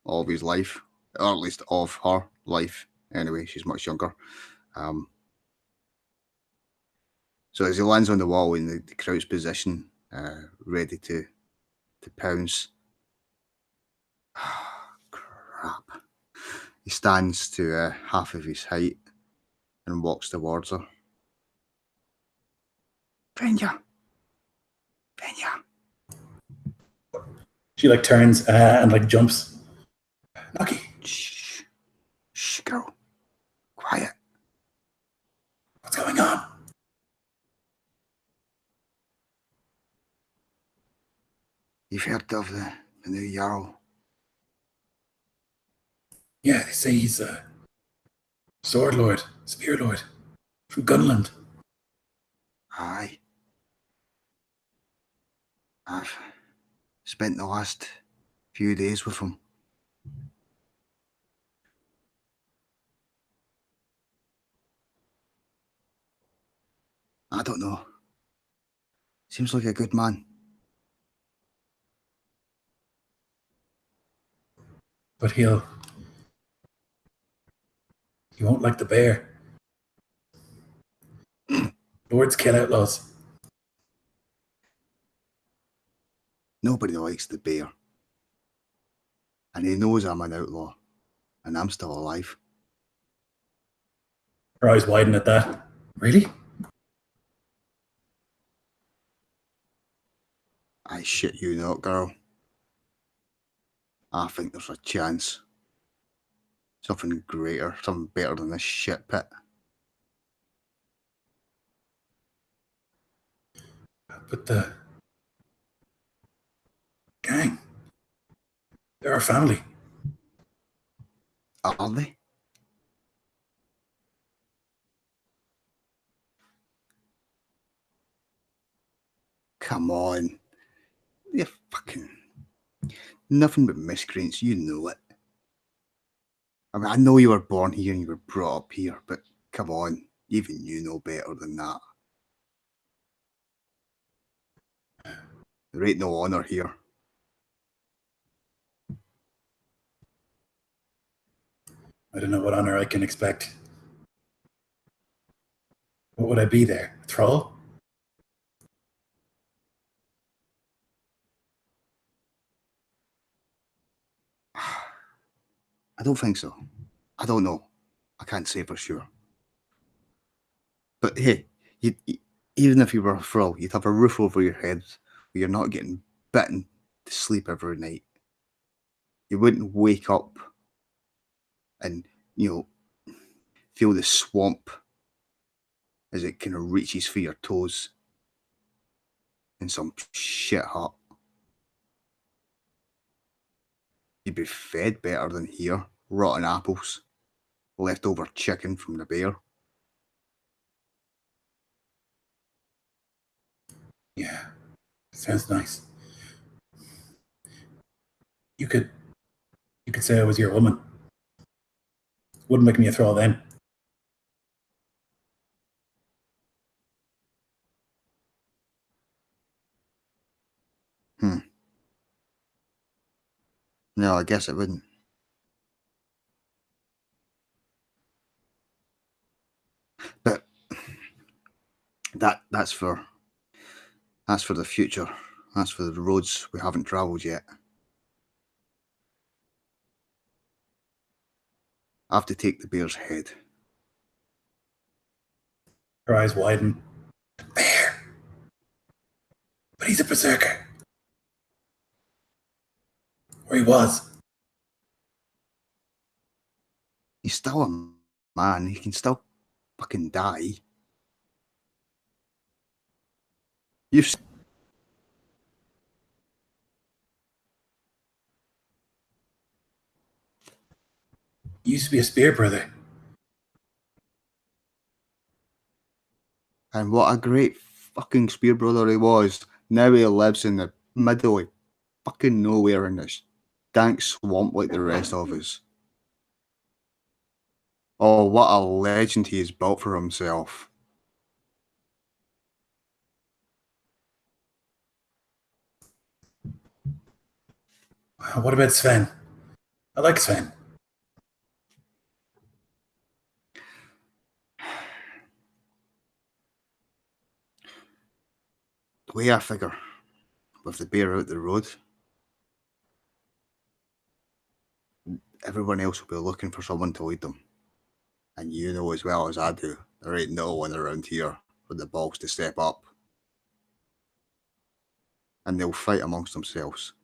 all of his life, or at least of her life. Anyway, she's much younger. So as he lands on the wall in the crouch position, ready to pounce, crap. He stands to half of his height and walks towards her. Fenya! Fenya! She like turns and like jumps. Nucky. Shh. Shh, girl. Quiet. What's going on? You've heard of the new Jarl? Yeah, they say he's a sword lord, spear lord from Gunland. Aye. I've spent the last few days with him. I don't know. Seems like a good man. But he won't like the bear. Lords kill outlaws. Nobody likes the bear. And he knows I'm an outlaw. And I'm still alive. Her eyes widen at that. Really? I shit you not, girl. I think there's a chance. Something greater, something better than this shit pit. But the gang, they're our family. Are they? come on. You're fucking nothing but miscreants, you know it. I mean, I know you were born here and you were brought up here, but come on, even you know better than that. There ain't no honour here. I don't know what honor I can expect. What would I be there? A troll? I don't think so. I don't know. I can't say for sure. But hey, even if you were a thrall, you'd have a roof over your head where you're not getting bitten to sleep every night. You wouldn't wake up and, feel the swamp as it kind of reaches for your toes in some shit hut. You'd be fed better than here. Rotten apples, leftover chicken from the bear. Yeah, sounds nice. You could say I was your woman. Wouldn't make me a thrall then. No, I guess it wouldn't. But that's for the future. That's for the roads we haven't travelled yet. I have to take the bear's head. Her eyes widen. The bear! But he's a berserker. Or he was. He's still a man. He can still fucking die. You've He used to be a spear brother. And what a great fucking spear brother he was. Now he lives in the middle of fucking nowhere in this dank swamp like the rest of us. Oh, what a legend he has built for himself. What about Sven? I like Sven. The way I figure, with the bear out the road, everyone else will be looking for someone to lead them. And you know as well as I do, there ain't no one around here with the balls to step up. And they'll fight amongst themselves.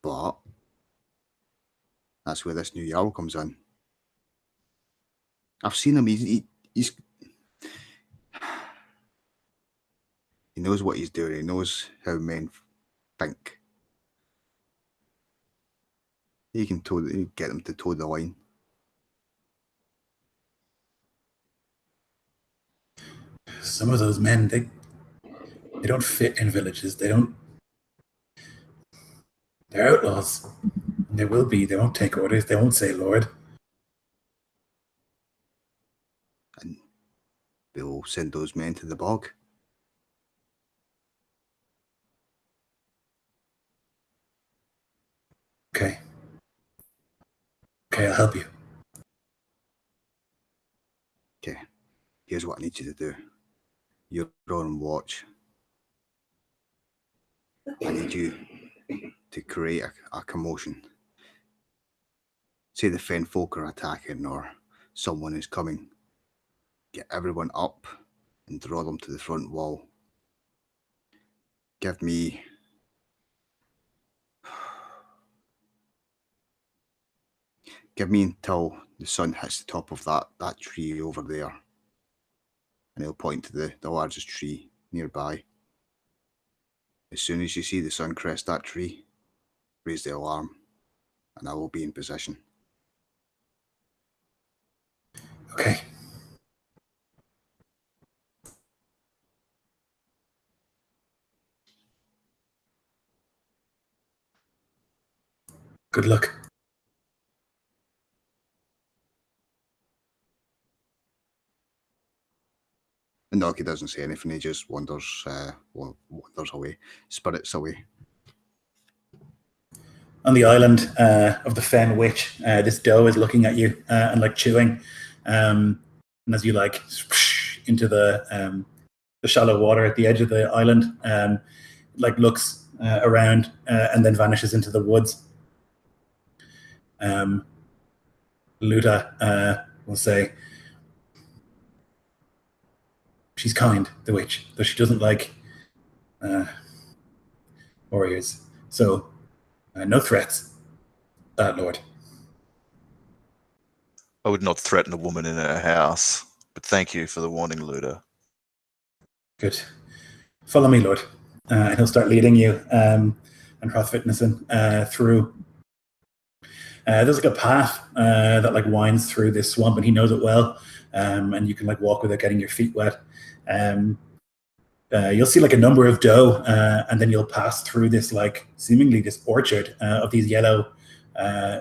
But that's where this new Jarl comes in. I've seen him, he knows what he's doing, he knows how men think. He can get them to toe the line. Some of those men, they don't fit in villages. They're outlaws. And they will be. They won't take orders. They won't say Lord. And we'll send those men to the bog. Okay. Okay, I'll help you. Okay, here's what I need you to do. You're on watch. I need you to create a commotion. Say the fen folk are attacking or someone is coming. Get everyone up and draw them to the front wall. Give me until the sun hits the top of that tree over there. And he'll point to the largest tree nearby. As soon as you see the sun crest that tree, raise the alarm, and I will be in position. Okay. Good luck. And Noki doesn't say anything. He just wanders away, spirits away. On the island of the Fen Witch, this doe is looking at you and like chewing. And as you like into the shallow water at the edge of the island, like looks around and then vanishes into the woods. Luta will say, she's kind, the witch, though she doesn't like warriors. So, no threats, Lord. I would not threaten a woman in her house, but thank you for the warning, Luda. Good. Follow me, Lord. And he'll start leading you and Hrothvitnesen through. There's like a path that like winds through this swamp, and he knows it well. And you can like walk without getting your feet wet. You'll see like a number of doe, and then you'll pass through this like seemingly this orchard of these yellow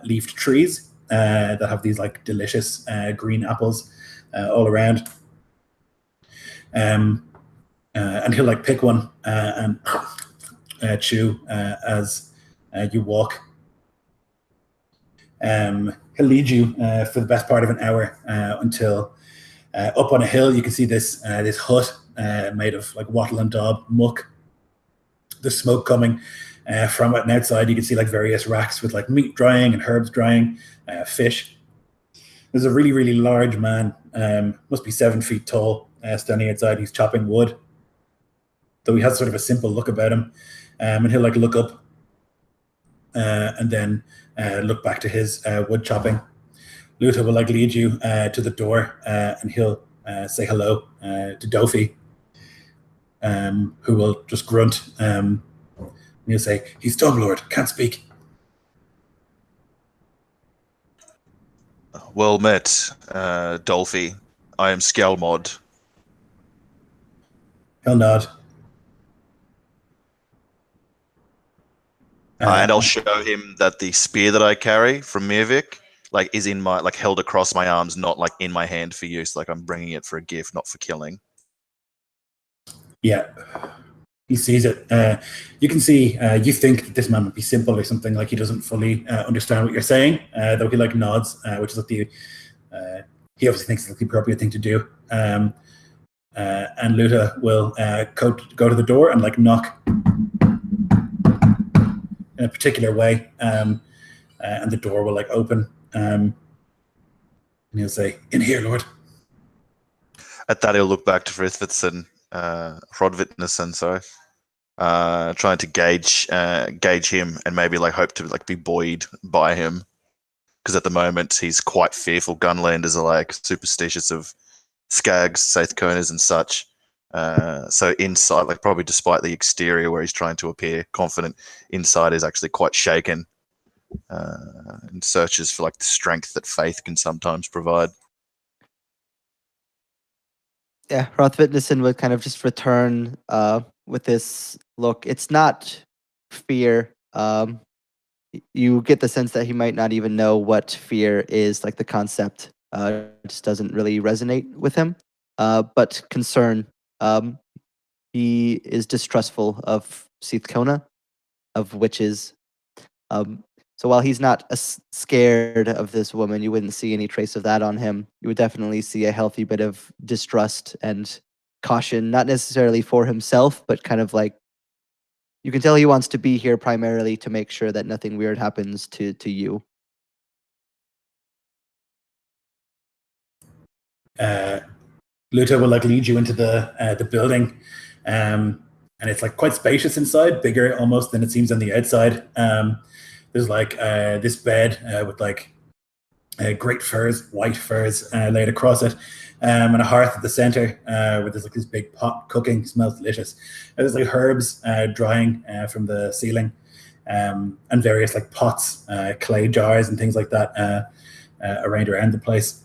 leafed trees that have these like delicious green apples all around. And he'll like pick one and chew as you walk. He'll lead you for the best part of an hour until up on a hill you can see this hut made of like wattle and daub muck. There's smoke coming from it, and outside you can see like various racks with like meat drying and herbs drying, fish. There's a really, really large man, must be 7 feet tall, standing outside. He's chopping wood, though he has sort of a simple look about him. And he'll like look up and then look back to his wood chopping. Luta will like lead you to the door, and he'll say hello to Dofi, who will just grunt. And he'll say, "He's dumb, Lord, can't speak." Well met, Dolphy. I am Skjalmod. He'll nod. And I'll show him that the spear that I carry from Mýrr like is in my held across my arms, not like in my hand for use. Like I'm bringing it for a gift, not for killing. Yeah, he sees it. You can see. You think that this man would be simple or something, like he doesn't fully understand what you're saying. Though he like nods, which is what he obviously thinks is the appropriate thing to do. And Luta will go to the door and like knock in a particular way, and the door will like open, and he'll say, "In here, Lord." At that, he'll look back to Hrothvitnesen, trying to gauge him and maybe like hope to like be buoyed by him, because at the moment he's quite fearful. Gunlanders are like superstitious of skags, Saithkoners, and such. So inside, like probably despite the exterior where he's trying to appear confident, inside is actually quite shaken, and searches for like the strength that faith can sometimes provide. Yeah, Hrothvitnesen would kind of just return with this look. It's not fear. You get the sense that he might not even know what fear is, like the concept just doesn't really resonate with him. But concern. He is distrustful of Saithkona, of witches. So while he's not scared of this woman, you wouldn't see any trace of that on him. You would definitely see a healthy bit of distrust and caution, not necessarily for himself, but kind of like, you can tell he wants to be here primarily to make sure that nothing weird happens to you. Luta will like lead you into the building, and it's like quite spacious inside, bigger almost than it seems on the outside. There's like this bed with like great furs, white furs laid across it, and a hearth at the center where there's like this big pot cooking. Smells delicious. There's like herbs drying from the ceiling, and various like pots, clay jars, and things like that arranged around the place.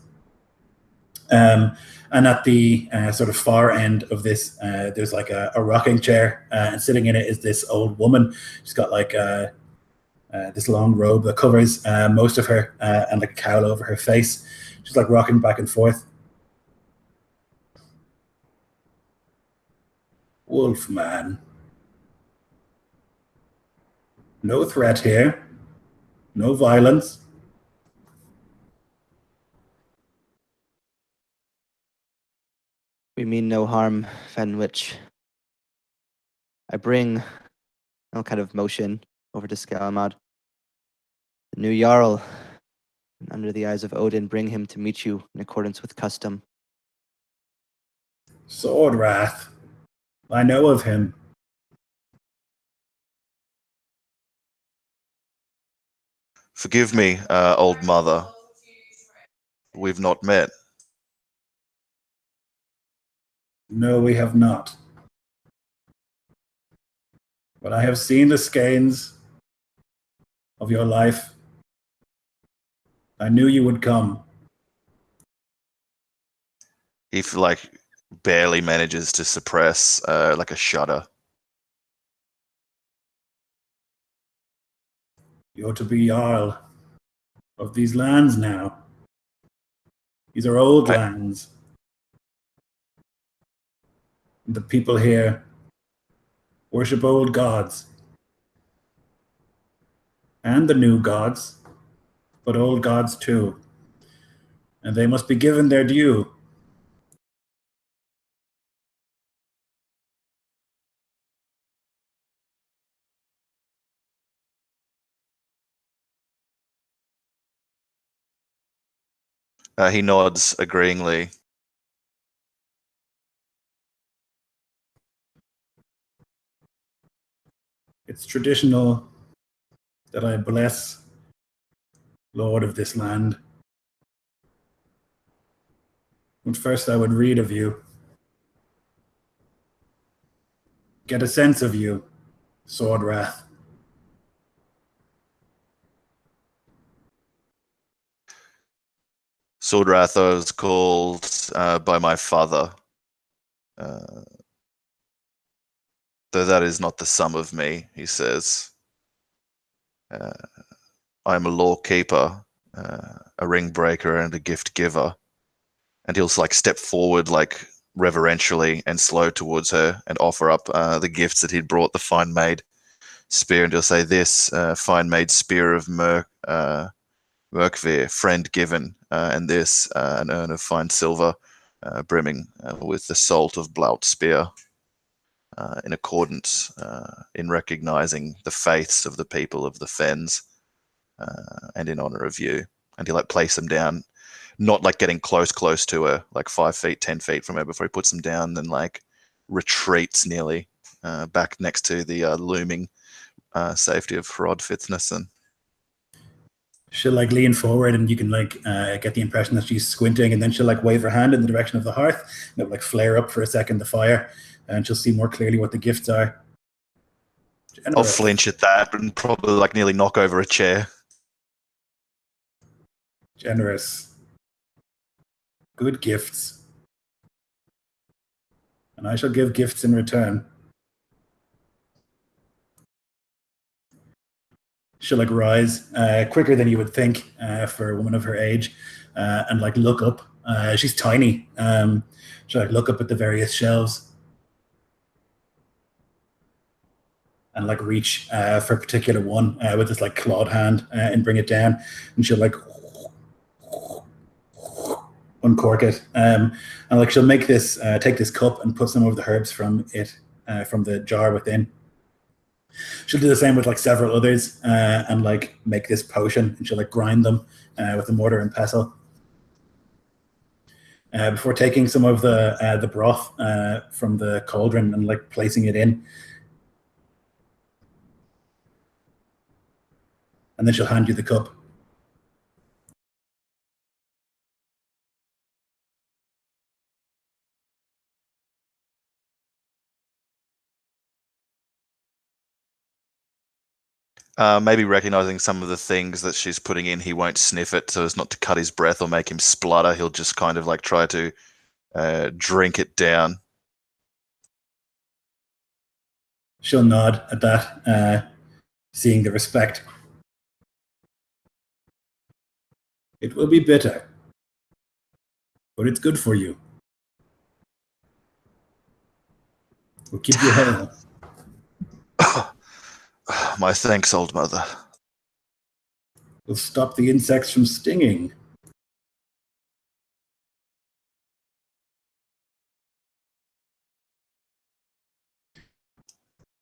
And at the sort of far end of this, there's like a rocking chair, and sitting in it is this old woman. She's got like this long robe that covers most of her, and like a cowl over her face. She's like rocking back and forth. Wolfman. No threat here. No violence. We mean no harm, Fenwich. I bring, I'll kind of motion over to Skjalmod. The new Jarl, and under the eyes of Odin, bring him to meet you in accordance with custom. Swordwrath. I know of him. Forgive me, old mother. We've not met. No, we have not. But I have seen the skeins of your life. I knew you would come. He like barely manages to suppress like a shudder. You're to be Jarl of these lands now. These are old lands. The people here worship old gods. And the new gods, but old gods too. And they must be given their due. He nods agreeingly. It's traditional that I bless Lord of this land. But first I would read of you. Get a sense of you, Swordwrath. Swordwrath was called by my father. Though that is not the sum of me, he says. I am a law keeper, a ring breaker, and a gift giver. And he'll like step forward like reverentially and slow towards her and offer up the gifts that he'd brought, the fine-made spear. And he'll say, this fine-made spear of Myrkvir, friend given, and this an urn of fine silver, brimming with the salt of Blaut spear, in accordance, in recognizing the faiths of the people of the fens, and in honor of you. And he'll like place them down, not like getting close to her, like 5 feet, 10 feet from her before he puts them down, then like retreats nearly back next to the looming safety of Hrod Fithnason. She'll like lean forward and you can like get the impression that she's squinting, and then she'll like wave her hand in the direction of the hearth and it'll like flare up for a second, the fire, and she'll see more clearly what the gifts are. I'll flinch at that and probably like nearly knock over a chair. Generous. Good gifts. And I shall give gifts in return. She'll like rise quicker than you would think for a woman of her age, and like look up. She's tiny. She'll like look up at the various shelves and like reach for a particular one with this like clawed hand and bring it down, and she'll like uncork it, and like she'll make this take this cup and put some of the herbs from it from the jar within. She'll do the same with like several others, and like make this potion, and she'll like grind them with a mortar and pestle before taking some of the broth from the cauldron and like placing it in, and then she'll hand you the cup. Maybe recognizing some of the things that she's putting in, he won't sniff it so as not to cut his breath or make him splutter. He'll just kind of like try to drink it down. She'll nod at that, seeing the respect. It will be bitter, but it's good for you. We'll keep you hale. My thanks, old mother. We'll stop the insects from stinging.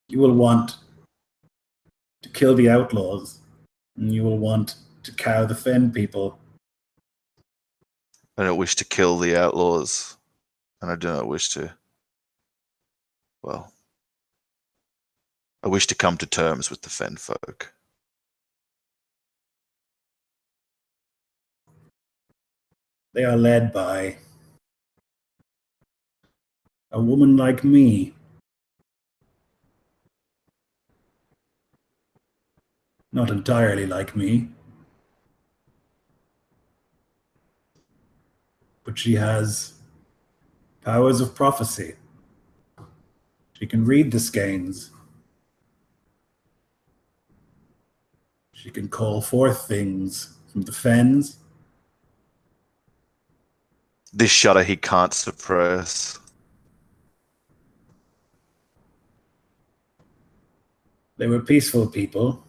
You will want to kill the outlaws, and you will want to cow the fen people. I don't wish to kill the outlaws, and I do not wish to. Well, I wish to come to terms with the fen folk. They are led by a woman like me. Not entirely like me. But she has powers of prophecy. She can read the skeins. She can call forth things from the fens. This shudder he can't suppress. They were peaceful people.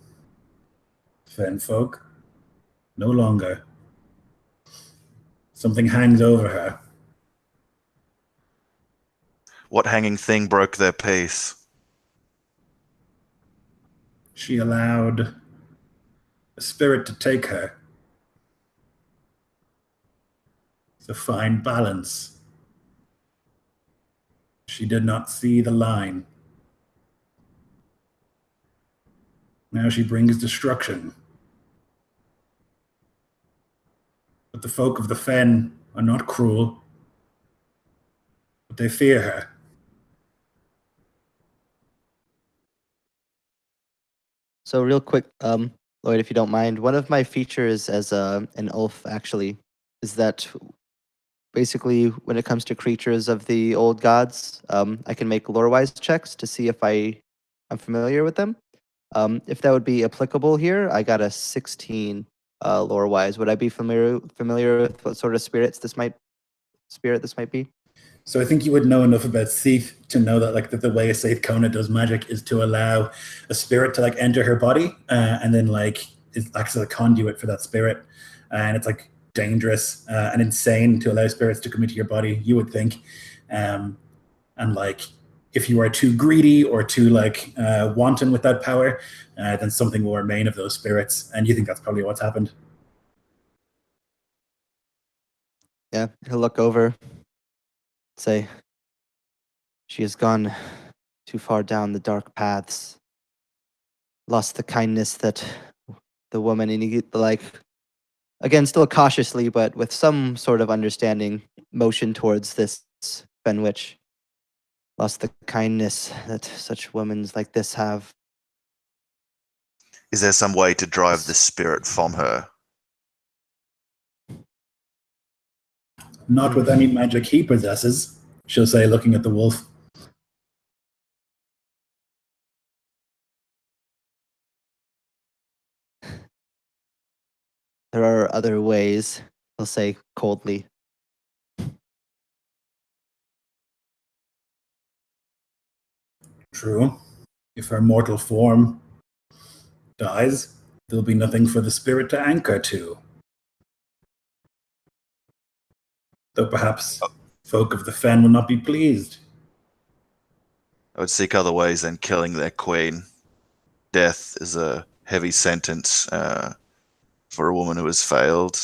Fen folk. No longer. Something hangs over her. What hanging thing broke their peace? She allowed a spirit to take her. It's a fine balance. She did not see the line. Now she brings destruction. But the folk of the fen are not cruel, but they fear her. So real quick, Lloyd, if you don't mind, one of my features as an elf actually is that basically when it comes to creatures of the old gods, I can make lore-wise checks to see if I'm familiar with them. If that would be applicable here, I got a 16 lore-wise. Would I be familiar with what sort of spirit this might be? So I think you would know enough about Seath to know that like the way a Seath Kona does magic is to allow a spirit to like enter her body and then like it acts as a conduit for that spirit. And it's like dangerous and insane to allow spirits to come into your body, you would think. And like if you are too greedy or too like wanton with that power, then something will remain of those spirits. And you think that's probably what's happened. Yeah, he'll look over, say, she has gone too far down the dark paths, lost the kindness that the woman, and he, like, again, still cautiously, but with some sort of understanding, motion towards this fen witch. Lost the kindness that such women like this have. Is there some way to drive the spirit from her? Not with any magic he possesses, she'll say, looking at the wolf. There are other ways, he'll say coldly. True. If her mortal form dies, there'll be nothing for the spirit to anchor to. Though perhaps folk of the fen will not be pleased. I would seek other ways than killing their queen. Death is a heavy sentence for a woman who has failed.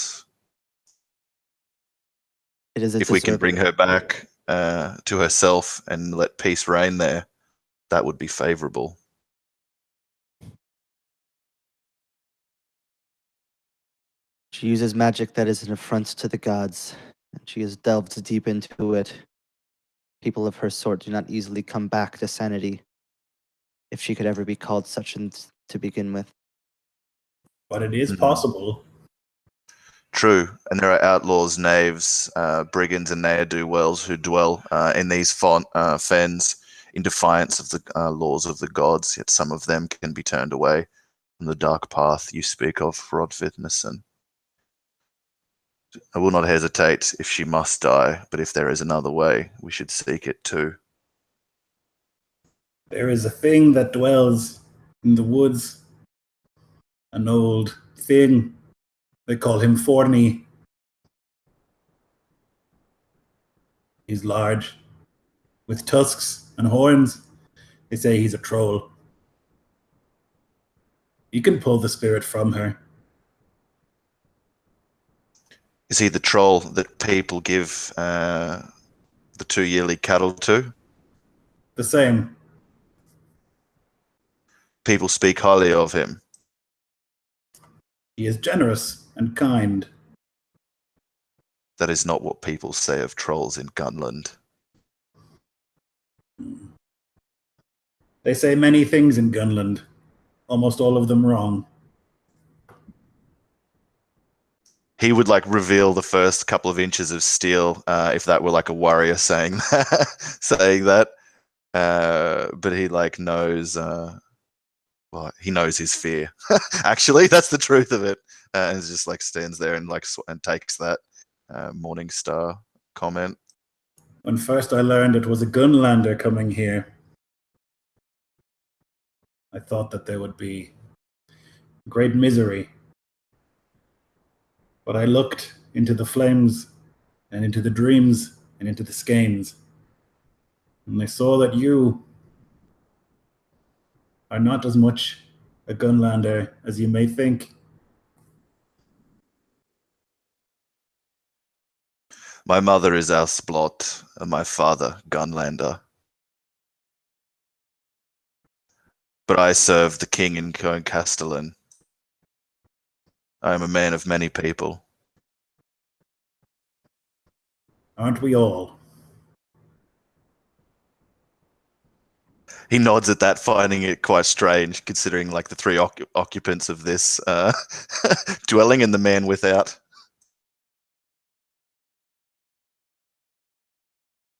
It is If we can bring her back to herself and let peace reign there, that would be favorable. She uses magic that is an affront to the gods, and she has delved deep into it. People of her sort do not easily come back to sanity, if she could ever be called such to begin with. But it is possible. True, and there are outlaws, knaves, brigands, and ne'er-do-wells who dwell in these fens in defiance of the laws of the gods, yet some of them can be turned away from the dark path you speak of, Rodvidnison. I will not hesitate if she must die, but if there is another way, we should seek it too. There is a thing that dwells in the woods, an old thing. They call him Forney. He's large, with tusks and horns. They say he's a troll. You can pull the spirit from her. Is he the troll that people give the 2 yearly cattle to? The same. People speak highly of him. He is generous and kind. That is not what people say of trolls in Gunland. They say many things in Gunland, almost all of them wrong. He would like reveal the first couple of inches of steel if that were like a warrior saying that, saying that. But he like knows. Well, he knows his fear. Actually, that's the truth of it. And just like stands there and like and takes that Morning Star comment. When first I learned it was a Gunlander coming here, I thought that there would be great misery. But I looked into the flames and into the dreams and into the skeins, and I saw that you are not as much a Gunlander as you may think. My mother is Elsblot, and my father Gunlander. But I serve the king in Castellan. I am a man of many people. Aren't we all? He nods at that, finding it quite strange, considering like the 3 occupants of this dwelling and the man without.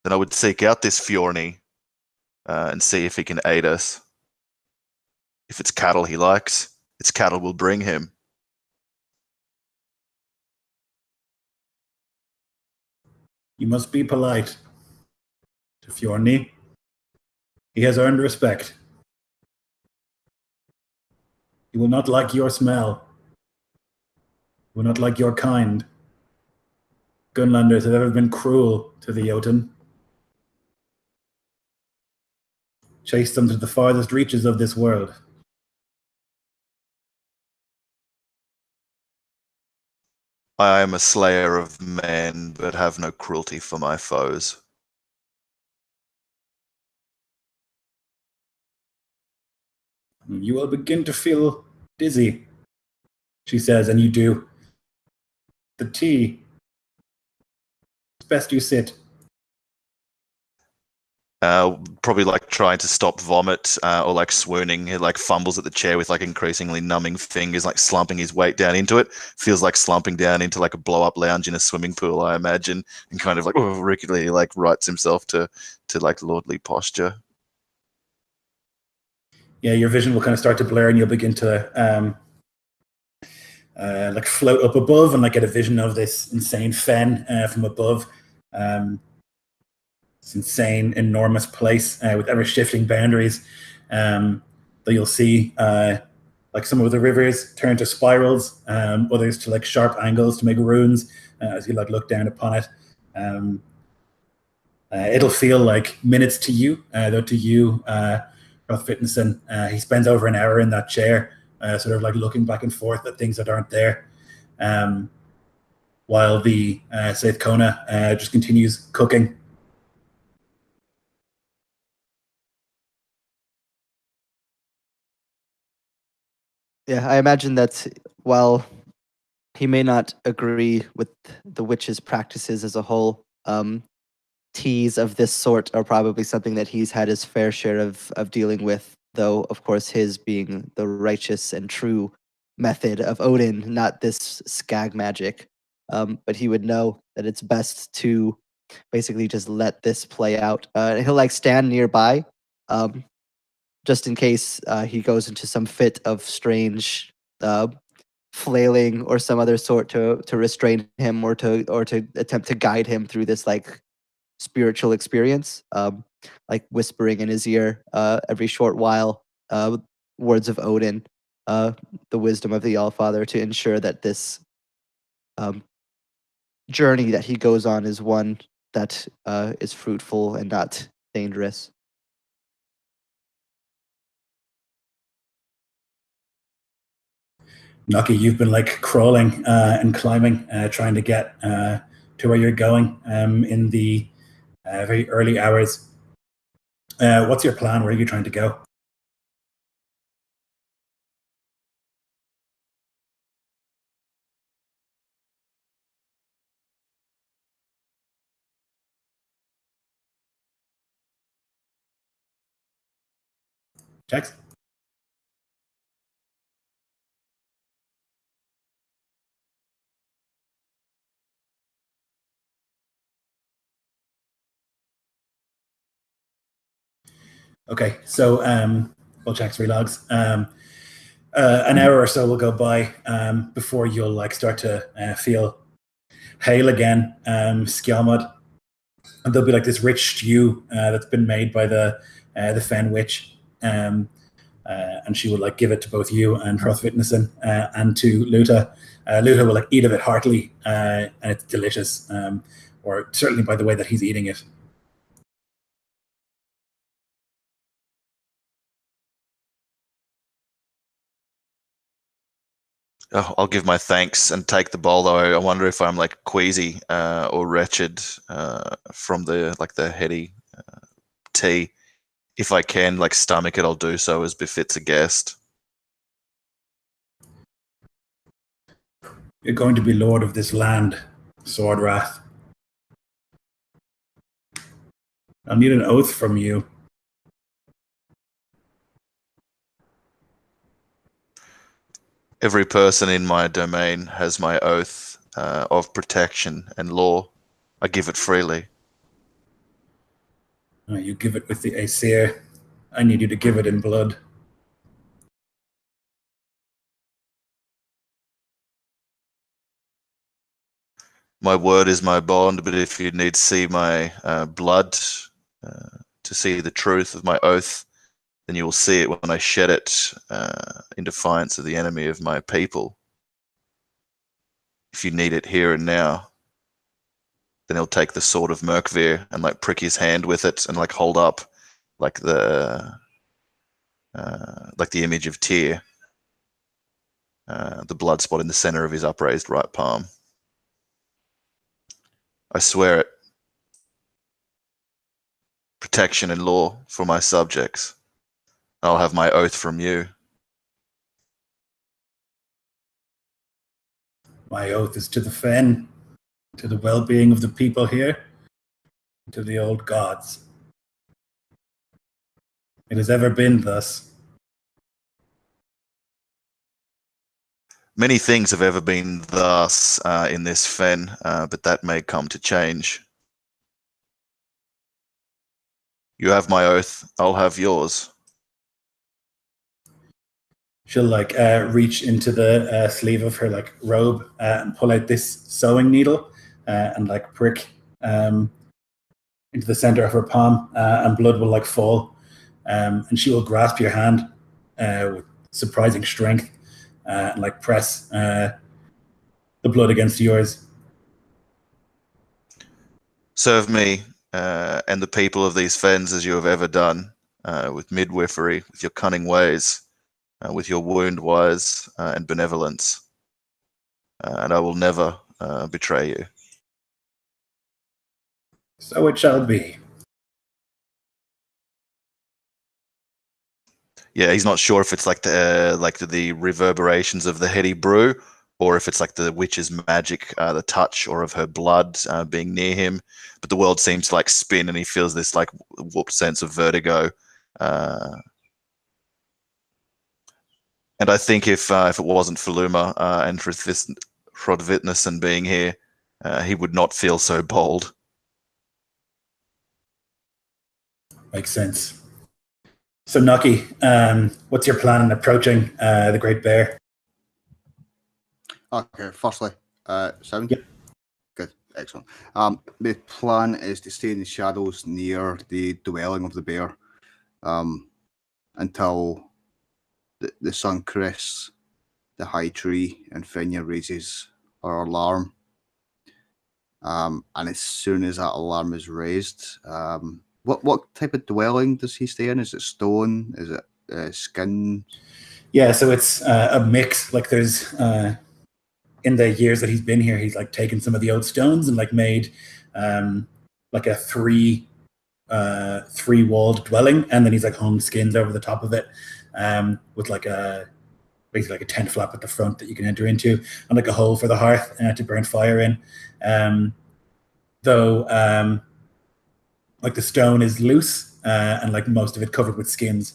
Then I would seek out this Fjorny and see if he can aid us. If it's cattle he likes, its cattle will bring him. You must be polite to Fjorny. He has earned respect. He will not like your smell. He will not like your kind. Gunlanders have ever been cruel to the Jotun. Chase them to the farthest reaches of this world. I am a slayer of men, but have no cruelty for my foes. You will begin to feel dizzy, she says, and you do. The tea. It's best you sit. Probably like trying to stop vomit or like swooning. He like fumbles at the chair with like increasingly numbing fingers, like slumping his weight down into it. Feels like slumping down into like a blow-up lounge in a swimming pool, I imagine, and kind of like rickettily like rights himself to like lordly posture. Yeah, your vision will kind of start to blur, and you'll begin to like float up above and like get a vision of this insane fen from above. This insane, enormous place with ever shifting boundaries. That you'll see like some of the rivers turn to spirals, others to like sharp angles to make runes as you like look down upon it. It'll feel like minutes to you, though to you, Roth Fitnesson, he spends over an hour in that chair, sort of like looking back and forth at things that aren't there, while the Saith Kona just continues cooking. Yeah, I imagine that while he may not agree with the witches' practices as a whole, teas of this sort are probably something that he's had his fair share of dealing with, though, of course, his being the righteous and true method of Odin, not this skag magic. But he would know that it's best to basically just let this play out. He'll like stand nearby, just in case he goes into some fit of strange flailing or some other sort to restrain him or to attempt to guide him through this like spiritual experience, like whispering in his ear every short while words of Odin, the wisdom of the Allfather, to ensure that this journey that he goes on is one that is fruitful and not dangerous. Nucky, you've been like crawling and climbing, trying to get to where you're going in the very early hours. What's your plan? Where are you trying to go? Checks. Okay, so we'll check 3 logs. An hour or so will go by before you'll like start to feel hale again, Skjalmod. And there'll be like this rich stew that's been made by the fen witch, and she will like give it to both you and Hrothvitnison and to Luta. Luta will like eat of it heartily, and it's delicious, or certainly by the way that he's eating it. Oh, I'll give my thanks and take the bowl, though. I wonder if I'm like queasy or wretched from the heady tea. If I can like stomach it, I'll do so as befits a guest. You're going to be lord of this land, Swordwrath. I'll need an oath from you. Every person in my domain has my oath of protection and law. I give it freely. You give it with the Aesir. I need you to give it in blood. My word is my bond, but if you need to see my blood to see the truth of my oath, then you will see it when I shed it in defiance of the enemy of my people. If you need it here and now, then he'll take the sword of Mýrr and like prick his hand with it and like hold up like the image of Tyr, the blood spot in the center of his upraised right palm. I swear it. Protection and law for my subjects. I'll have my oath from you. My oath is to the fen, to the well-being of the people here, to the old gods. It has ever been thus. Many things have ever been thus in this fen, but that may come to change. You have my oath, I'll have yours. She'll like reach into the sleeve of her like robe and pull out this sewing needle and like prick into the center of her palm, and blood will like fall, and she will grasp your hand with surprising strength and like press the blood against yours. Serve me and the people of these fens as you have ever done, with midwifery, with your cunning ways, with your wound wise and benevolence, and I will never betray you. So it shall be. Yeah, he's not sure if it's like the reverberations of the heady brew, or if it's like the witch's magic, the touch, or of her blood being near him. But the world seems to like spin, and he feels this like warped sense of vertigo. And I think if it wasn't for Luma and Hrothvitnison being here, he would not feel so bold. Makes sense. So Nucky, what's your plan in approaching the Great Bear? Okay, firstly, sound? Yep. Good, excellent. The plan is to stay in the shadows near the dwelling of the bear until the sun crests the high tree and Fenya raises her alarm. And as soon as that alarm is raised, what type of dwelling does he stay in? Is it stone? Is it skin? Yeah, so it's a mix. Like there's in the years that he's been here, he's like taken some of the old stones and like made like a three walled dwelling, and then he's like hung skins over the top of it with like basically like a tent flap at the front that you can enter into, and like a hole for the hearth to burn fire in. Though like the stone is loose and like most of it covered with skins.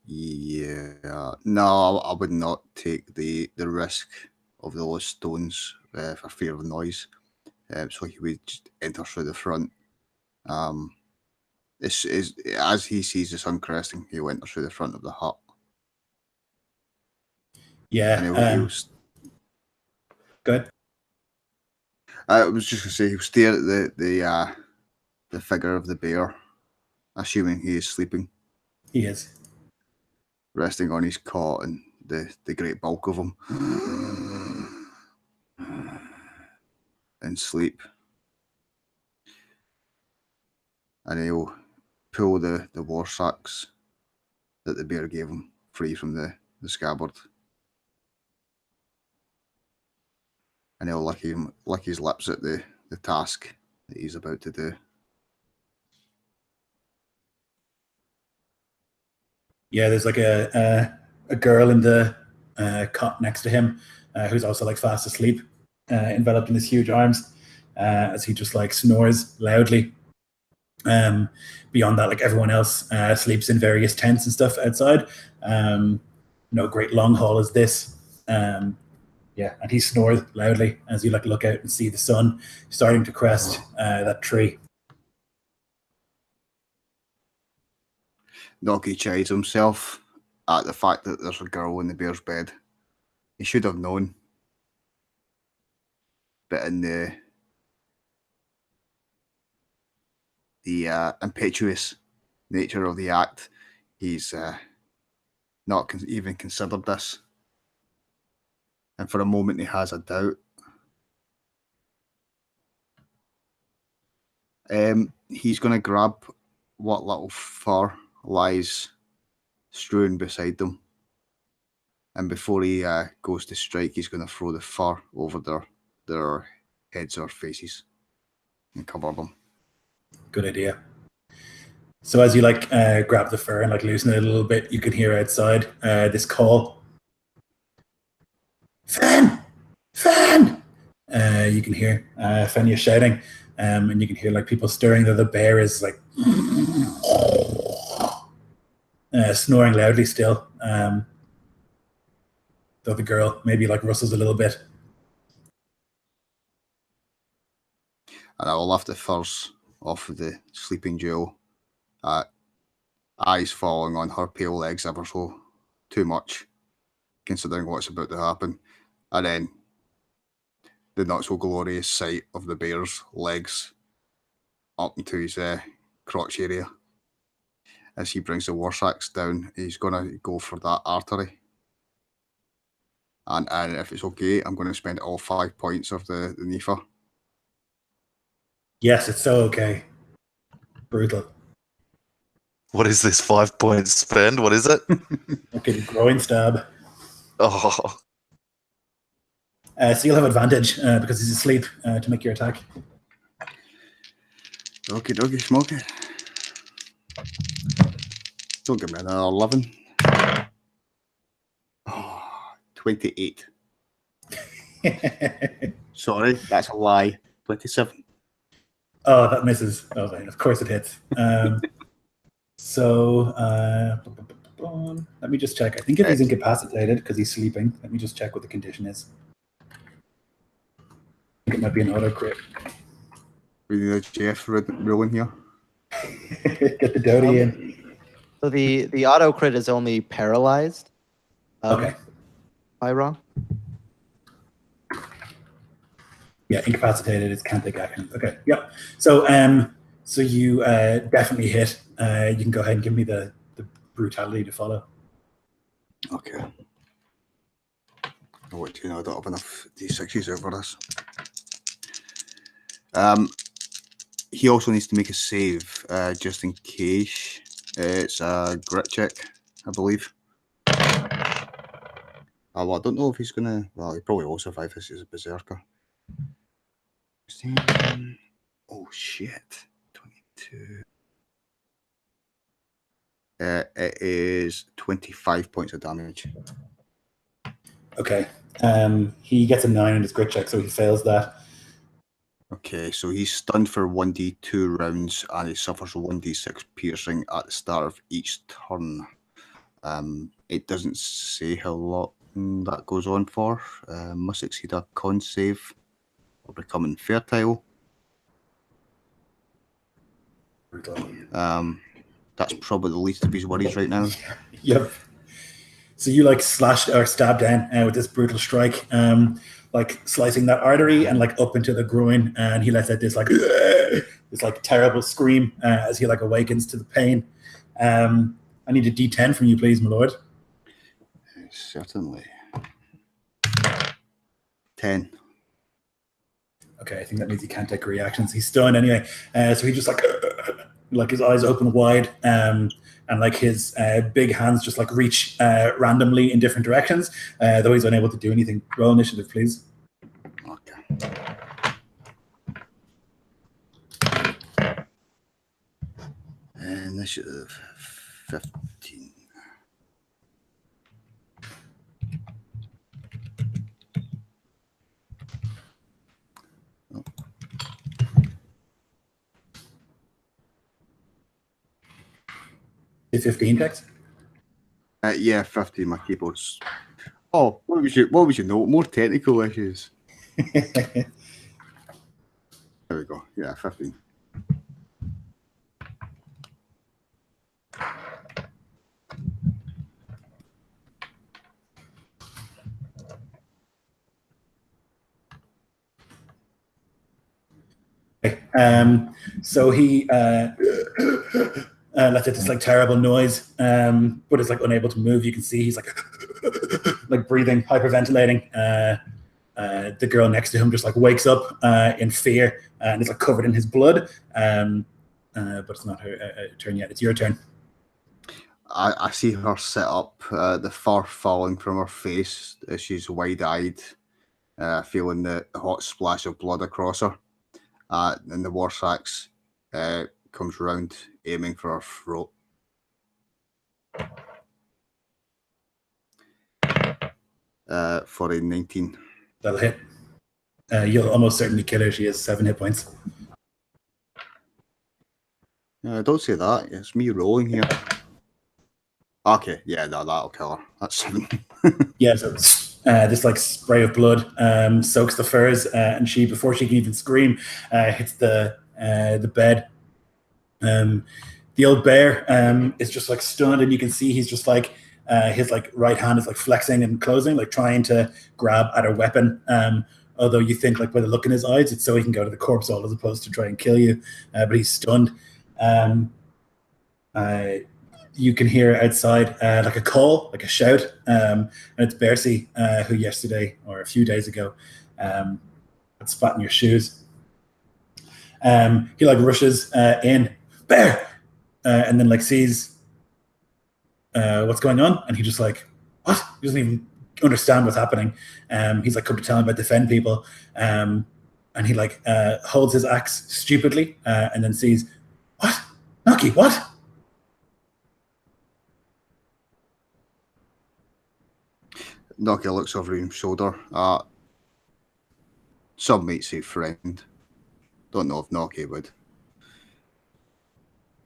Yeah, no, I would not take the risk of those stones for fear of noise. So he would just enter through the front. This is as he sees the sun cresting, he'll enter through the front of the hut. Yeah. And he'll Good. I was just gonna say he'll stare at the figure of the bear, assuming he is sleeping, He is. resting on his cot and the great bulk of him, and sleep. And he'll pull the war sacks that the bear gave him free from the scabbard. And he'll lick his lips at the task that he's about to do. Yeah, there's like a girl in the cot next to him who's also like fast asleep, enveloped in his huge arms, as he just like snores loudly. Beyond that, like everyone else sleeps in various tents and stuff outside. No great long haul as this. Yeah, and he snores loudly as you like look out and see the sun starting to crest that tree. Noki chides himself at the fact that there's a girl in the bear's bed. He should have known. But in the impetuous nature of the act, he's not even considered this. And for a moment he has a doubt. He's going to grab what little fur lies strewn beside them. And before he goes to strike, he's going to throw the fur over their heads or faces and cover them. Good idea. So as you like grab the fur and like loosen it a little bit, you can hear outside this call. Fen! Fen! You can hear Fenya shouting, and you can hear like people stirring. Though the bear is like snoring loudly still. Though the girl maybe like rustles a little bit. And I will lift the furs off of the sleeping jewel, eyes falling on her pale legs ever so too much, considering what's about to happen. And then the not so glorious sight of the bear's legs up into his crotch area. As he brings the war sacks down, he's going to go for that artery. And if it's okay, I'm going to spend all 5 points of the Nifa. Yes, it's so okay. Brutal. What is this 5 point spend? What is it? Okay, groin stab. Oh, So you'll have advantage because he's asleep to make your attack. Okie dokie, smoke it. Don't give me another 11. Oh, 28. Sorry, that's a lie. 27. Oh, that misses. Oh, fine. Of course it hits. So let me just check. I think if he's incapacitated because he's sleeping, let me just check what the condition is. I think it might be an auto crit. We need a Jeff ruling here. Get the Dodie in. So the auto crit is only paralyzed. Okay. Pyra. Yeah, incapacitated. It can't take action. Okay. Yep. So so you definitely hit. You can go ahead and give me the brutality to follow. Okay. Oh, wait, I don't have enough D6s over this. He also needs to make a save, just in case. It's a grit check, I believe. Well, I don't know if he's gonna. Well, he probably will survive this as a berserker. Oh shit! 22. It is 25 points of damage. Okay. He gets a 9 in his grit check, so he fails that. Okay, so he's stunned for 1d2 rounds and he suffers 1d6 piercing at the start of each turn. It doesn't say how long that goes on for. Must succeed a con save or become infertile. Brutal. That's probably the least of his worries right now. Yep. So you like slash or stab down with this brutal strike, like slicing that artery and like up into the groin, and he lets out this like this like terrible scream as he like awakens to the pain. I need a D10 from you, please, my lord. Certainly. 10. Okay, I think that means he can't take reactions. He's stunned anyway, so he just like his eyes open wide, and like his big hands just like reach randomly in different directions, though he's unable to do anything. Roll initiative, please. Okay. Initiative 15. Oh. Is 15 text? Yeah, 15. My keyboard's. Oh, what was your note? More technical issues. There we go. Yeah, 15. So he lets out this like terrible noise, but is like unable to move. You can see he's like breathing, hyperventilating. The girl next to him just like wakes up in fear and is like covered in his blood. But it's not her turn yet. It's your turn. I see her sit up, the fur falling from her face as she's wide-eyed, feeling the hot splash of blood across her. And the Warsax comes round, aiming for her throat. For a 19. That'll hit. You'll almost certainly kill her. She has 7 hit points. Don't say that. It's me rolling here. Okay, yeah, no, that'll kill her. That's 7. Yeah, so this like spray of blood soaks the furs, and she, before she can even scream, hits the bed. The old bear is just like stunned, and you can see he's just like his like right hand is like flexing and closing, like trying to grab at a weapon. Although you think like by the look in his eyes, it's so he can go to the corpse hole as opposed to try and kill you. But he's stunned. You can hear outside like a call, like a shout, and it's Bercy, who yesterday or a few days ago had spat in your shoes. He like rushes in, Bear, and then like sees what's going on, and he just like, what? He doesn't even understand what's happening. He's like come to tell him about defend people, and he like holds his axe stupidly, and then sees, what? Naki, what? Nokia looks over his shoulder. Some might say friend. Don't know if Nokia would.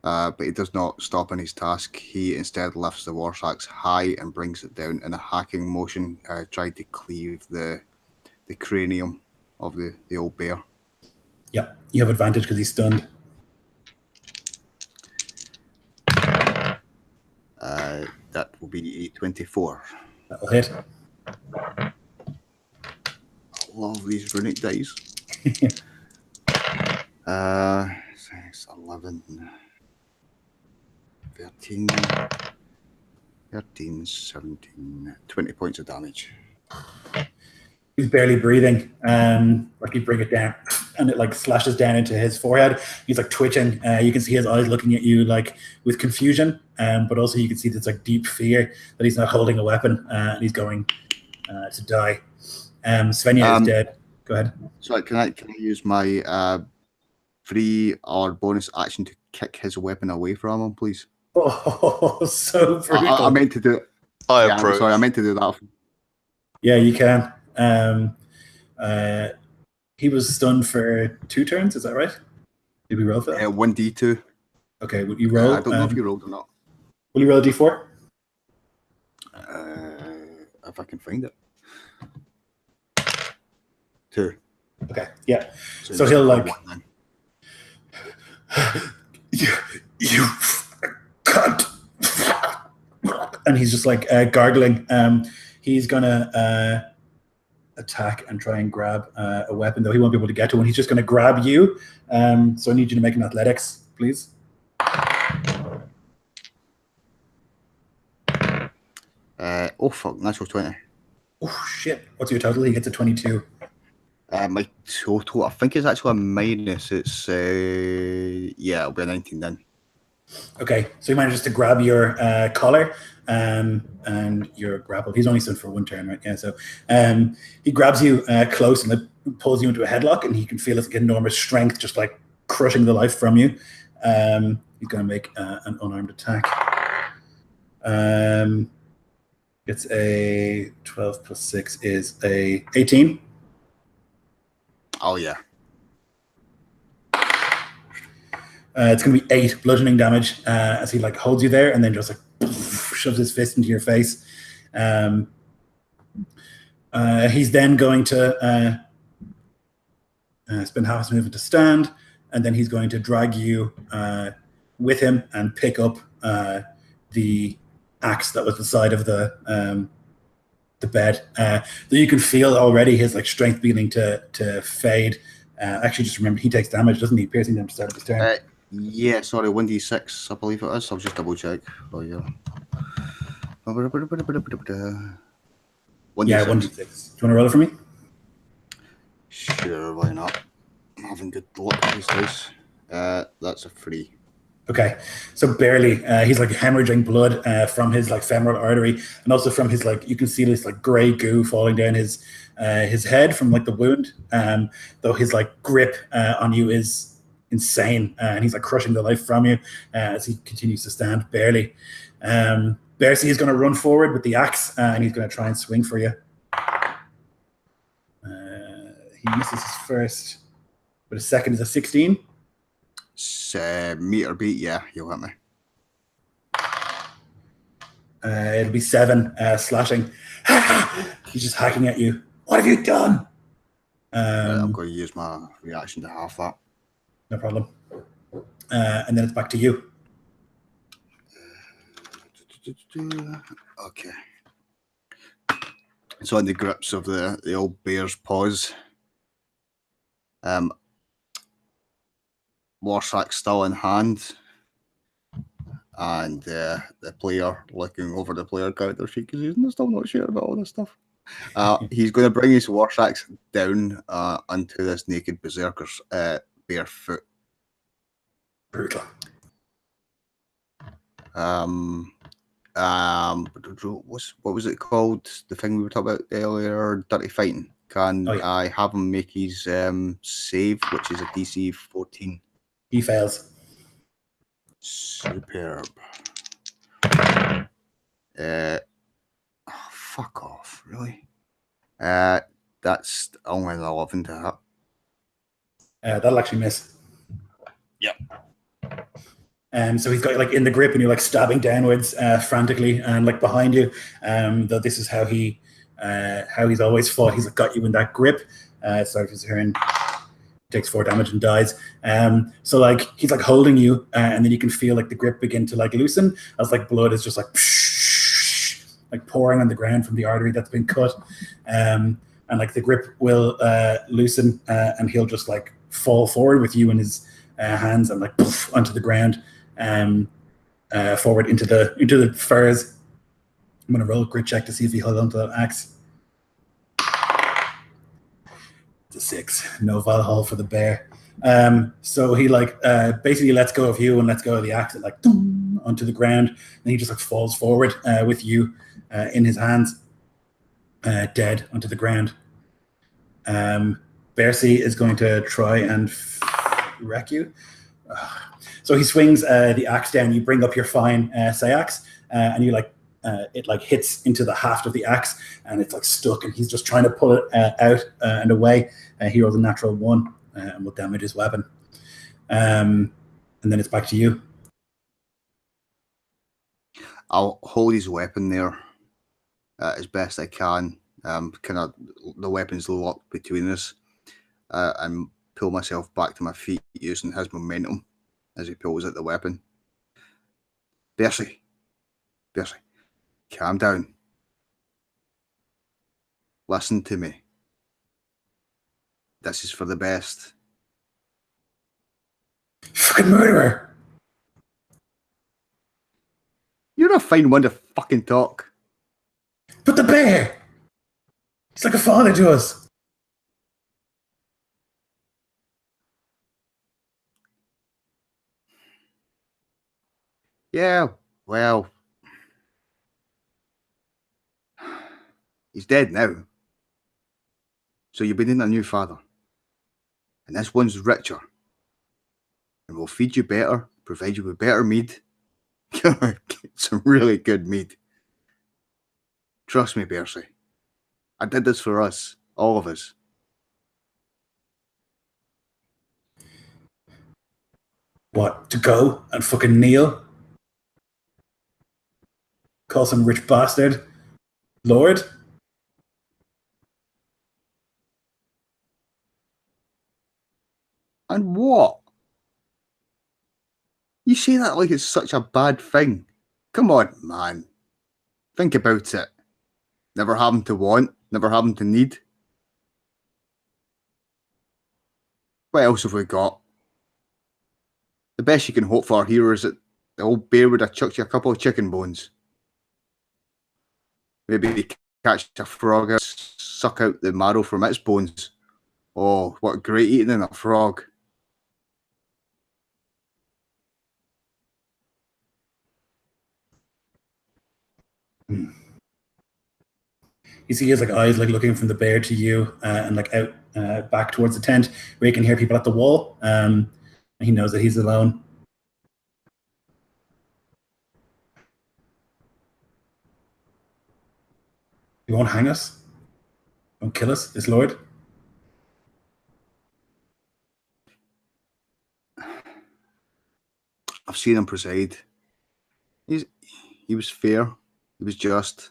But he does not stop in his task. He instead lifts the Warsax high and brings it down in a hacking motion, trying to cleave the cranium of the old bear. Yeah, you have advantage because he's stunned. That will be a 24. That'll hit. I love these runic dice. 6, 11, 13, 13, 17, 20 points of damage. He's barely breathing. Like you bring it down, and it like slashes down into his forehead. He's like twitching. You can see his eyes looking at you like with confusion, but also you can see this like deep fear that he's not holding a weapon and he's going to die. Svenja is dead. Go ahead. Sorry, can I use my free or bonus action to kick his weapon away from him, please? Oh, so brutal. I meant to do it. I Yeah, approve. sorry, I meant to do that. Yeah, you can. He was stunned for 2 turns. Is that right? Did we roll for that? 1d2. Okay, will you roll? I don't know if you rolled or not. Will you roll a d4? If I can find it. 2. Okay, yeah. So just he'll roll like, 1 then. you cunt. And he's just like gargling. He's gonna attack and try and grab a weapon, though he won't be able to get to one. He's just gonna grab you. So I need you to make an athletics, please. Oh fuck, natural 20. Oh shit! What's your total? He gets a 22. My total, I think it's actually a minus. It's yeah, it'll be a 19 then. Okay, so he manages to grab your collar and you're grappled. He's only stood for 1 turn, right? Yeah, so he grabs you close and pulls you into a headlock, and he can feel his enormous strength just like crushing the life from you. He's going to make an unarmed attack. It's a 12 plus 6 is a 18. Oh yeah. It's going to be 8 bludgeoning damage as he like holds you there and then just like shoves his fist into your face. He's then going to spend half his movement to stand, and then he's going to drag you with him and pick up the axe that was the side of the bed. Though you can feel already his like strength beginning to fade. Actually, just remember he takes damage, doesn't he? Piercing damage to start of his turn. Yeah, sorry, 1d6, I believe it is. I'll just double check. Oh yeah. 1d6. Yeah, 1d6. Do you want to roll it for me? Sure, why not? I'm having good luck with these dice. That's a 3. Okay, so barely. He's like hemorrhaging blood from his like femoral artery, and also from his like you can see this like gray goo falling down his head from like the wound. Though his like grip on you is insane, and he's like crushing the life from you as he continues to stand barely. Bercy is going to run forward with the axe, and he's going to try and swing for you. He misses his first, but his second is a 16. Meter beat, yeah, you'll hit me. It'll be 7 slashing. He's just hacking at you. What have you done? I'm going to use my reaction to half that. No problem. And then it's back to you. Okay. So in the grips of the old bear's paws. Warsack's still in hand. And the player looking over the player character sheet because he's still not sure about all this stuff. He's going to bring his Warsacks down onto this naked berserker's barefoot. Brutal. What was it called? The thing we were talking about earlier, dirty fighting. Can I have him make his save, which is a DC 14? He fails. Superb. Fuck off, really? That's only an 11 to hit. That'll actually miss. Yep. So he's got you like in the grip, and you're like stabbing downwards frantically, and like behind you. Though this is how he's always fought. He's like, got you in that grip. So his turn takes 4 damage and dies. So like he's like holding you, and then you can feel like the grip begin to like loosen as like blood is just like like pouring on the ground from the artery that's been cut, and like the grip will loosen, and he'll just like fall forward with you in his hands and like poof, onto the ground, forward into the furs. I'm gonna roll a grit check to see if he held onto that axe. It's a 6. No Valhalla for the bear. So he like basically lets go of you and lets go of the axe and like onto the ground, and he just like falls forward with you in his hands, dead onto the ground. Bercy is going to try and wreck you. So he swings the axe down. You bring up your fine sayax, and you like it like hits into the haft of the axe, and it's like stuck. And he's just trying to pull it out and away. He rolls a natural 1 and will damage his weapon. And then it's back to you. I'll hold his weapon there as best I can. Kind of the weapon's locked between us, and pull myself back to my feet using his momentum as he pulls at the weapon. Bercy, calm down. Listen to me. This is for the best. Fucking murderer! You're a fine one to fucking talk. But the bear! He's like a father to us. Yeah, well, he's dead now. So you've been in a new father. And this one's richer. And will feed you better, provide you with better mead. Some really good mead. Trust me, Bercy. I did this for us, all of us. What, to go and fucking kneel? Call some rich bastard Lord? And what? You say that like it's such a bad thing. Come on, man. Think about it. Never having to want, never having to need. What else have we got? The best you can hope for here is that the old bear would have chucked you a couple of chicken bones. Maybe catch a frog and suck out the marrow from its bones. Oh, what great eating in a frog. You see his like eyes like looking from the bear to you, and like out back towards the tent where you can hear people at the wall. He knows that he's alone. You won't hang us? Won't kill us, this lord? I've seen him preside. He was fair. He was just.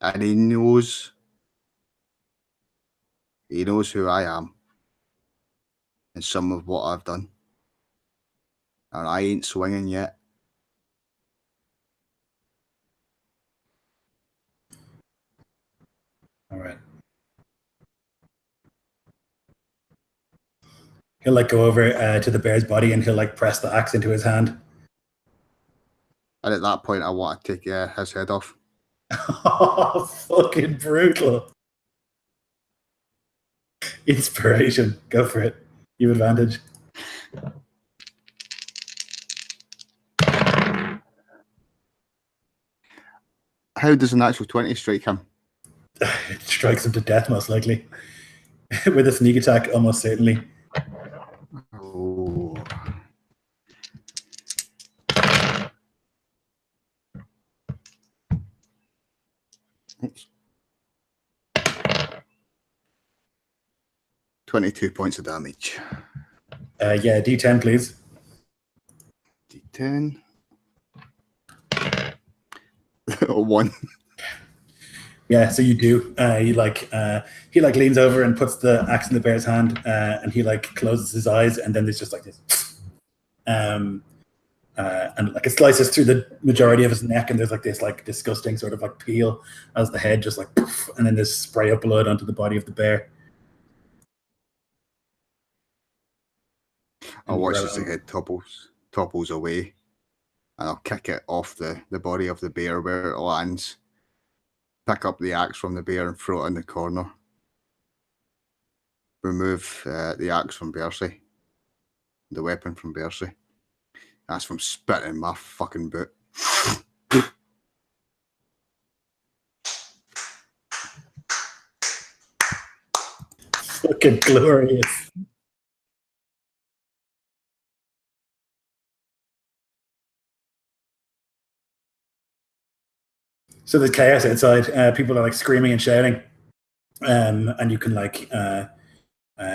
And he knows who I am and some of what I've done. And I ain't swinging yet. All right. He'll like go over to the bear's body and he'll like press the axe into his hand. And at that point, I want to take his head off. Oh, fucking brutal. Inspiration. Go for it. You have advantage. How does an actual 20 strike him? It strikes him to death, most likely. With a sneak attack, almost certainly. Oh. Oops. 22 points of damage. Yeah, D10, please. D10. 1. Yeah, so you do. He leans over and puts the axe in the bear's hand, and he like closes his eyes, and then there's just like this. And and like it slices through the majority of his neck, and there's like this like disgusting sort of like peel as the head just like poof, and then there's spray of blood onto the body of the bear. I'll watch as the head topples away, and I'll kick it off the body of the bear where it lands. Pick up the axe from the bear and throw it in the corner. Remove the axe from Bercy, the weapon from Bercy. That's from spitting my fucking boot. Fucking glorious. So there's chaos outside. People are like screaming and shouting, and you can like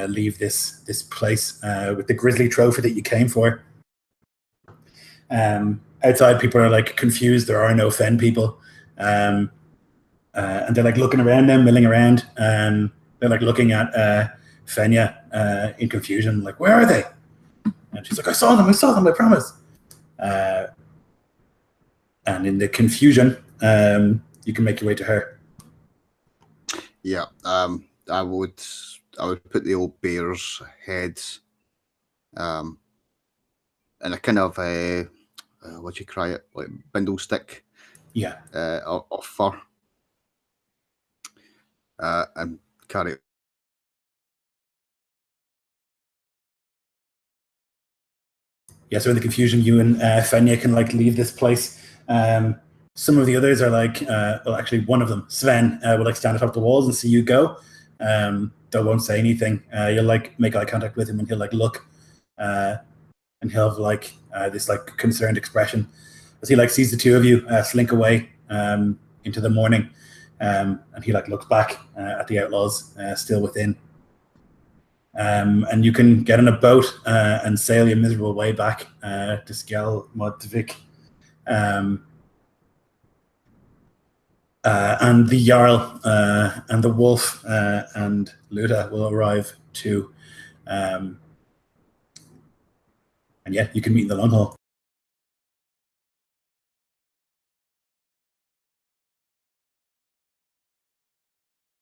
leave this place with the grisly trophy that you came for. Outside, people are like confused. There are no fen people, and they're like looking around them, milling around. They're like looking at Fenya in confusion, like, where are they? And she's like, I saw them, I promise. And in the confusion, you can make your way to her. Yeah, I would put the old bear's head in a kind of what you cry it, like bindle stick. Yeah. Of fur. And carry it. Yeah, so in the confusion, you and Fenya can like leave this place. Some of the others are like, well, actually, one of them, Sven, will like stand atop the walls and see you go. They won't say anything. You'll like make eye contact with him, and he'll like look, and he'll have like this like concerned expression as he like sees the two of you slink away into the morning, and he like looks back at the outlaws still within. And you can get on a boat and sail your miserable way back to Skjalmod. And the Jarl and the Wolf and Luda will arrive too. And yeah, you can meet in the long haul.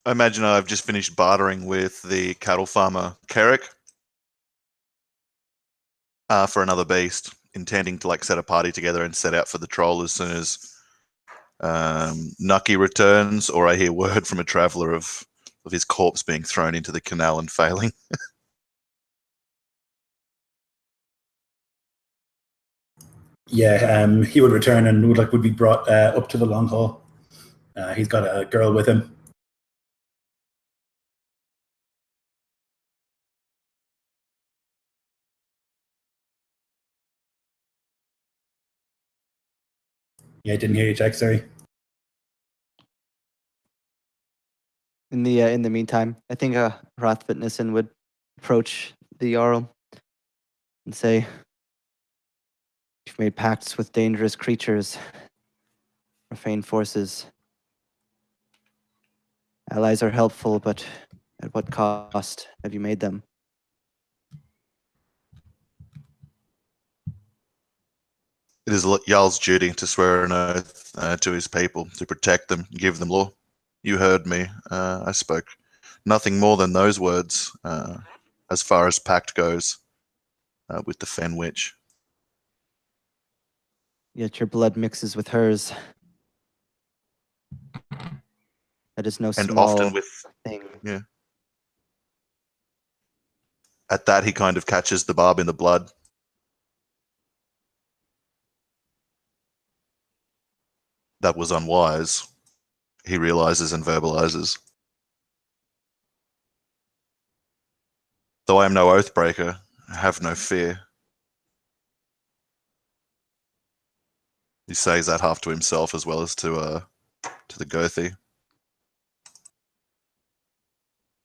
I imagine I've just finished bartering with the cattle farmer Carrick for another beast, intending to like set a party together and set out for the troll as soon as Nucky returns, or I hear word from a traveller of his corpse being thrown into the canal and failing. Yeah, he would return and would be brought up to the long haul. He's got a girl with him. Yeah, I didn't hear you, Jack. Sorry. In the meantime, I think Hrothvitnison would approach the Jarl and say, "You've made pacts with dangerous creatures, profane forces. Allies are helpful, but at what cost have you made them?" It is Jarl's duty to swear an oath to his people, to protect them, give them law. You heard me. I spoke nothing more than those words as far as pact goes with the Fen Witch. Yet your blood mixes with hers. That is no And small often with thing. Yeah. At that, he kind of catches the barb in the blood. That was unwise, he realizes and verbalizes. Though I am no oathbreaker, I have no fear. He says that half to himself as well as to the Gothi.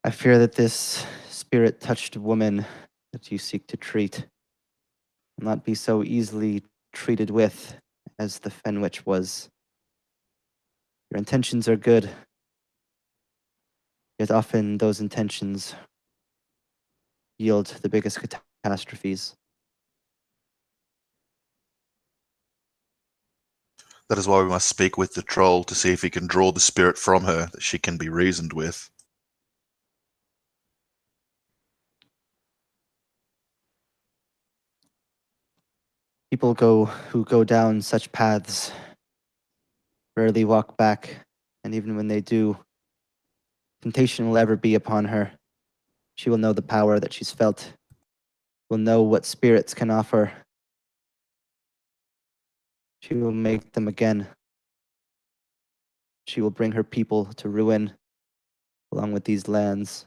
I fear that this spirit-touched woman that you seek to treat will not be so easily treated with as the Fen Witch was. Your intentions are good, yet often those intentions yield the biggest catastrophes. That is why we must speak with the troll to see if he can draw the spirit from her that she can be reasoned with. People who go down such paths rarely walk back, and even when they do, temptation will ever be upon her. She will know the power that she's felt, will know what spirits can offer. She will make them again. She will bring her people to ruin, along with these lands.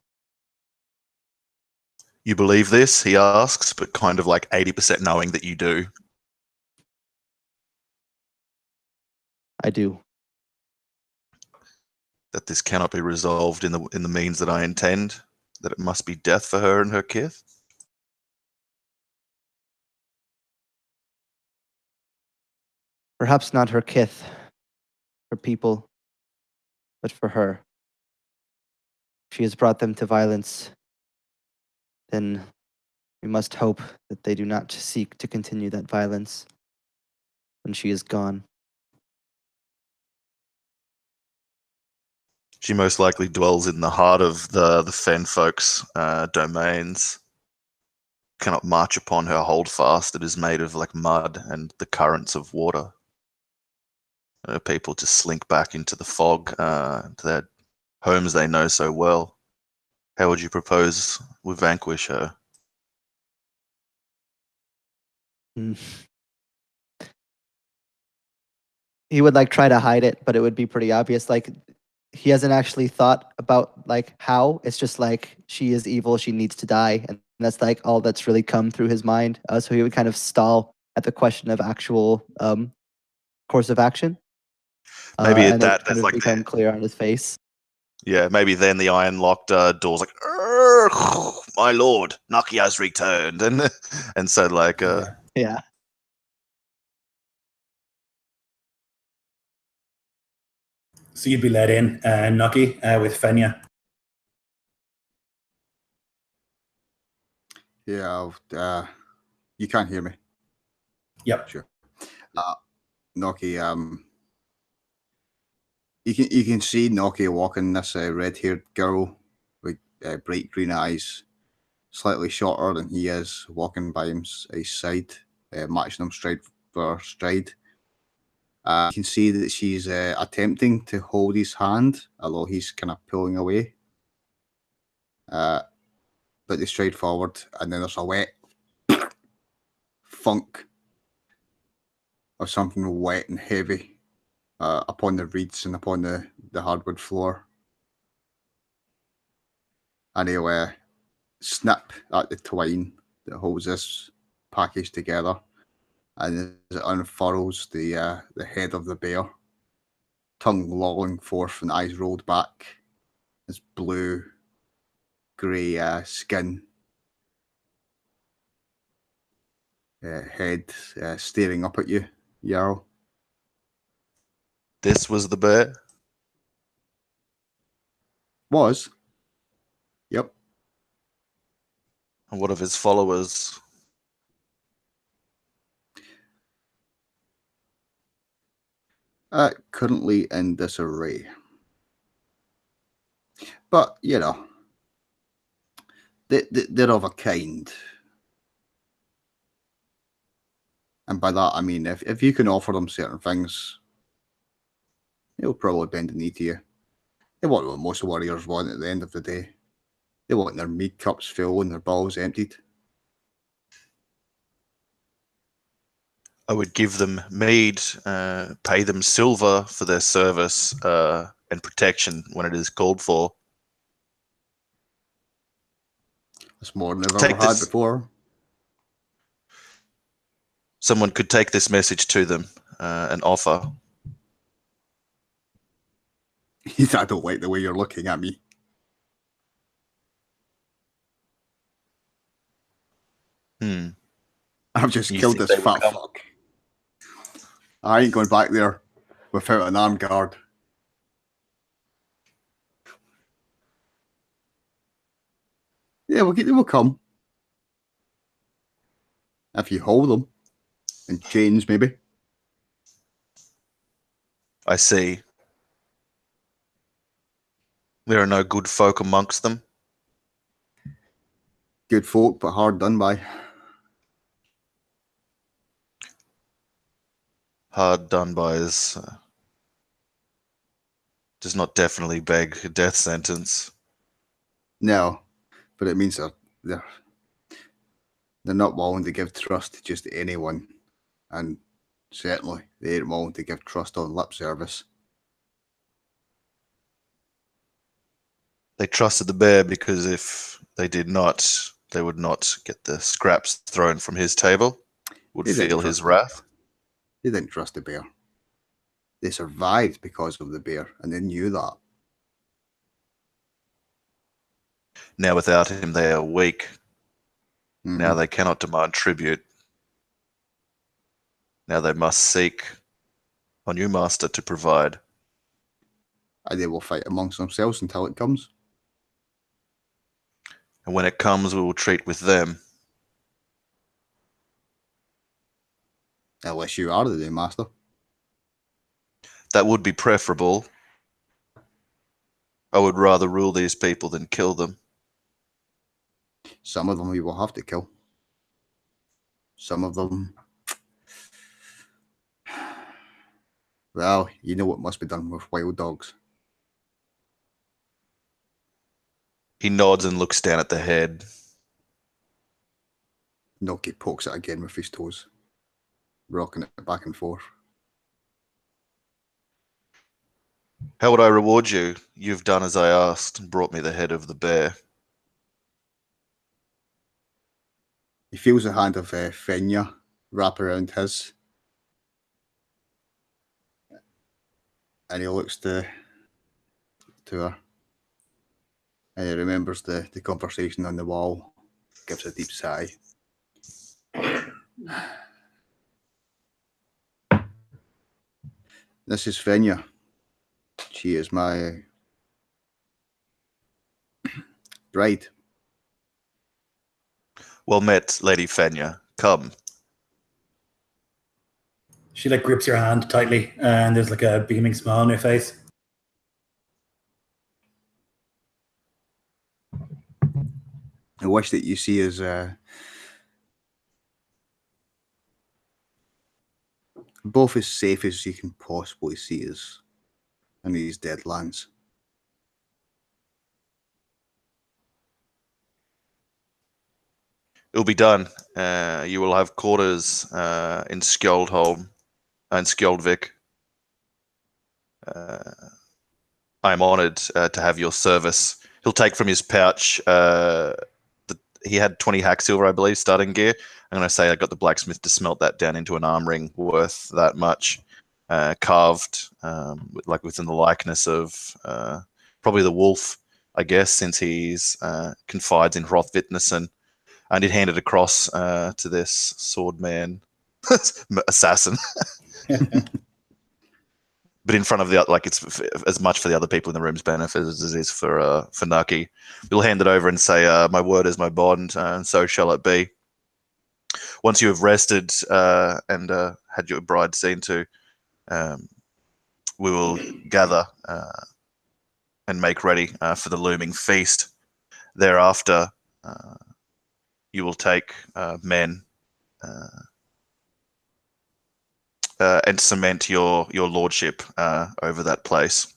You believe this? He asks, but kind of like 80% knowing that you do. I do. That this cannot be resolved in the means that I intend. That it must be death for her and her kith. Perhaps not her kith, her people, but for her. If she has brought them to violence, then we must hope that they do not seek to continue that violence when she is gone. She most likely dwells in the heart of the fen folks' domains. Cannot march upon her holdfast that is made of like mud and the currents of water. People just slink back into the fog, to their homes they know so well. How would you propose we vanquish her? He would like try to hide it, but it would be pretty obvious. Like he hasn't actually thought about like how. It's just like she is evil, she needs to die, and that's like all that's really come through his mind. So he would kind of stall at the question of actual course of action. Maybe at and that, it kind there's of like become clear on his face. Yeah, maybe then the iron locked door's like, my lord, Naki has returned, and so like Yeah. So you'd be let in, Nucky, with Fenya. Yeah, you can't hear me. Yep. Sure. Noki, you can see Noki walking this red-haired girl with bright green eyes, slightly shorter than he is, walking by his side, matching him stride for stride. You can see that she's attempting to hold his hand, although he's kind of pulling away. But they stride forward, and then there's a wet thunk of something wet and heavy upon the reeds and upon the hardwood floor. And he'll snip at the twine that holds this package together, and as it unfurls the head of the bear, tongue lolling forth and eyes rolled back, this blue grey skin, head staring up at you, Jarl. this was the bear. Was. Yep. And what of his followers? Currently in disarray. But, you know, they're of a kind. And by that, I mean, if you can offer them certain things, they'll probably bend the knee to you. They want what most warriors want at the end of the day. They want their mead cups full and their balls emptied. I would give them mead, pay them silver for their service and protection when it is called for. That's more than they've Take ever had this. before. Someone could take this message to them and offer. I don't like the way you're looking at me. I've just killed this fat fuck. I ain't going back there without an armed guard. Yeah, they will come. If you hold them. In chains, maybe. I see. There are no good folk amongst them. Good folk, but hard done by. Hard done by does not definitely beg a death sentence. No, but it means they're not willing to give trust to just anyone, and certainly they ain't willing to give trust on lip service. They trusted the bear because if they did not, they would not get the scraps thrown from his table, would They didn't feel trust his the wrath. bear. They didn't trust the bear. They survived because of the bear, and they knew that. Now without him they are weak. Now Mhm. they cannot demand tribute. Now they must seek on you, master, to provide. And they will fight amongst themselves until it comes. And when it comes, we will treat with them. Unless you are the new master. That would be preferable. I would rather rule these people than kill them. Some of them we will have to kill. Some of them... Well, you know what must be done with wild dogs. He nods and looks down at the head. Noki pokes it again with his toes, rocking it back and forth. How would I reward you? You've done as I asked and brought me the head of the bear. He feels the hand of Fenya wrap around his. And he looks to her. And he remembers the conversation on the wall. Gives a deep sigh. This is Fenya. She is my bride. Well met, Lady Fenya. Come. She like grips your hand tightly, and there's like a beaming smile on her face. I wish that you see is both as safe as you can possibly see us in these dead lands. It'll be done. You will have quarters in Skjoldholm and Skjoldvik. I am honoured to have your service. He'll take from his pouch. He had 20 hack silver, I believe, starting gear. I'm going to say I got the blacksmith to smelt that down into an arm ring worth that much, carved, like within the likeness of probably the wolf, I guess, since he's confides in Hrothvitnesen. And he'd hand it across to this swordman, assassin. But in front of the, like, it's as much for the other people in the room's benefit as it is for Nucky. You'll hand it over and say, my word is my bond, and so shall it be. Once you have rested and had your bride seen to, we will gather and make ready for the looming feast. Thereafter, you will take men and cement your lordship over that place.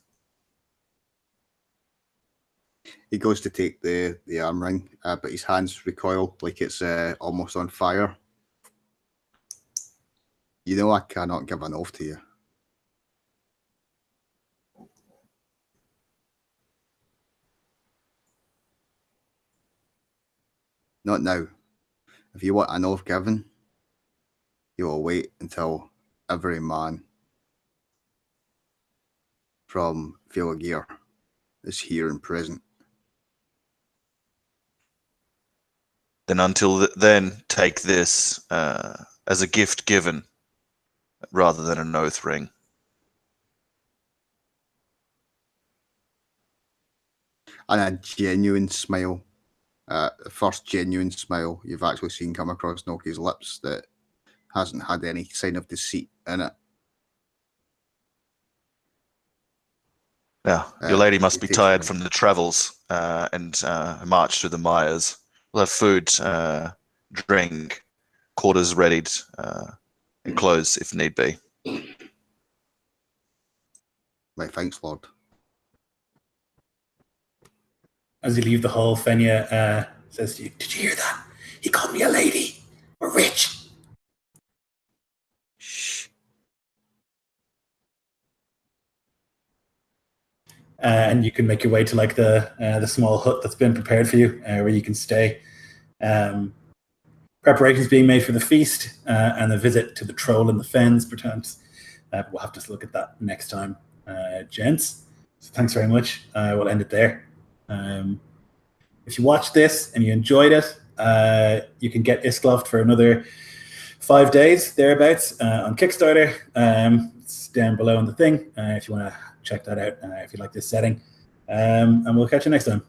He goes to take the arm ring, but his hands recoil like it's almost on fire. You know I cannot give an oath to you. Not now. If you want an oath given, you will wait until every man from Felagir is here and present. Then until then, take this as a gift given rather than an oath ring. And a genuine smile, the first genuine smile you've actually seen come across Noki's lips that hasn't had any sign of deceit in it. Now, your lady must be it takes tired time. from the travels and march through the mires. We'll have food, drink, quarters readied, and clothes if need be. Right, thanks, Lord. As you leave the hall, Fenya says to you, "Did you hear that? He called me a lady. We're rich." Shh. And you can make your way to like the small hut that's been prepared for you, where you can stay. Preparations being made for the feast and the visit to the troll in the fens, perchance. We'll have to look at that next time, gents. So thanks very much. We'll end it there. If you watched this and you enjoyed it, you can get Iskloft for another 5 days, thereabouts, on Kickstarter. It's down below in the thing if you want to check that out, if you like this setting. And we'll catch you next time.